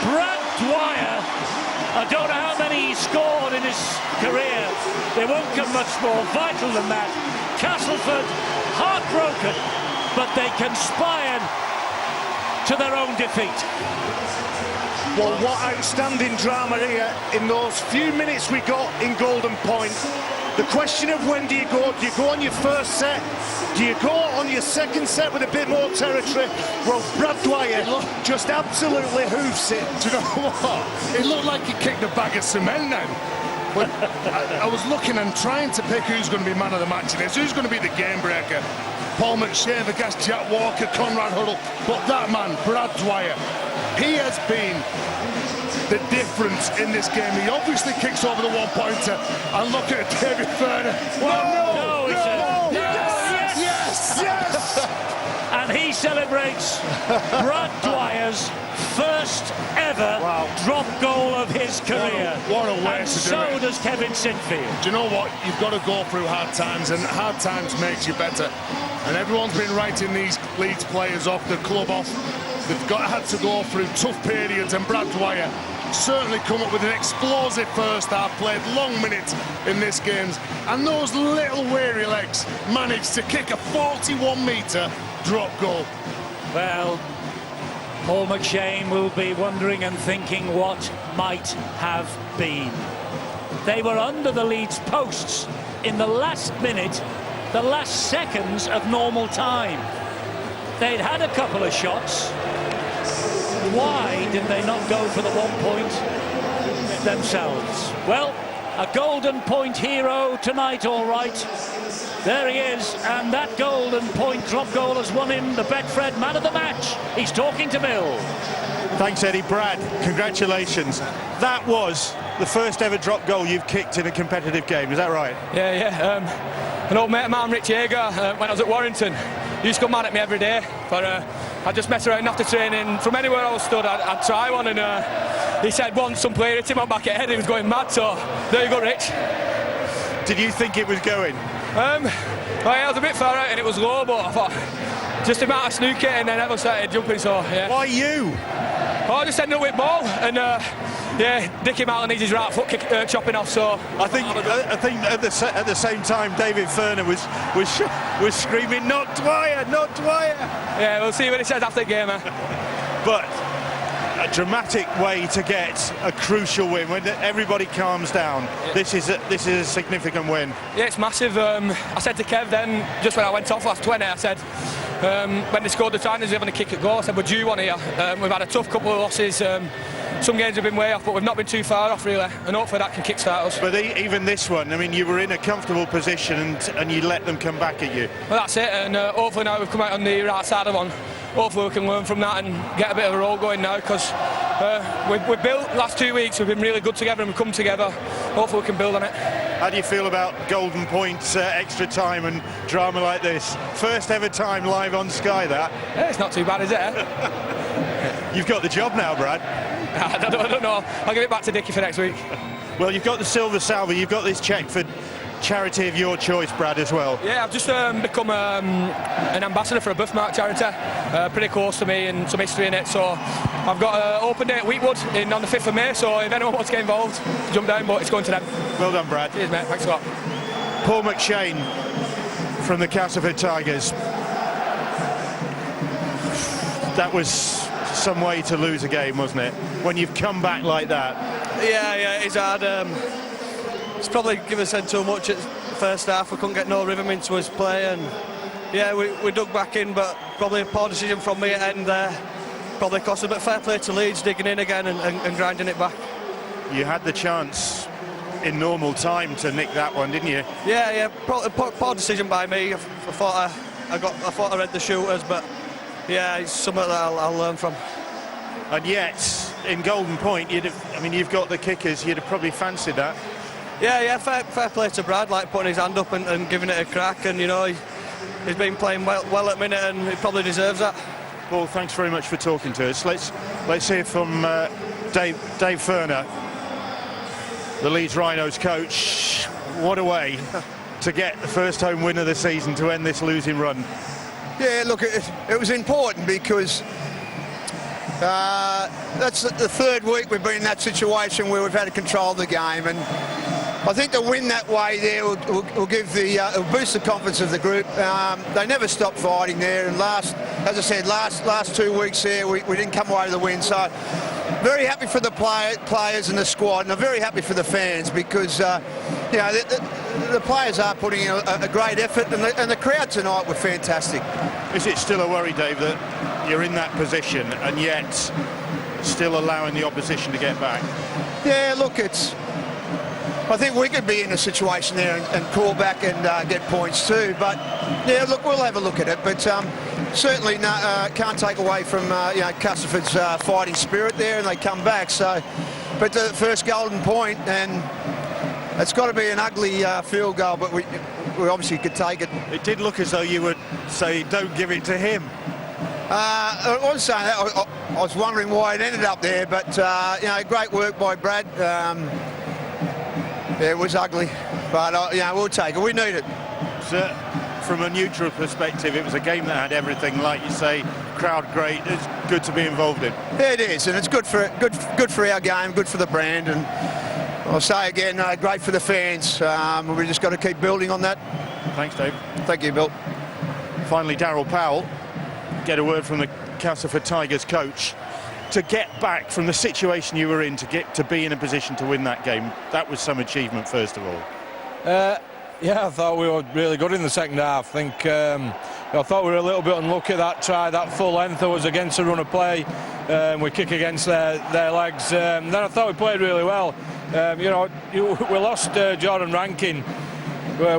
Brad Dwyer, I don't know how many he scored in his career. They won't come much more vital than that. Castleford heartbroken, but they conspired to their own defeat. Well, what outstanding drama here in those few minutes we got in Golden Point. The question of when do you go? Do you go on your first set? Do you go on your second set with a bit more territory? Well, Brad Dwyer just absolutely hoofs it. Do you know what? It looked like he kicked a bag of cement now. But I was looking and trying to pick who's going to be man of the match in this, who's going to be the game breaker. Paul McShane against Jack Walker, Conrad Huddle. But that man, Brad Dwyer, he has been the difference in this game. He obviously kicks over the one-pointer, and look at David Furner. Well, he said. Yes! And he celebrates Brad Dwyer's first ever drop goal of his career. What a way and to do so it. does Kevin Sinfield. Do you know what? You've got to go through hard times, and hard times makes you better. And everyone's been writing these Leeds players off, the club off. They've had to go through tough periods, and Brad Dwyer certainly come up with an explosive first half, played long minutes in this game, and those little weary legs managed to kick a 41-metre drop goal. Well, Paul McShane will be wondering and thinking what might have been. They were under the Leeds posts in the last minute, the last seconds of normal time. They'd had a couple of shots. Why did they not go for the 1 point themselves? Well, a Golden Point hero tonight, all right. There he is, and that Golden Point drop goal has won him the Betfred Man of the Match. He's talking to Bill. Thanks, Eddie. Brad, congratulations. That was the first ever drop goal you've kicked in a competitive game, is that right? Yeah. An old mate of mine, Rich Yeager, when I was at Warrington, he used to come mad at me every day, but I'd just mess around after training. From anywhere I was stood, I'd try one, and he said once some player hit him on back of the head, he was going mad, so there you go, Rich. Did you think it was going? Well, yeah, I was a bit far out and it was low, but I thought just a matter of snooker and then everyone started jumping, so yeah. Why you? Oh, I just ended up with ball and yeah, Dickie Martin needs his right foot chopping off, so I think at the same time David Furner was screaming, "Not Dwyer, not Dwyer!" Yeah, we'll see what he says after the game. But a dramatic way to get a crucial win when everybody calms down. Yeah. This is a significant win. Yeah, it's massive. I said to Kev then, just when I went off last 20, I said when they scored the time, they were having a kick at goal. I said, we're due one here. We've had a tough couple of losses. Some games have been way off, but we've not been too far off, really, and hopefully that can kickstart us. But even this one, I mean, you were in a comfortable position and you let them come back at you. Well, that's it, and hopefully now we've come out on the right side of one. Hopefully we can learn from that and get a bit of a roll going now, because we've built last 2 weeks, we've been really good together and we've come together. Hopefully we can build on it. How do you feel about Golden Point extra time and drama like this? First ever time live on Sky, that? Yeah, it's not too bad, is it? You've got the job now, Brad. I don't know. I'll give it back to Dickie for next week. Well, you've got the Silver Salver, you've got this cheque for charity of your choice, Brad, as well. Yeah, I've just become an ambassador for a birthmark charity, pretty close to me and some history in it, so I've got an open day at Wheatwood on the 5th of May, so if anyone wants to get involved, jump down, but it's going to them. Well done, Brad. Cheers, mate, thanks a lot. Paul McShane from the Castleford Tigers. That was some way to lose a game, wasn't it? When you've come back like that. Yeah, it's hard. It's probably given us too much at the first half. We couldn't get no rhythm into his play, and yeah, we dug back in, but probably a poor decision from me at end there. Probably cost us, but fair play to Leeds, digging in again and grinding it back. You had the chance in normal time to nick that one, didn't you? Yeah, poor decision by me. I thought I read the shooters, but yeah, it's something that I'll learn from. And yet, in Golden Point, you've got the kickers. You'd have probably fancied that. Yeah, fair play to Brad, like putting his hand up and giving it a crack, and you know he's been playing well at the minute, and he probably deserves that. Paul, thanks very much for talking to us. Let's hear from Dave Furner, the Leeds Rhinos coach. What a way to get the first home win of the season to end this losing run. Yeah, look, it was important because that's the third week we've been in that situation where we've had to control the game, and I think to win that way there will give the will boost the confidence of the group. They never stopped fighting there, and as I said, last 2 weeks there we didn't come away with the win. So very happy for the players and the squad, and I'm very happy for the fans because you know the players are putting in a great effort, and the crowd tonight were fantastic. Is it still a worry, Dave, that you're in that position and yet still allowing the opposition to get back? Yeah, look, I think we could be in a situation there and call back and get points too. But yeah, look, we'll have a look at it. But certainly can't take away from you know, Castleford's fighting spirit there, and they come back. So, but the first golden point, and it's got to be an ugly field goal, but we obviously could take it. It did look as though you would say, "Don't give it to him." I was saying that. I was wondering why it ended up there, but you know, great work by Brad. Yeah, it was ugly, but you know, we'll take it. We need it. So, from a neutral perspective, it was a game that had everything, like you say, crowd great. It's good to be involved in. Yeah, it is, and it's good for our game, good for the brand, and I'll say again, great for the fans. We just got to keep building on that. Thanks, Dave. Thank you, Bill. Finally, Darryl Powell, get a word from the Castleford Tigers coach. To get back from the situation you were in, to be in a position to win that game, that was some achievement, first of all. Yeah, I thought we were really good in the second half. I think I thought we were a little bit unlucky that try, that full length was against the run of play. We kick against their legs. Then I thought we played really well. You know, we lost Jordan Rankin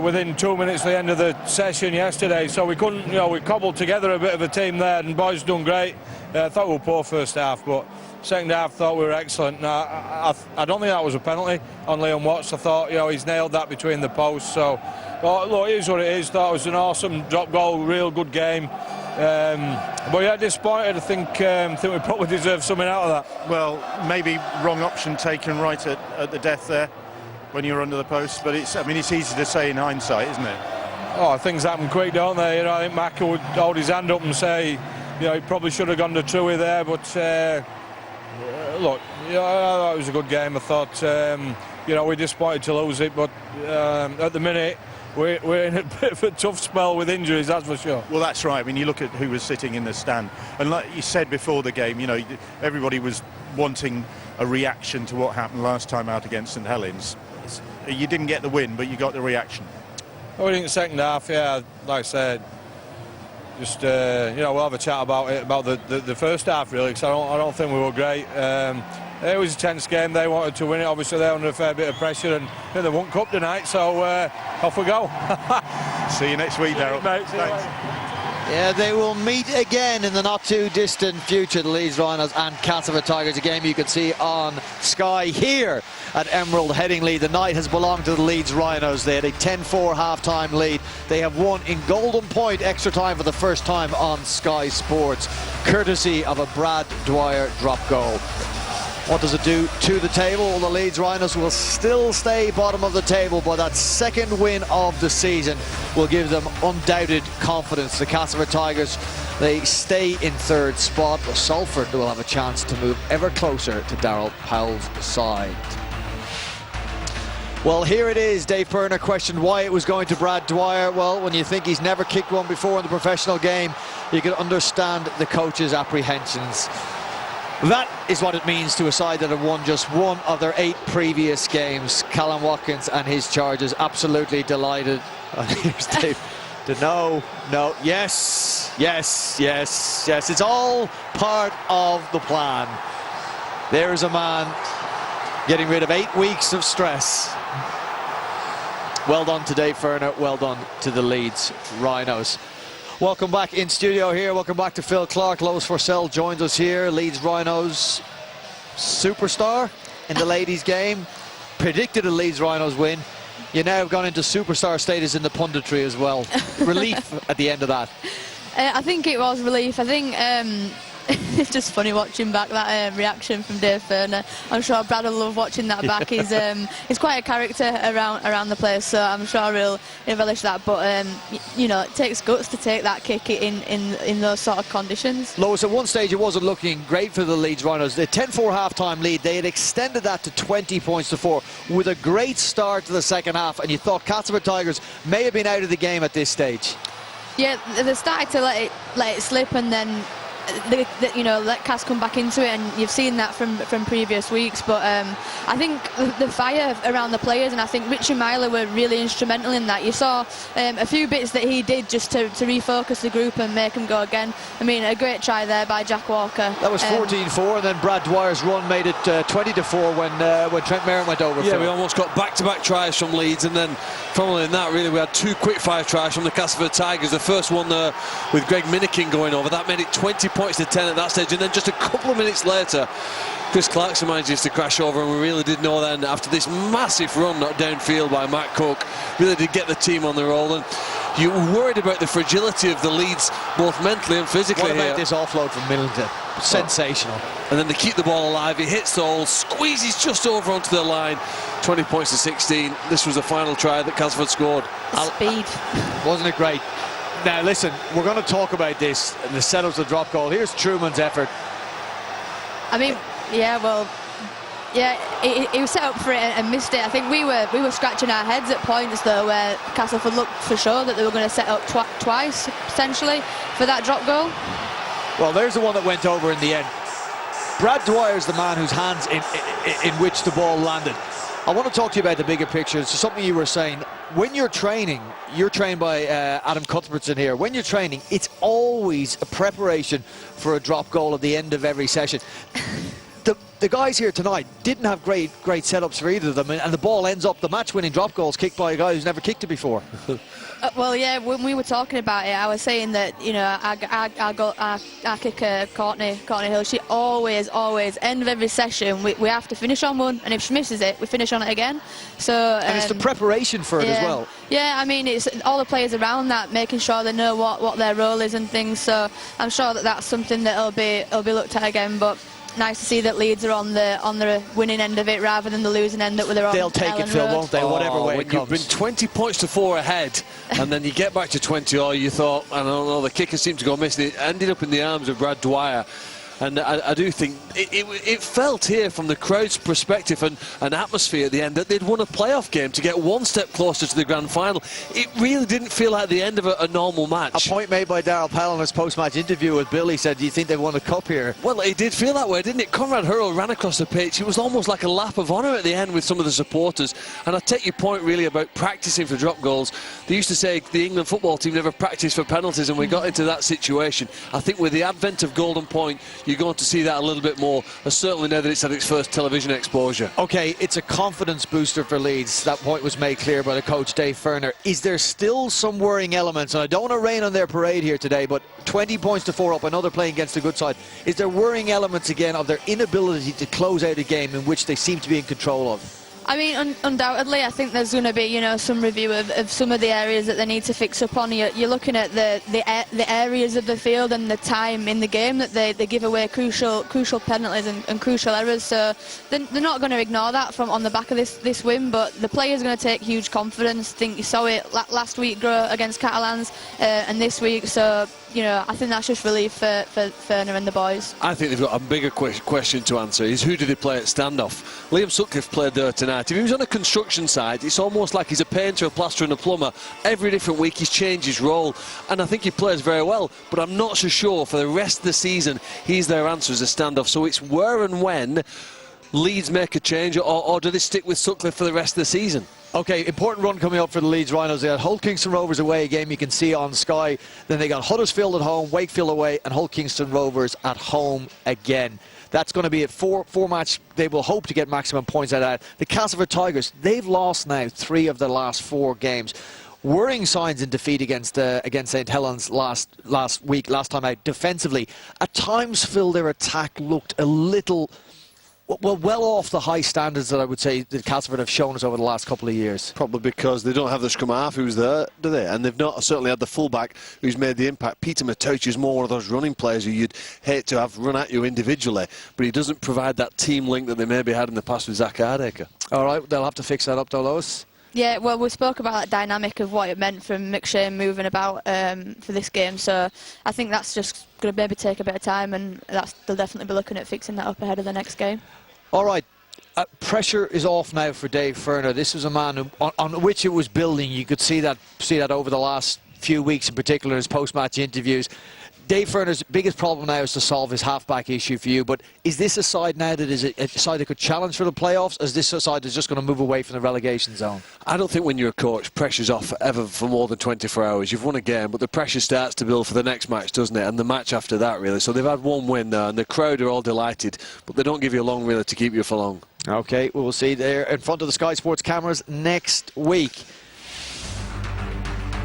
within 2 minutes of the end of the session yesterday, so we couldn't, you know, we cobbled together a bit of a team there, and boys done great. I thought we were poor first half, but second half thought we were excellent. Now, I don't think that was a penalty on Liam Watts. I thought, you know, he's nailed that between the posts. So, look, it is what it is. Thought it was an awesome drop goal, real good game. But yeah, disappointed. I think we probably deserve something out of that. Well, maybe wrong option taken right at the death there when you're under the post. But it's easy to say in hindsight, isn't it? Oh, things happen quick, don't they? You know, I think Macca would hold his hand up and say, you know, he probably should have gone to Truey there, but look, you know, I thought it was a good game. I thought, you know, we're disappointed to lose it, but at the minute, we're in a bit of a tough spell with injuries, that's for sure. Well, that's right. I mean, you look at who was sitting in the stand, and like you said before the game, you know, everybody was wanting a reaction to what happened last time out against St Helens. You didn't get the win, but you got the reaction. I think the second half, yeah, like I said, just you know, we'll have a chat about it, about the first half really, because I don't think we were great. It was a tense game. They wanted to win it. Obviously, they're under a fair bit of pressure, and they won cup tonight. So off we go. See you next week, Darryl. Thanks. Yeah, they will meet again in the not too distant future, the Leeds Rhinos and Castleford Tigers, a game you can see on Sky here at Emerald Headingley. The night has belonged to the Leeds Rhinos. They had a 10-4 half-time lead. They have won in golden point extra time for the first time on Sky Sports, courtesy of a Brad Dwyer drop goal. What does it do to the table? Well, the Leeds Rhinos will still stay bottom of the table, but that second win of the season will give them undoubted confidence. The Castleford Tigers, they stay in third spot, but Salford will have a chance to move ever closer to Darryl Powell's side. Well, here it is. Dave Perner questioned why it was going to Brad Dwyer. Well, when you think he's never kicked one before in the professional game, you can understand the coach's apprehensions. That is what it means to a side that have won just one of their 8 previous games. Callum Watkins and his Chargers absolutely delighted. And here's Dave. No, yes. It's all part of the plan. There's a man getting rid of 8 weeks of stress. Well done to Dave Ferner. Well done to the Leeds Rhinos. Welcome back in studio here. Welcome back to Phil Clark. Lois Forsell joins us here. Leeds Rhinos superstar in the ladies' game. Predicted a Leeds Rhinos win. You now have gone into superstar status in the punditry as well. Relief at the end of that. I think it was relief. I think it's just funny watching back that reaction from Dave Furner. I'm sure Brad will love watching that back. He's quite a character around the place, so I'm sure he'll relish that. But you know, it takes guts to take that kick in those sort of conditions. Lois, at one stage it wasn't looking great for the Leeds Rhinos. The 10-4 half-time lead, they had extended that to 20 points to 4 with a great start to the second half, and you thought Castleford Tigers may have been out of the game at this stage. Yeah, they started to let it slip, and then you know, let Cass come back into it, and you've seen that from previous weeks. But I think the fire around the players, and I think Richie Myler were really instrumental in that. You saw a few bits that he did just to refocus the group and make them go again. I mean, a great try there by Jack Walker. That was 14-4, and then Brad Dwyer's run made it 20-4 when Trent Merritt went over. Yeah, we almost got back-to-back tries from Leeds, and then following that, really, we had 2 quick-fire tries from the Castleford Tigers. The first one with Greg Minikin going over, that made it 20 points to 10 at that stage, and then just a couple of minutes later Chris Clarkson manages to crash over, and we really did know then, after this massive run downfield by Matt Cook, really did get the team on the roll. And you were worried about the fragility of the Leeds, both mentally and physically. What about this offload from Middleton? Sensational. And then to keep the ball alive, he hits the hole, squeezes just over onto the line. 20 points to 16. This was the final try that Castleford scored. Speed. Wasn't it great? Now listen, we're going to talk about this, the setups of drop goal. Here's Truman's effort. I mean, yeah, well, yeah, he was set up for it and missed it. I think we were scratching our heads at points though, where Castleford looked for sure that they were going to set up twice potentially for that drop goal. Well, there's the one that went over in the end. Brad Dwyer's the man whose hands in which the ball landed. I want to talk to you about the bigger picture. It's something you were saying. When you're training, you're trained by Adam Cuthbertson here. When you're training, it's always a preparation for a drop goal at the end of every session. The guys here tonight didn't have great setups for either of them, and the ball ends up, the match-winning drop goals kicked by a guy who's never kicked it before. Well, yeah, when we were talking about it, I was saying that, you know, our kicker, Courtney Hill, she always, end of every session, we have to finish on one, and if she misses it, we finish on it again. So and it's the preparation for it as well. Yeah, I mean, it's all the players around that, making sure they know what their role is and things. So I'm sure that's something that'll be looked at again. But nice to see that Leeds are on the winning end of it rather than the losing end that they're on. They'll take it, Phil, won't they? Whatever way it comes. When you've been 20 points to 4 ahead, and then you get back to 20, or you thought, I don't know, the kicker seemed to go missing. It ended up in the arms of Brad Dwyer. And I do think it felt here from the crowd's perspective and atmosphere at the end that they'd won a playoff game to get one step closer to the grand final. It really didn't feel like the end of a normal match. A point made by Darryl Powell in his post-match interview with Bill. He said, do you think they won a cup here? Well, it did feel that way, didn't it? Conrad Hurrell ran across the pitch. It was almost like a lap of honour at the end with some of the supporters. And I take your point really about practising for drop goals. They used to say the England football team never practised for penalties, and we got into that situation. I think with the advent of Golden Point, you're going to see that a little bit more, certainly now that it's had its first television exposure. Okay, it's a confidence booster for Leeds. That point was made clear by the coach, Dave Furner. Is there still some worrying elements? And I don't want to rain on their parade here today, but 20 points to 4 up, another playing against a good side. Is there worrying elements again of their inability to close out a game in which they seem to be in control of? I mean, undoubtedly, I think there's going to be, you know, some review of some of the areas that they need to fix up on. You're looking at the areas of the field and the time in the game that they give away crucial penalties and crucial errors. So they're not going to ignore that from on the back of this win. But the players are going to take huge confidence. I think you saw it last week grow against Catalans and this week. So, you know, I think that's just relief for Furner and the boys. I think they've got a bigger question to answer, is who do they play at standoff? Liam Sutcliffe played there tonight. If he was on a construction site, it's almost like he's a painter, a plasterer and a plumber. Every different week he's changed his role, and I think he plays very well, but I'm not so sure for the rest of the season he's their answer as a standoff. So it's where and when Leeds make a change, or do they stick with Sutcliffe for the rest of the season? Okay, important run coming up for the Leeds Rhinos. They had Hull Kingston Rovers away, a game you can see on Sky. Then they got Huddersfield at home, Wakefield away, and Hull Kingston Rovers at home again. That's going to be a four match. They will hope to get maximum points out of that. The Castleford Tigers, they've lost now 3 of their last 4 games. Worrying signs in defeat against St Helens last time out defensively. At times, Phil, their attack looked a little well off the high standards that I would say that Castleford have shown us over the last couple of years? Probably because they don't have the scrum half who's there, do they? And they've not certainly had the fullback who's made the impact. Peter Matoche is more one of those running players who you'd hate to have run at you individually, but he doesn't provide that team link that they maybe had in the past with Zach Hardacre. All right, they'll have to fix that up, though, Lois. Yeah, well, we spoke about that dynamic of what it meant from McShane moving about for this game, so I think that's just going to maybe take a bit of time, and they'll definitely be looking at fixing that up ahead of the next game. All right, pressure is off now for Dave Ferner. This was a man who, on which it was building. You could see that over the last few weeks, in particular, his post-match interviews. Dave Ferner's biggest problem now is to solve his half-back issue for you, but is this a side now that is a side that could challenge for the playoffs, or is this a side that's just going to move away from the relegation zone? I don't think when you're a coach, pressure's off ever for more than 24 hours. You've won a game, but the pressure starts to build for the next match, doesn't it? And the match after that, really. So they've had one win now, and the crowd are all delighted, but they don't give you a long, really, to keep you for long. OK, we'll see there in front of the Sky Sports cameras next week.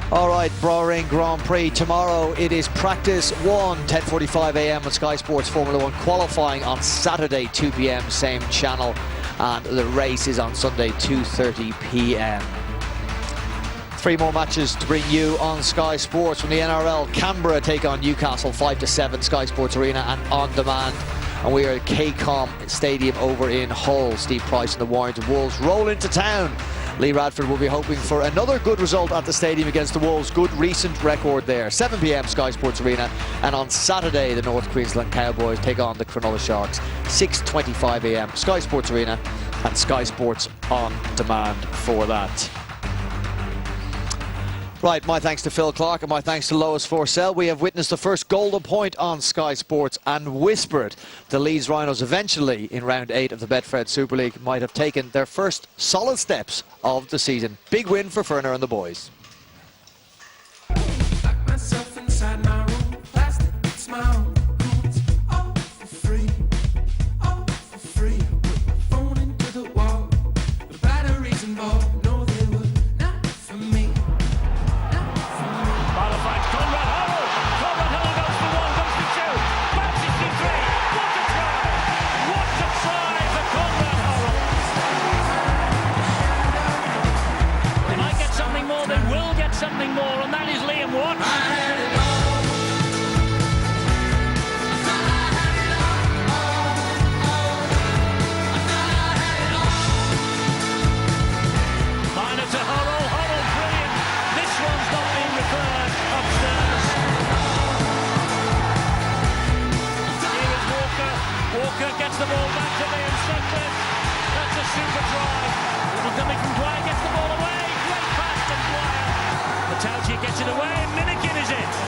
All right, Bahrain Grand Prix. Tomorrow it is practice 1, 10:45 a.m. on Sky Sports Formula 1. Qualifying on Saturday, 2 p.m, same channel. And the race is on Sunday, 2:30 p.m. 3 more matches to bring you on Sky Sports from the NRL. Canberra take on Newcastle, 5-7, Sky Sports Arena and on demand. And we are at KCOM Stadium over in Hull. Steve Price and the Warrington Wolves roll into town. Lee Radford will be hoping for another good result at the stadium against the Wolves. Good recent record there. 7 p.m, Sky Sports Arena. And on Saturday, the North Queensland Cowboys take on the Cronulla Sharks. 6:25 a.m, Sky Sports Arena and Sky Sports on demand for that. Right, my thanks to Phil Clark and my thanks to Lois Forsell. We have witnessed the first golden point on Sky Sports and whispered the Leeds Rhinos eventually in round 8 of the Betfred Super League might have taken their first solid steps of the season. Big win for Ferner and the boys. Lock myself inside my